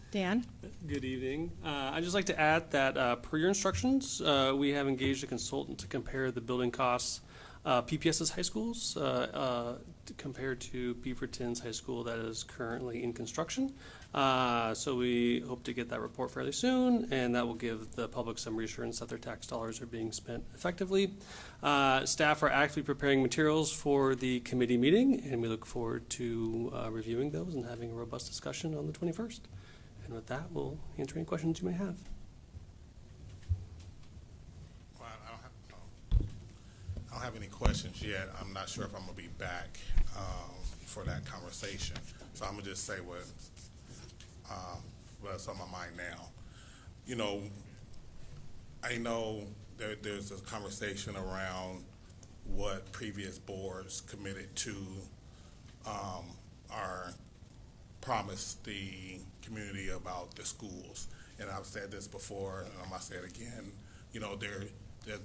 Dan? Good evening. I'd just like to add that per your instructions, we have engaged a consultant to compare the building costs PPS's high schools compared to Beaverton's high school that is currently in construction. So we hope to get that report fairly soon, and that will give the public some reassurance that their tax dollars are being spent effectively. Staff are actively preparing materials for the committee meeting, and we look forward to reviewing those and having a robust discussion on the 21st. And with that, we'll answer any questions you may have. Well, I don't have any questions yet. I'm not sure if I'm going to be back for that conversation. So I'm going to just say what's on my mind now. I know there's a conversation around what previous boards committed to are promised the community about the schools. And I've said this before, and I'm going to say it again.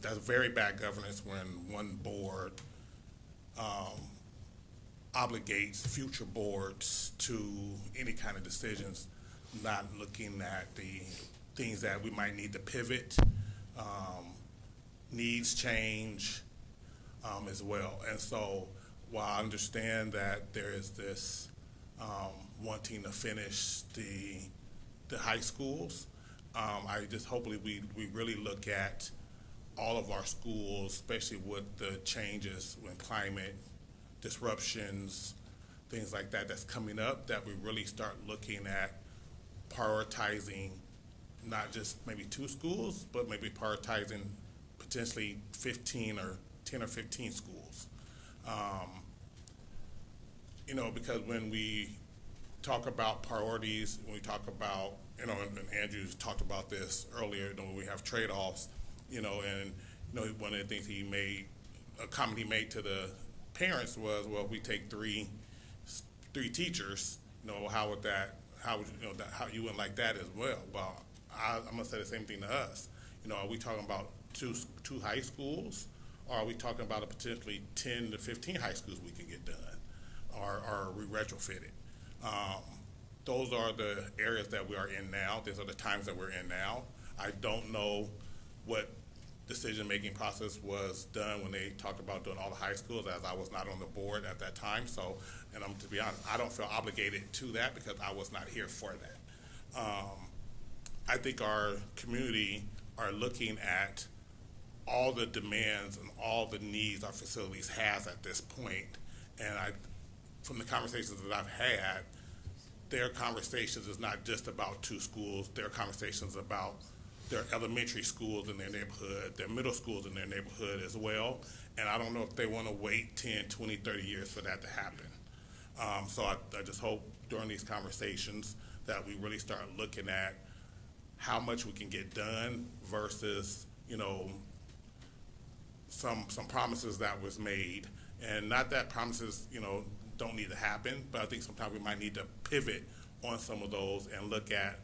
That's very bad governance when one board obligates future boards to any kind of decisions, not looking at the things that we might need to pivot, needs change as well. And so while I understand that there is this wanting to finish the high schools, I just hopefully we really look at all of our schools, especially with the changes when climate disruptions, things like that that's coming up, that we really start looking at prioritizing not just maybe 2 schools, but maybe prioritizing potentially 15 or 10 or 15 schools. You know, because when we talk about priorities, when we talk about, you know, and Andrew talked about this earlier, you know, we have trade-offs, you know, and, you know, one of the things a comment he made to the parents was, well, if we take three teachers, you know, how would you know, how you wouldn't like that as well? Well, I'm gonna say the same thing to us. You know, are we talking about two high schools, or are we talking about a potentially 10 to 15 high schools we can get done, or are we retrofitted? Those are the areas that we are in now. These are the times that we're in now. I don't know what decision-making process was done when they talked about doing all the high schools, as I was not on the board at that time. So, and to be honest, I don't feel obligated to that because I was not here for that. I think our community are looking at all the demands and all the needs our facilities has at this point. And from the conversations that I've had, their conversations is not just about two schools. Their conversations about their elementary schools in their neighborhood, their middle schools in their neighborhood as well. And I don't know if they want to wait 10, 20, 30 years for that to happen. So I just hope during these conversations that we really start looking at how much we can get done versus, you know, some promises that was made. And not that promises, you know, don't need to happen, but I think sometimes we might need to pivot on some of those and look at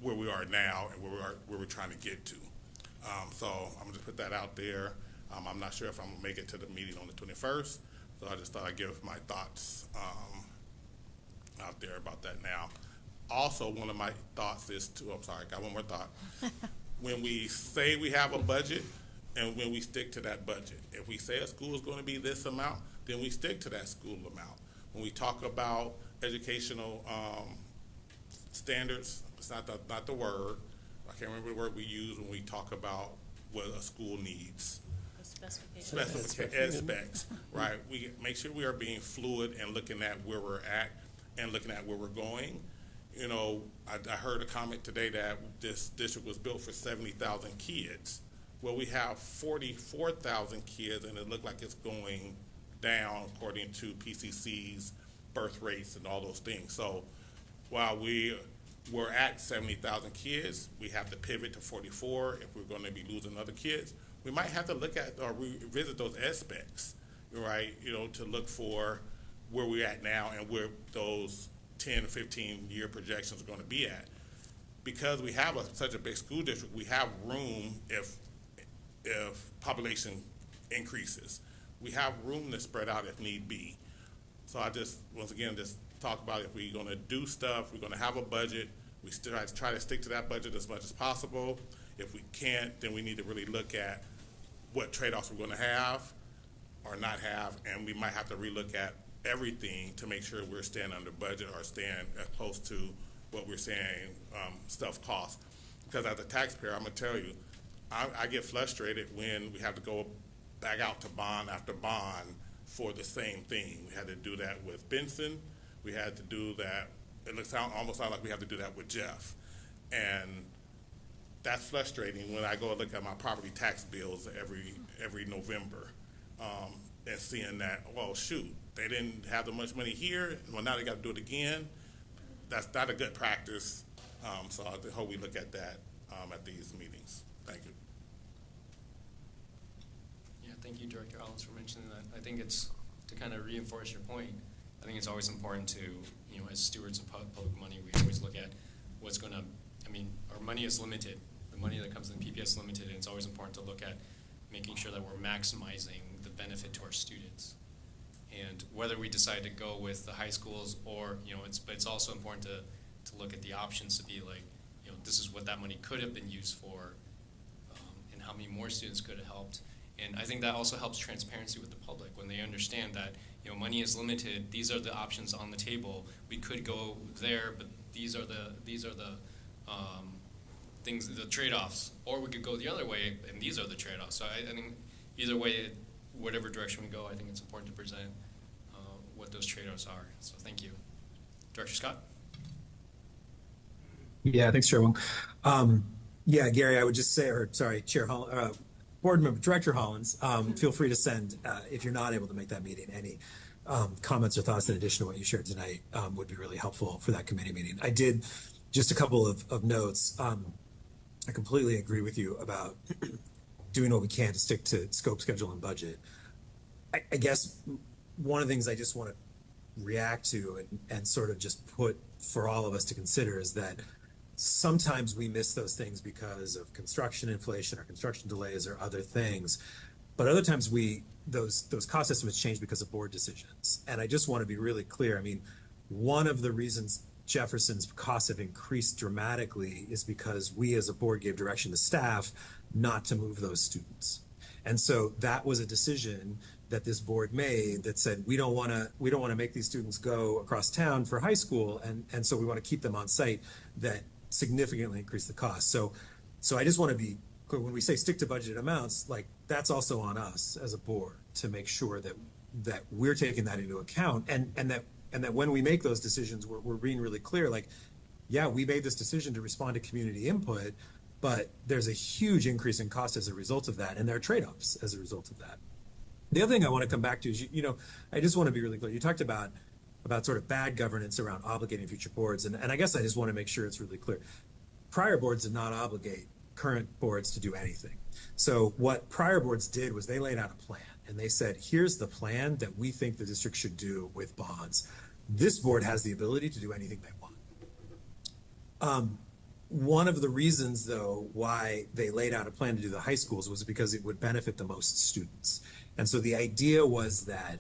where we are now and where we're trying to get to. So I'm gonna just put that out there. I'm not sure if I'm gonna make it to the meeting on the 21st, so I just thought I'd give my thoughts out there about that now. Also, one of my thoughts is I'm sorry, I got one more thought. When we say we have a budget and when we stick to that budget, if we say a school is gonna be this amount, then we stick to that school amount. When we talk about educational standards, it's not the word, I can't remember the word we use when we talk about what a school needs. Specs, right? We make sure we are being fluid and looking at where we're at and looking at where we're going. You know, I heard a comment today that this district was built for 70,000 kids. Well, we have 44,000 kids, and it looked like it's going down according to PCC's birth rates and all those things. So while we're at 70,000 kids, we have to pivot to 44 if we're going to be losing other kids. We might have to look at or revisit those specs, right? You know, to look for where we're at now and where those 10 or 15 year projections are going to be at. Because we have such a big school district, we have room if population increases. We have room to spread out if need be. So I just, once again, just talk about if we're going to do stuff, we're going to have a budget, we still try to stick to that budget as much as possible. If we can't, then we need to really look at what trade-offs we're going to have or not have, and we might have to relook at everything to make sure we're staying under budget or staying as close to what we're saying stuff costs. Because as a taxpayer, I'm going to tell you, I get frustrated when we have to go back out to bond after bond for the same thing. We had to do that with Benson. We had to do that. It almost sounds like we have to do that with Jeff. And that's frustrating when I go look at my property tax bills every November and seeing that, well, shoot, they didn't have that much money here. Well, now they got to do it again. That's not a good practice. So I hope we look at that at these meetings. Thank you. Yeah, thank you, Director Allens, for mentioning that. I think it's to kind of reinforce your point. I think it's always important to, you know, as stewards of public money, we always look at what's going to, I mean, our money is limited. The money that comes in PPS is limited, and it's always important to look at making sure that we're maximizing the benefit to our students. And whether we decide to go with the high schools or, you know, but it's also important to look at the options to be like, you know, this is what that money could have been used for, and how many more students could have helped. And I think that also helps transparency with the public when they understand that, you know, money is limited. These are the options on the table. We could go there, but these are the things, the trade-offs. Or we could go the other way, and these are the trade-offs. So I think either way, whatever direction we go, I think it's important to present what those trade-offs are. So thank you. Director Scott? Yeah, thanks, Chair Wong. Yeah, Gary, I would just say, or sorry, Chair Hall, Board Member Director Hollins, feel free to send, if you're not able to make that meeting, any comments or thoughts in addition to what you shared tonight would be really helpful for that committee meeting. I did just a couple of notes. I completely agree with you about doing what we can to stick to scope, schedule, and budget. I guess one of the things I just want to react to and sort of just put for all of us to consider is that sometimes we miss those things because of construction inflation or construction delays or other things. But other times those cost estimates change because of board decisions. And I just want to be really clear. I mean, one of the reasons Jefferson's costs have increased dramatically is because we as a board gave direction to staff not to move those students. And so that was a decision that this board made that said we don't want to make these students go across town for high school, and so we want to keep them on site. That significantly increased the cost. So I just want to be clear when we say stick to budgeted amounts, like that's also on us as a board to make sure that we're taking that into account, and that when we make those decisions, we're being really clear. Like, yeah, we made this decision to respond to community input, but there's a huge increase in cost as a result of that, and there are trade-offs as a result of that. The other thing I want to come back to is, I just want to be really clear. You talked about sort of bad governance around obligating future boards, and I guess I just want to make sure it's really clear. Prior boards did not obligate current boards to do anything. So what prior boards did was they laid out a plan, and they said, here's the plan that we think the district should do with bonds. This board has the ability to do anything they want. One of the reasons, though, why they laid out a plan to do the high schools was because it would benefit the most students. And so the idea was that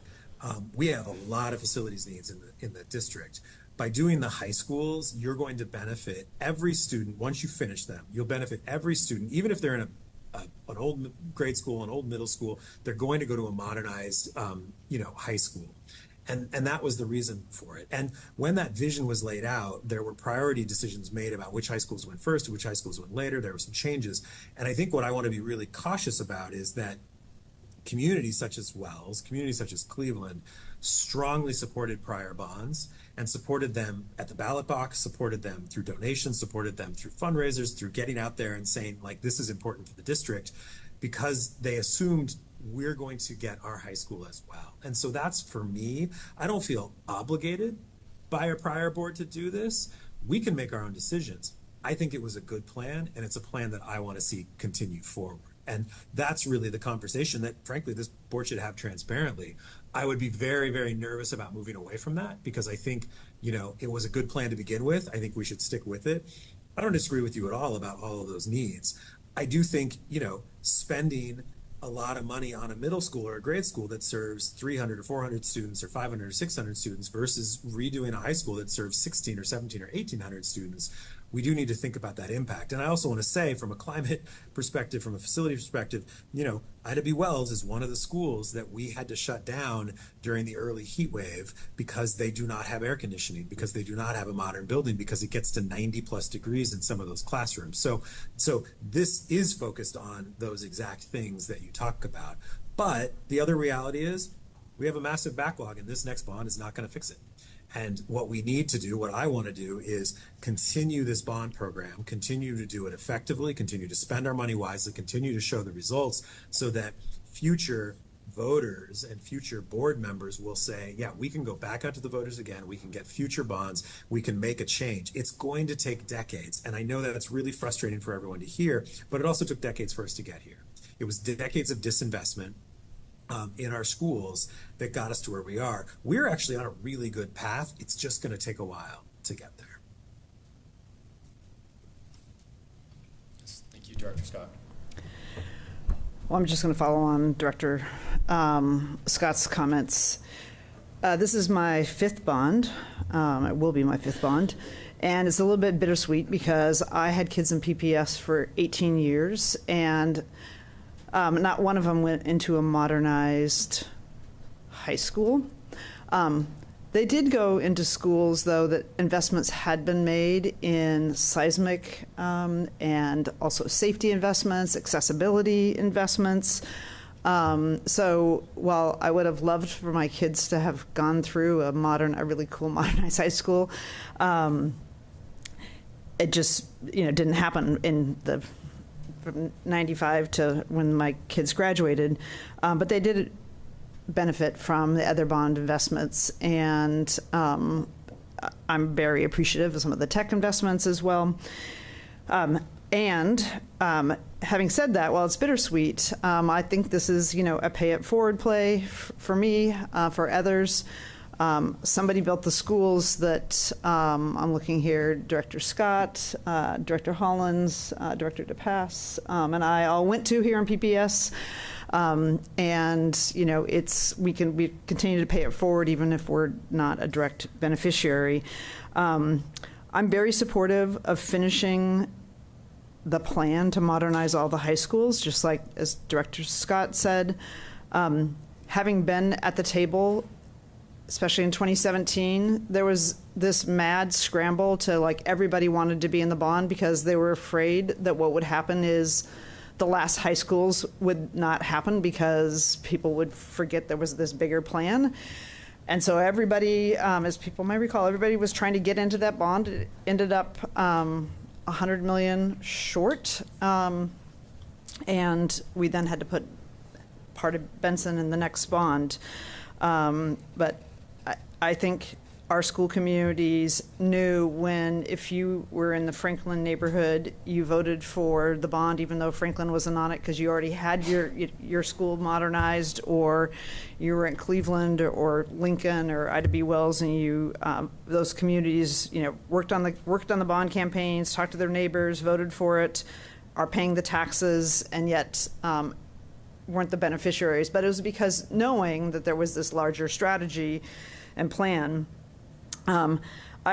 we have a lot of facilities needs in the district. By doing the high schools, you're going to benefit every student. Once you finish them, you'll benefit every student, even if they're in an old grade school, an old middle school, they're going to go to a modernized, high school. And that was the reason for it. And when that vision was laid out, there were priority decisions made about which high schools went first, which high schools went later. There were some changes. And I think what I want to be really cautious about is that communities such as Wells, communities such as Cleveland, strongly supported prior bonds and supported them at the ballot box, supported them through donations, supported them through fundraisers, through getting out there and saying, like, this is important for the district, because they assumed we're going to get our high school as well. And so that's, for me, I don't feel obligated by a prior board to do this. We can make our own decisions. I think it was a good plan, and it's a plan that I want to see continue forward. And that's really the conversation that, frankly, this board should have transparently. I would be very, very nervous about moving away from that, because I think, it was a good plan to begin with. I think we should stick with it. I don't disagree with you at all about all of those needs. I do think, spending a lot of money on a middle school or a grade school that serves 300 or 400 students or 500 or 600 students versus redoing a high school that serves 16 or 17 or 1,800 students, we do need to think about that impact. And I also want to say, from a climate perspective, from a facility perspective, Ida B. Wells is one of the schools that we had to shut down during the early heat wave because they do not have air conditioning, because they do not have a modern building, because it gets to 90 plus degrees in some of those classrooms. So this is focused on those exact things that you talk about. But the other reality is we have a massive backlog, and this next bond is not going to fix it. And what we need to do, what I want to do, is continue this bond program, continue to do it effectively, continue to spend our money wisely, continue to show the results, so that future voters and future board members will say, yeah, we can go back out to the voters again, we can get future bonds, we can make a change. It's going to take decades. And I know that it's really frustrating for everyone to hear, but it also took decades for us to get here. It was decades of disinvestment in our schools that got us to where we are. We're actually on a really good path. It's just going to take a while to get there. Thank you, Director Scott. Well, I'm just going to follow on Director Scott's comments. This is my fifth bond. It will be my fifth bond. And it's a little bit bittersweet because I had kids in PPS for 18 years, and not one of them went into a modernized high school. They did go into schools, though, that investments had been made in seismic and also safety investments, accessibility investments. So while I would have loved for my kids to have gone through a really cool modernized high school, it just didn't happen in the from 95 to when my kids graduated, but they did benefit from the other bond investments, and I'm very appreciative of some of the tech investments as well. Having said that, while it's bittersweet, I think this is, a pay it forward play for me, for others. Somebody built the schools that I'm looking here. Director Scott, Director Hollins, Director DePass, and I all went to here in PPS. We continue to pay it forward even if we're not a direct beneficiary. I'm very supportive of finishing the plan to modernize all the high schools, just like as Director Scott said. Having been at the table, especially in 2017, there was this mad scramble to everybody wanted to be in the bond because they were afraid that what would happen is the last high schools would not happen because people would forget there was this bigger plan. And so everybody, as people might recall, everybody was trying to get into that bond. It ended up $100 million short. And we then had to put part of Benson in the next bond. But I think our school communities knew if you were in the Franklin neighborhood, you voted for the bond, even though Franklin wasn't on it, because you already had your school modernized, or you were in Cleveland or Lincoln or Ida B. Wells, and those communities, worked on the bond campaigns, talked to their neighbors, voted for it, are paying the taxes, and yet weren't the beneficiaries. But it was because knowing that there was this larger strategy and plan. I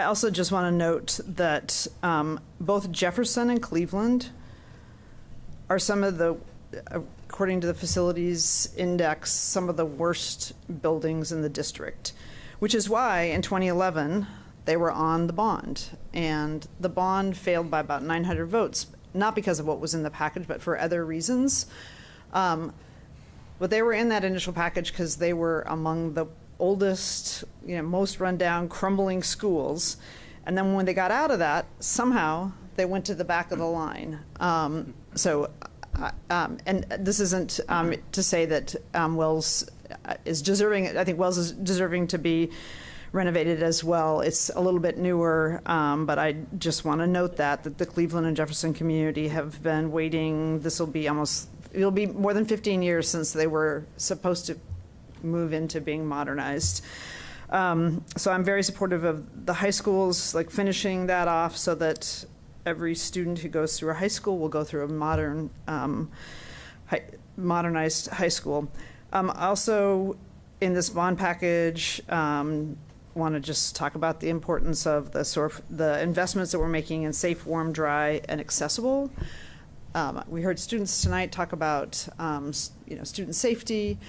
also just want to note that both Jefferson and Cleveland are some of the, according to the facilities index, some of the worst buildings in the district, which is why in 2011 they were on the bond, and the bond failed by about 900 votes, not because of what was in the package, but for other reasons. But they were in that initial package because they were among the oldest, most rundown, crumbling schools. And then when they got out of that, somehow they went to the back of the line. And this isn't to say that Wells is deserving. I think Wells is deserving to be renovated as well. It's a little bit newer, but I just want to note that the Cleveland and Jefferson community have been waiting. It'll be more than 15 years since they were supposed to move into being modernized. So I'm very supportive of the high schools, finishing that off so that every student who goes through a high school will go through a modernized high school. Also, in this bond package, want to just talk about the importance of the investments that we're making in safe, warm, dry, and accessible. We heard students tonight talk about student safety.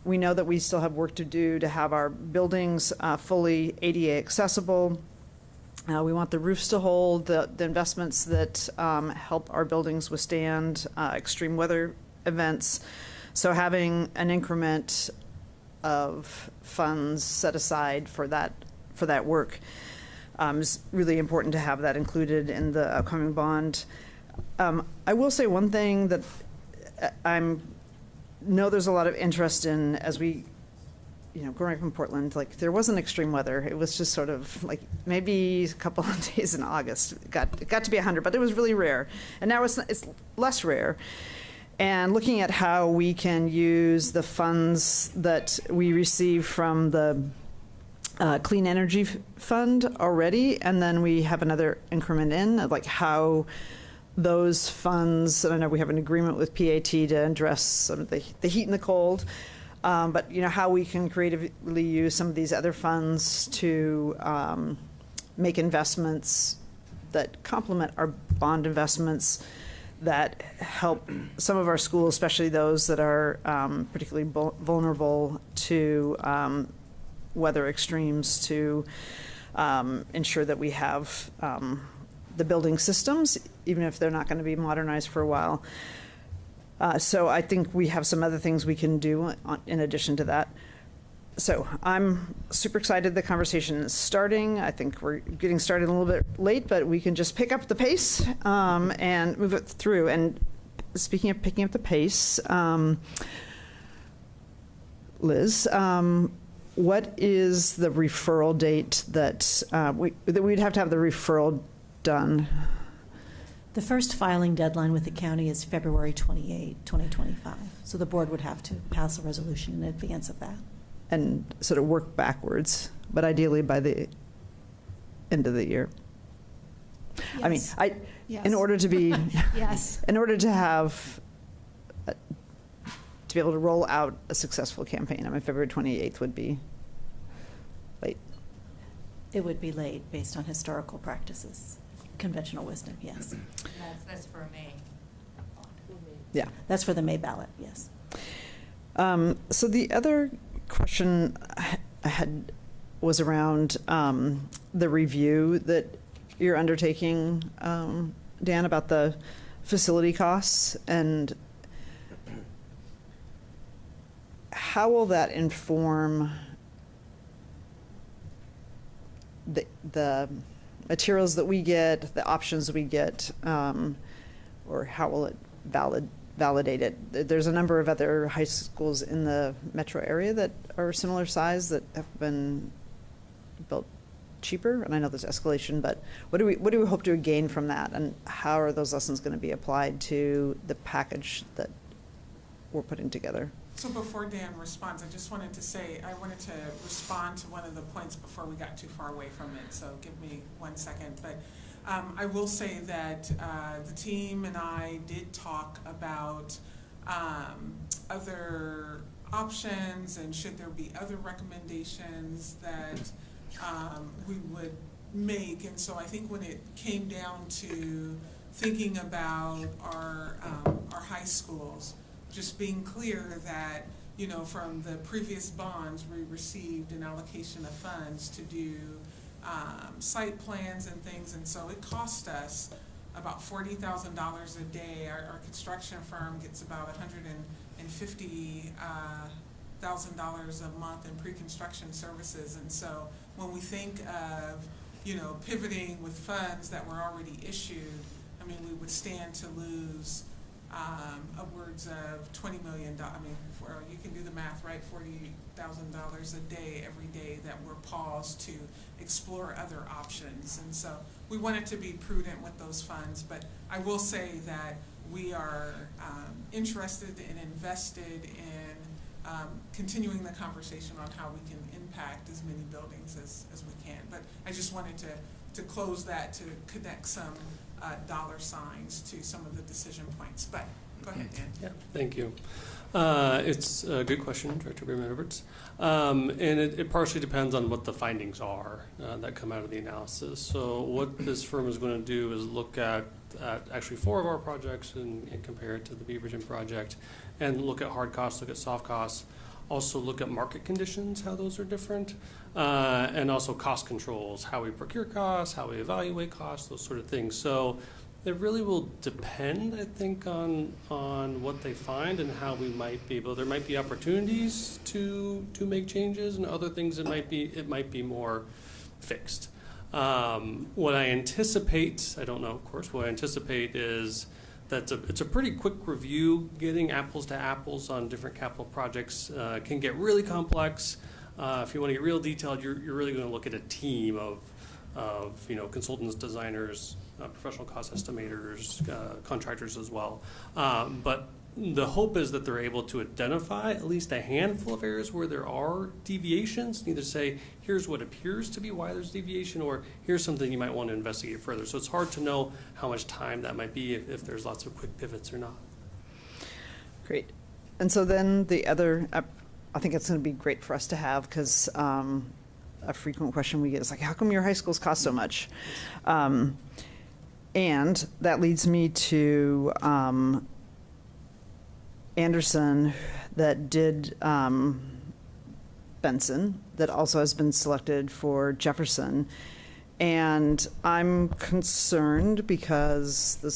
We know that we still have work to do to have our buildings fully ADA accessible. We want the roofs to hold, the investments that help our buildings withstand extreme weather events. So having an increment of funds set aside for that work is really important to have that included in the upcoming bond. I will say one thing that know there's a lot of interest in, as we, growing up in Portland, there wasn't extreme weather. It was just sort of maybe a couple of days in August. It got to be 100, but it was really rare. And now it's less rare. And looking at how we can use the funds that we receive from the Clean Energy Fund already, and then we have another increment in, how those funds, and I know we have an agreement with PAT to address some of the heat and the cold, but how we can creatively use some of these other funds to make investments that complement our bond investments that help some of our schools, especially those that are particularly vulnerable to weather extremes, to ensure that we have the building systems, even if they're not going to be modernized for a while. So I think we have some other things we can do in addition to that. So I'm super excited the conversation is starting. I think we're getting started a little bit late, but we can just pick up the pace and move it through. And speaking of picking up the pace, Liz, what is the referral date that we'd have to have the referral done? The first filing deadline with the county is February 28, 2025. So the board would have to pass a resolution in advance of that. And sort of work backwards, but ideally by the end of the year. I mean, Yes. in order to be, Yes. in order to have, to be able to roll out a successful campaign, I mean, February 28th would be late. It would be late based on historical practices, conventional wisdom, yes. That's for May. Yeah. That's for the May ballot, yes. So the other question I had was around the review that you're undertaking, Dan, about the facility costs, and how will that inform the materials that we get, the options we get, or how will it validate it? There's a number of other high schools in the metro area that are similar size that have been built cheaper, and I know there's escalation, but what do we hope to gain from that, and how are those lessons going to be applied to the package that we're putting together? So before Dan responds, I just wanted to say, I wanted to respond to one of the points before we got too far away from it, so give me 1 second. But I will say that the team and I did talk about other options, and should there be other recommendations that we would make. And so I think when it came down to thinking about our high schools, just being clear that, you know, from the previous bonds, we received an allocation of funds to do site plans and things, and so it cost us about $40,000 a day. Our construction firm gets about $150,000 a month in pre-construction services, and so when we think of, you know, pivoting with funds that were already issued, I mean, we would stand to lose upwards of $20 million. I mean, you can do the math, right? $40,000 a day every day that we're paused to explore other options. And so we wanted to be prudent with those funds, but I will say that we are interested and invested in continuing the conversation on how we can impact as many buildings as we can. But I just wanted to close that, to connect some dollar signs to some of the decision points. But go ahead, Dan. Yeah, thank you. It's a good question, Director Berman-Everts. And it partially depends on what the findings are that come out of the analysis. So what this firm is going to do is look at actually 4 of our projects and compare it to the Beaverton project, and look at hard costs, look at soft costs, also look at market conditions, how those are different, and also cost controls, how we procure costs, how we evaluate costs, those sort of things. So it really will depend, I think, on what they find and how we might be able. There might be opportunities to make changes, and other things it might be more fixed. What I anticipate, I don't know, of course, what I anticipate is that it's a pretty quick review. Getting apples to apples on different capital projects can get really complex. If you want to get real detailed, you're really going to look at a team of consultants, designers, professional cost estimators, contractors as well. But the hope is that they're able to identify at least a handful of areas where there are deviations, either say, here's what appears to be why there's deviation, or here's something you might want to investigate further. So it's hard to know how much time that might be if there's lots of quick pivots or not. Great. And so then the other, I think it's going to be great for us to have, because a frequent question we get is like, how come your high schools cost so much? And that leads me to Anderson, that did Benson, that also has been selected for Jefferson. And I'm concerned because the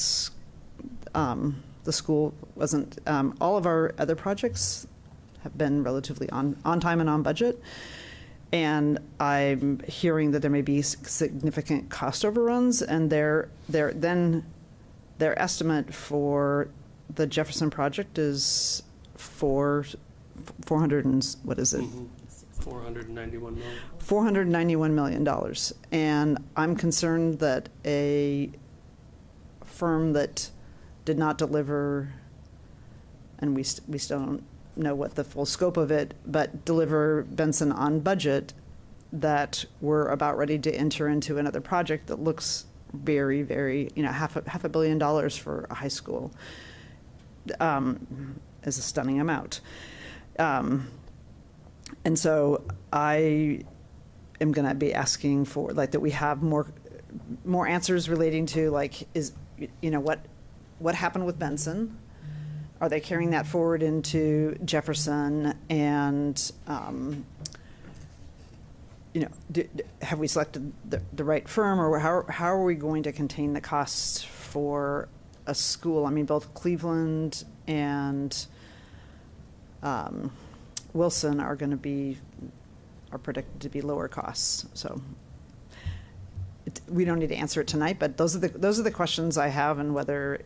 school wasn't, all of our other projects have been relatively on time and on budget. And I'm hearing that there may be significant cost overruns, and their estimate for the Jefferson project is 400 and what is it? $491 million. $491 million. And I'm concerned that a firm that did not deliver, and we still don't know what the full scope of it, but deliver Benson on budget, that we're about ready to enter into another project that looks very, very, half a billion dollars for a high school is a stunning amount. And so I am going to be asking for, that we have more answers relating to, what happened with Benson? Are they carrying that forward into Jefferson? And, have we selected the right firm, or how are we going to contain the costs for a school? I mean, both Cleveland and Wilson are predicted to be lower costs. So we don't need to answer it tonight, but those are the questions I have, and whether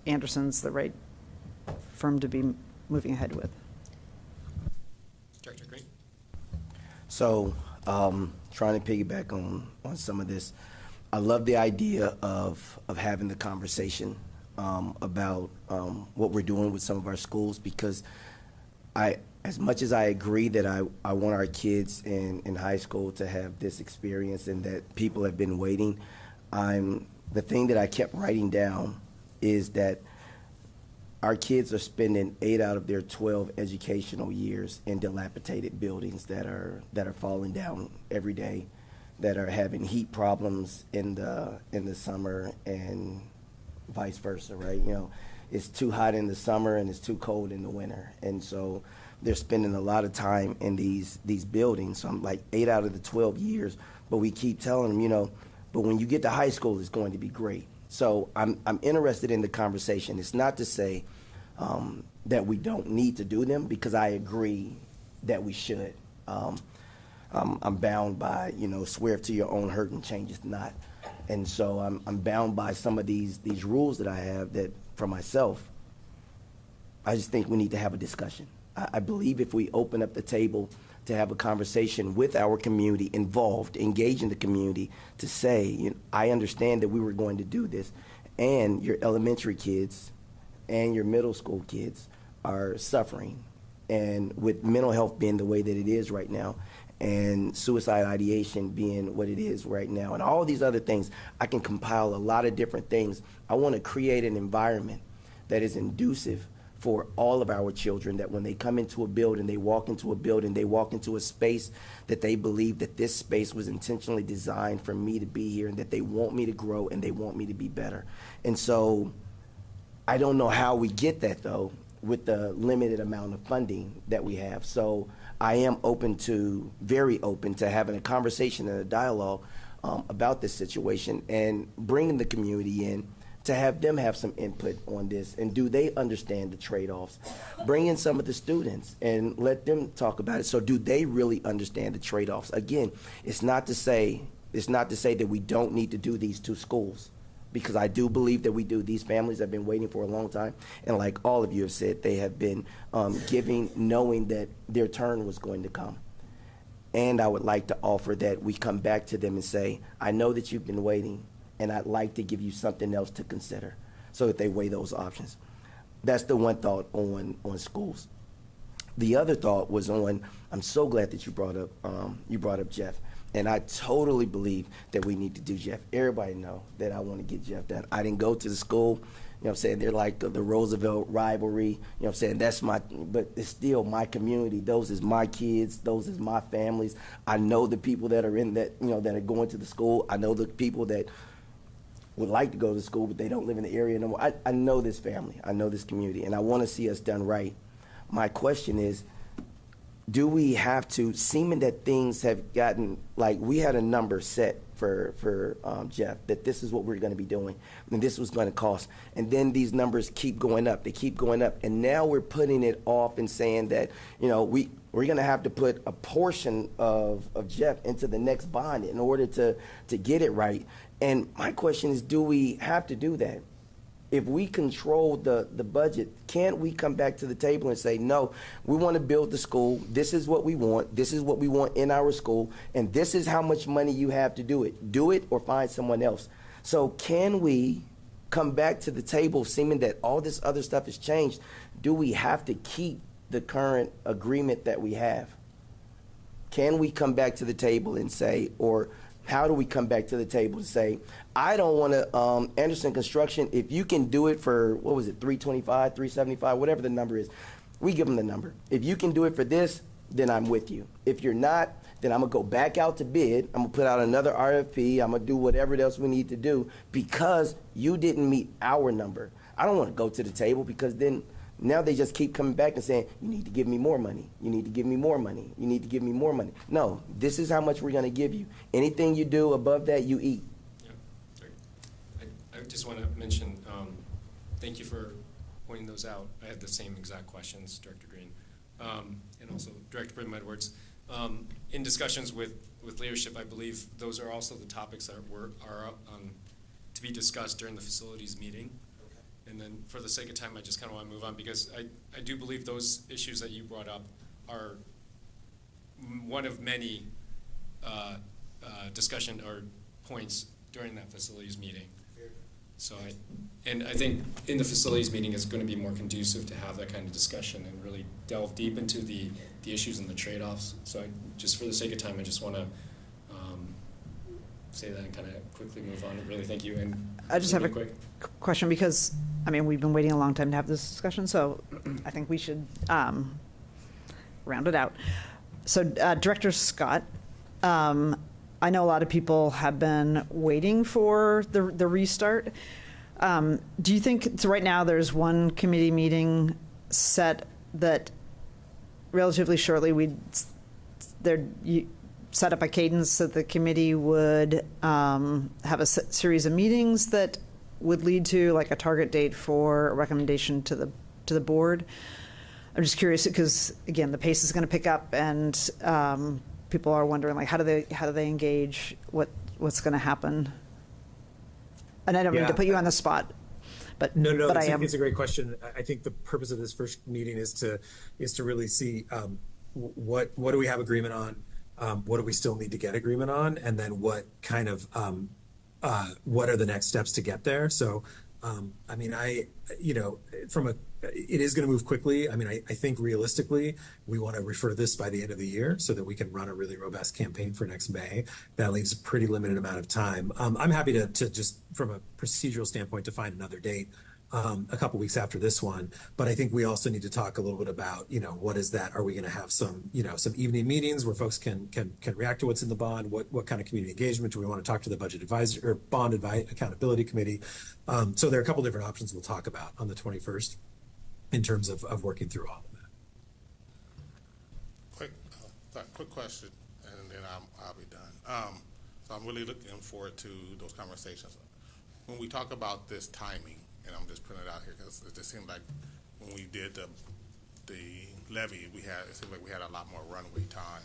Anderson's the right firm to be moving ahead with. Director Green. So, trying to piggyback on some of this, I love the idea of having the conversation about what we're doing with some of our schools, because as much as I agree that I want our kids in high school to have this experience and that people have been waiting, the thing that I kept writing down is that our kids are spending 8 out of their 12 educational years in dilapidated buildings that are falling down every day, that are having heat problems in the summer and vice versa, right? It's too hot in the summer and it's too cold in the winter, and so they're spending a lot of time in these buildings. So I'm like 8 out of the 12 years, but we keep telling them, but when you get to high school, it's going to be great. So I'm interested in the conversation. It's not to say that we don't need to do them, because I agree that we should. I'm bound by, swear to your own hurt and change is not. And so I'm bound by some of these rules that I have that for myself. I just think we need to have a discussion. I believe if we open up the table to have a conversation with our community involved, engage in the community, to say, I understand that we were going to do this, and your elementary kids and your middle school kids are suffering, and with mental health being the way that it is right now, and suicide ideation being what it is right now, and all these other things, I can compile a lot of different things. I want to create an environment that is conducive for all of our children, that when they come into a building, they walk into a building, they walk into a space that they believe that this space was intentionally designed for me to be here, and that they want me to grow and they want me to be better. And so I don't know how we get that, though, with the limited amount of funding that we have. So I am very open to having a conversation and a dialogue about this situation, and bringing the community in to have them have some input on this, and do they understand the trade-offs? Bring in some of the students and let them talk about it. So do they really understand the trade-offs? Again, it's not to say that we don't need to do these 2 schools, because I do believe that we do. These families have been waiting for a long time, and like all of you have said, they have been giving, knowing that their turn was going to come. And I would like to offer that we come back to them and say, I know that you've been waiting, and I'd like to give you something else to consider, so that they weigh those options. That's the one thought on schools. The other thought was on, I'm so glad that you brought up Jeff, and I totally believe that we need to do Jeff. Everybody know that I want to get Jeff done. I didn't go to the school, they're like the Roosevelt rivalry, but it's still my community. Those is my kids, those is my families. I know the people that are in that, that are going to the school. I know the people that would like to go to school, but they don't live in the area no more. I know this family, I know this community, and I want to see us done right. My question is, do we have to, seeming that things have gotten, like we had a number set for Jeff, that this is what we're going to be doing, and this was going to cost. And then these numbers keep going up. They keep going up. And now we're putting it off and saying that, you know, we're going to have to put a portion of Jeff into the next bond in order to get it right. And my question is, do we have to do that? If we control the budget, can't we come back to the table and say, no, we want to build the school. This is what we want. This is what we want in our school. And this is how much money you have to do it. Do it or find someone else. So can we come back to the table, seeming that all this other stuff has changed? Do we have to keep the current agreement that we have? Can we come back to the table and say, or how do we come back to the table and say, I don't want to, Anderson Construction, if you can do it for, what was it, $325, $375, whatever the number is, we give them the number. If you can do it for this, then I'm with you. If you're not, then I'm going to go back out to bid. I'm going to put out another RFP. I'm going to do whatever else we need to do because you didn't meet our number. I don't want to go to the table because then now they just keep coming back and saying, you need to give me more money. You need to give me more money. You need to give me more money. No, this is how much we're going to give you. Anything you do above that, you eat. I just want to mention, thank you for pointing those out. I had the same exact questions, Director Green, and also Director Brim-Edwards. In discussions with leadership, I believe those are also the topics that are to be discussed during the facilities meeting. And then for the sake of time, I just kind of want to move on because I do believe those issues that you brought up are one of many discussion or points during that facilities meeting. So I think in the facilities meeting it's going to be more conducive to have that kind of discussion and really delve deep into the issues and the trade-offs. So just for the sake of time, I just want to say that and kind of quickly move on. Really, thank you. And I just have a question because, I mean, we've been waiting a long time to have this discussion, so I think we should round it out. So, Director Scott, I know a lot of people have been waiting for the restart. Do you think, so right now there's one committee meeting set that relatively shortly you set up a cadence that the committee would have a series of meetings that would lead to like a target date for a recommendation to the board? I'm just curious because again, the pace is going to pick up, and people are wondering like how do they engage? What's going to happen? And I don't mean to put you on the spot, but no, but it's a great question. I think the purpose of this first meeting is to really see what do we have agreement on. What do we still need to get agreement on, and then what kind of what are the next steps to get there? So, I mean, it is going to move quickly. I mean, I think realistically, we want to refer this by the end of the year so that we can run a really robust campaign for next May. That leaves a pretty limited amount of time. I'm happy to just, from a procedural standpoint, to find another date a couple weeks after this one. But I think we also need to talk a little bit about, what is that? Are we going to have some evening meetings where folks can react to what's in the bond? What kind of community engagement do we want to talk to the budget advisor or bond accountability committee? So there are a couple different options we'll talk about on the 21st in terms of working through all of that. Quick question, and then I'll be done. So I'm really looking forward to those conversations. When we talk about this timing, and I'm just putting it out here because it just seemed like when we did the levy, it seemed like we had a lot more runway time.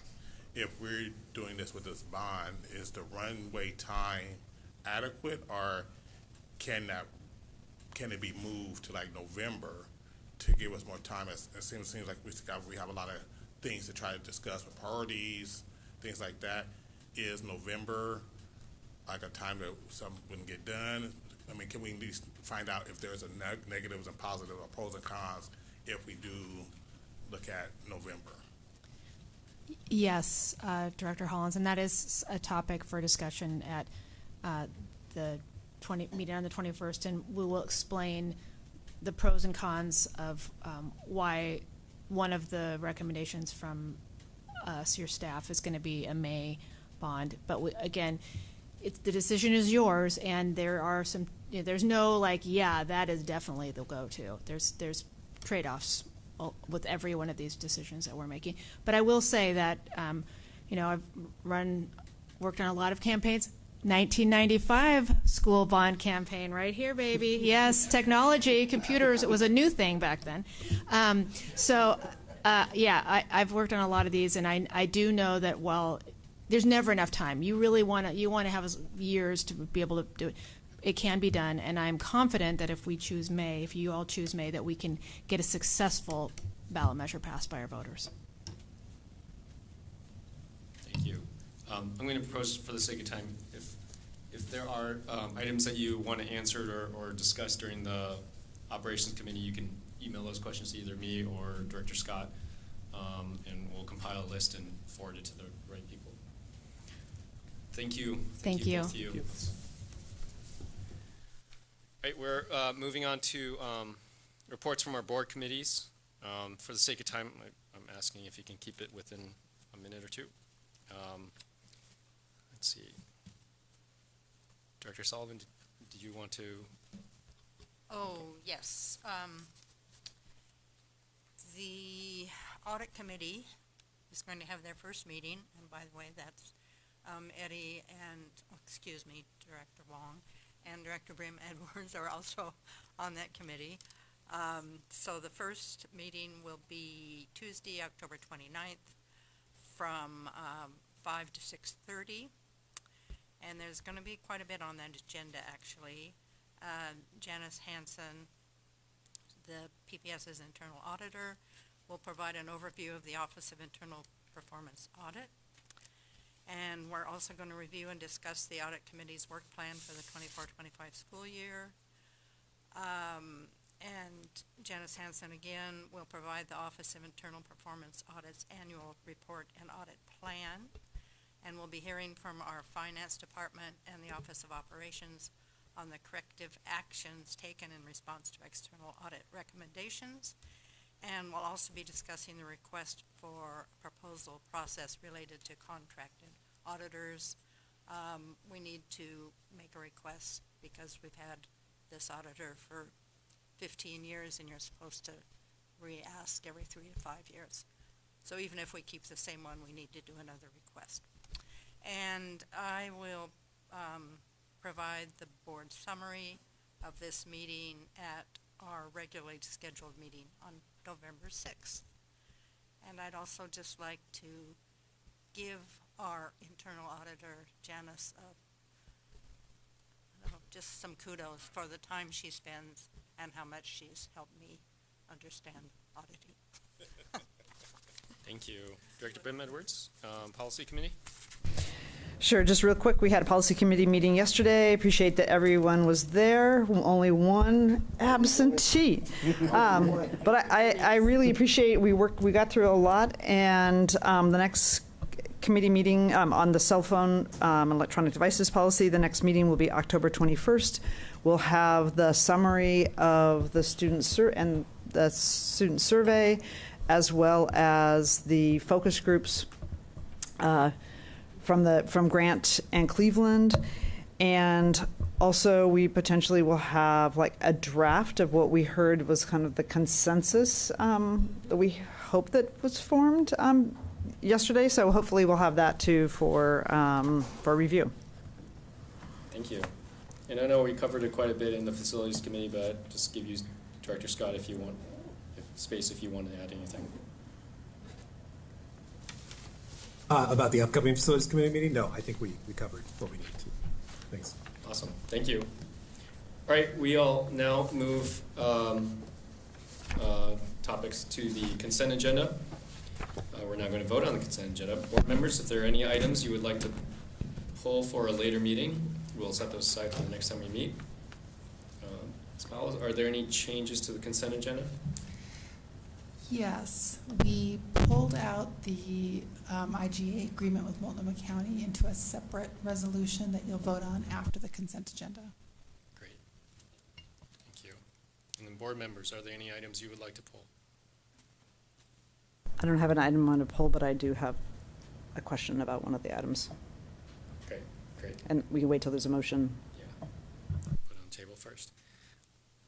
If we're doing this with this bond, is the runway time adequate, or can it be moved to like November to give us more time? It seems like we have a lot of things to try to discuss with priorities, things like that. Is November like a time that something wouldn't get done? I mean, can we at least find out if there's negatives and positives or pros and cons if we do look at November? Yes, Director Hollins, and that is a topic for discussion at the meeting on the 21st, and we will explain the pros and cons of why one of the recommendations from us, your staff, is going to be a May bond. But again, the decision is yours, and there are some. There's no that is definitely the go-to. There's trade-offs with every one of these decisions that we're making. But I will say that I've worked on a lot of campaigns. 1995 school bond campaign right here, baby. Yes, technology, computers, it was a new thing back then. I've worked on a lot of these, and I do know that while there's never enough time, you really want to have years to be able to do it. It can be done, and I'm confident that if you all choose May, that we can get a successful ballot measure passed by our voters. Thank you. I'm going to propose, for the sake of time, if there are items that you want to answer or discuss during the operations committee, you can email those questions to either me or Director Scott, and we'll compile a list and forward it to the right people. Thank you. Thank you. Both of you. Right, we're moving on to reports from our board committees. For the sake of time, I'm asking if you can keep it within a minute or two. Let's see. Director Sullivan, do you want to? Oh, yes. The audit committee is going to have their first meeting, and by the way, that's Eddie and, Director Wong and Director Brim Edwards are also on that committee. So the first meeting will be Tuesday, October 29th from 5 to 6:30. And there's going to be quite a bit on that agenda, actually. Janice Hansen, the PPS's internal auditor, will provide an overview of the Office of Internal Performance Audit. And we're also going to review and discuss the Audit Committee's work plan for the 24-25 school year. And Janice Hansen, again, will provide the Office of Internal Performance Audit's annual report and audit plan. And we'll be hearing from our Finance Department and the Office of Operations on the corrective actions taken in response to external audit recommendations. And we'll also be discussing the request for a proposal process related to contracted auditors. We need to make a request because we've had this auditor for 15 years and you're supposed to re-ask every 3 to 5 years. So even if we keep the same one, we need to do another request. And I will provide the board summary of this meeting at our regularly scheduled meeting on November 6th. And I'd also just like to give our internal auditor, Janice, just some kudos for the time she spends and how much she's helped me understand auditing. Thank you. Director Brim Edwards, Policy Committee. Sure, just real quick, we had a policy committee meeting yesterday. Appreciate that everyone was there. Only one absentee. But I really appreciate, we got through a lot, and the next committee meeting on the cell phone electronic devices policy, the next meeting will be October 21st. We'll have the summary of the student survey, as well as the focus groups from Grant and Cleveland, and also we potentially will have like a draft of what we heard was kind of the consensus that we hope that was formed yesterday. So hopefully we'll have that too for review. Thank you. And I know we covered it quite a bit in the Facilities Committee, but just give you, Director Scott, if you want if you want to add anything. About the upcoming Facilities Committee meeting? No, I think we covered what we need to. Thanks. Awesome. Thank you. All right, we'll now move topics to the consent agenda. We're now going to vote on the consent agenda. Board members, if there are any items you would like to pull for a later meeting, we'll set those aside for the next time we meet. Ms. Powell, are there any changes to the consent agenda? Yes, we pulled out the IGA agreement with Multnomah County into a separate resolution that you'll vote on after the consent agenda. Great. Thank you. And then board members, are there any items you would like to pull? I don't have an item on a poll, but I do have a question about one of the items. Okay, great. And we can wait till there's a motion. Yeah. Put it on the table first.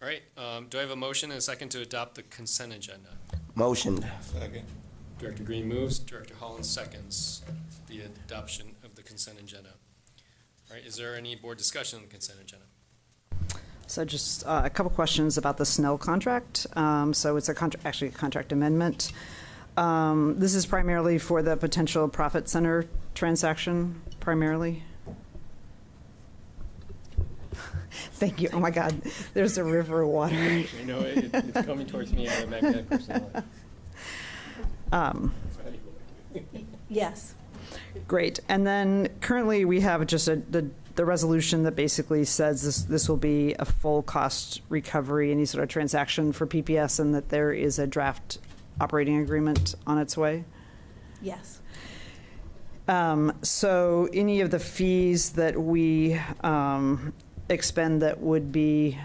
All right, do I have a motion and a second to adopt the consent agenda? Motion. Second. Director Green moves, Director Holland seconds the adoption of the consent agenda. All right, is there any board discussion on the consent agenda? So just a couple questions about the Snell contract. So it's actually a contract amendment. This is primarily for the potential profit center transaction, primarily. Thank you. Oh my God, there's a river of water. I know it's coming towards me. I'm a magnetic personality. Yes. Great. And then currently we have just the resolution that basically says this will be a full cost recovery, any sort of transaction for PPS, and that there is a draft operating agreement on its way. Yes. So any of the fees that we expend that would be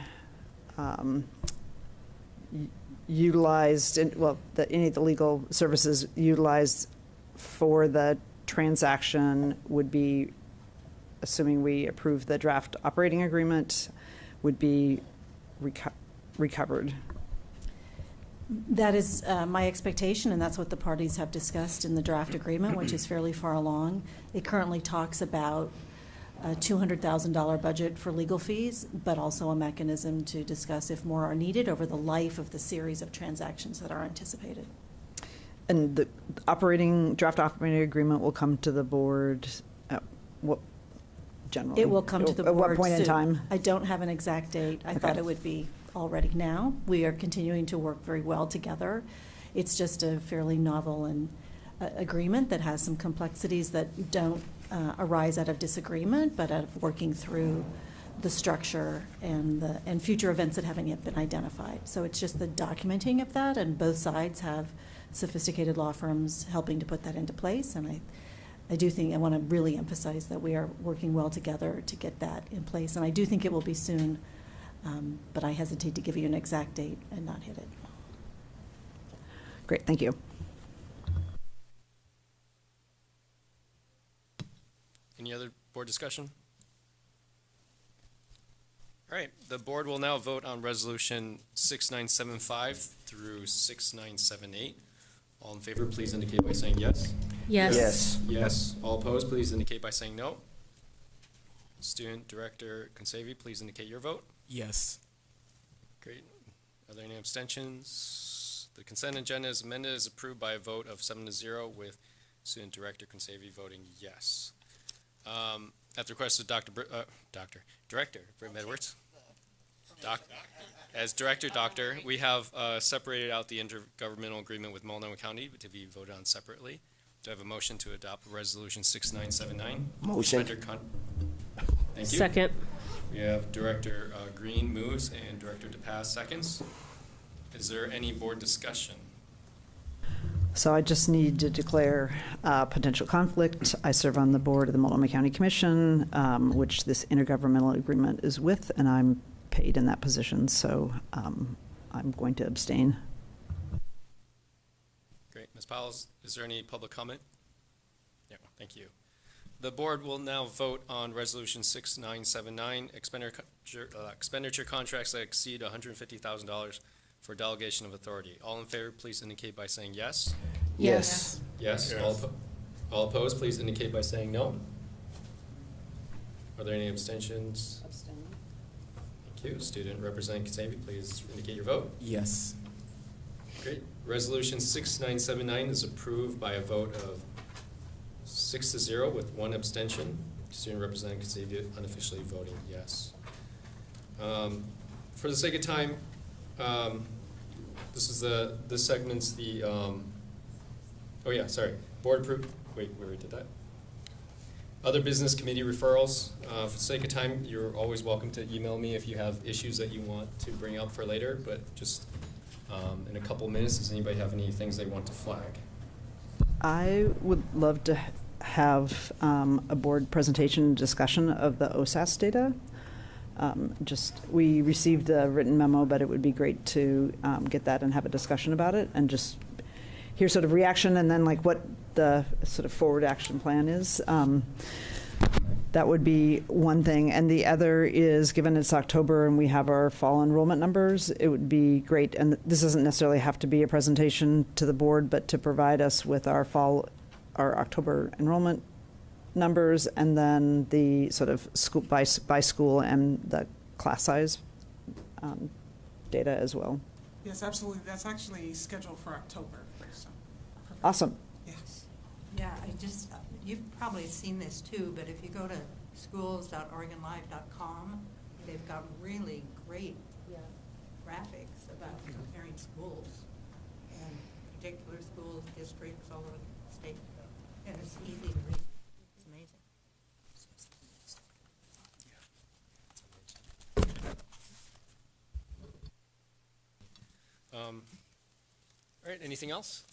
utilized, any of the legal services utilized for the transaction would be, assuming we approve the draft operating agreement, would be recovered. That is my expectation, and that's what the parties have discussed in the draft agreement, which is fairly far along. It currently talks about a $200,000 budget for legal fees, but also a mechanism to discuss if more are needed over the life of the series of transactions that are anticipated. And the draft operating agreement will come to the board at what, generally? It will come to the board at what point in soon. time? I don't have an exact date. I thought it would be already now. We are continuing to work very well together. It's just a fairly novel and agreement that has some complexities that don't arise out of disagreement, but out of working through the structure and future events that haven't yet been identified. So it's just the documenting of that, and both sides have sophisticated law firms helping to put that into place. And I do think I want to really emphasize that we are working well together to get that in place. And I do think it will be soon, but I hesitate to give you an exact date and not hit it. Great, thank you. Any other board discussion? All right, the board will now vote on resolution 6975 through 6978. All in favor, please indicate by saying yes. Yes. Yes. Yes. All opposed, please indicate by saying no. Student Director Consavi, please indicate your vote. Yes. Great. Are there any abstentions? The consent agenda is amended as approved by a vote of 7-0 with Student Director Consavi voting yes. At the request of Director Britt Edwards. As Director, we have separated out the intergovernmental agreement with Multnomah County to be voted on separately. Do I have a motion to adopt Resolution 6979? Motion. Thank you. Second. We have Director Green moves and Director DePass seconds. Is there any board discussion? So I just need to declare potential conflict. I serve on the board of the Multnomah County Commission, which this intergovernmental agreement is with, and I'm paid in that position, so I'm going to abstain. Great. Ms. Powell, is there any public comment? No, thank you. The board will now vote on Resolution 6979, expenditure contracts that exceed $150,000 for delegation of authority. All in favor, please indicate by saying yes. Yes. Yes. All opposed, please indicate by saying no. Are there any abstentions? Abstaining. Thank you. Student Representative Kasabi, please indicate your vote. Yes. Great. Resolution 6979 is approved by a vote of 6-0 with one abstention. Student Representative Kasabi unofficially voting yes. For the sake of time, this segment's the, board approved, wait, we already did that. Other business committee referrals. For the sake of time, you're always welcome to email me if you have issues that you want to bring up for later, but just in a couple minutes, does anybody have any things they want to flag? I would love to have a board presentation discussion of the OSAS data. We received a written memo, but it would be great to get that and have a discussion about it and just hear sort of reaction and then like what the sort of forward action plan is. That would be one thing. And the other is, given it's October and we have our fall enrollment numbers, it would be great, and this doesn't necessarily have to be a presentation to the board, but to provide us with our October enrollment numbers and then the sort of school by school and the class size data as well. Yes, absolutely. That's actually scheduled for October. So. Awesome. Yes. Yeah, you've probably seen this too, but if you go to schools.oregonlive.com, they've got really great graphics about comparing schools and particular schools, districts all over the state. And it's easy to read. It's amazing. All right, anything else?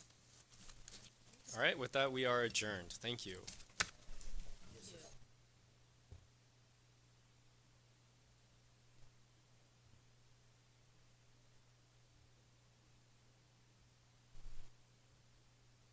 All right, with that, we are adjourned. Thank you.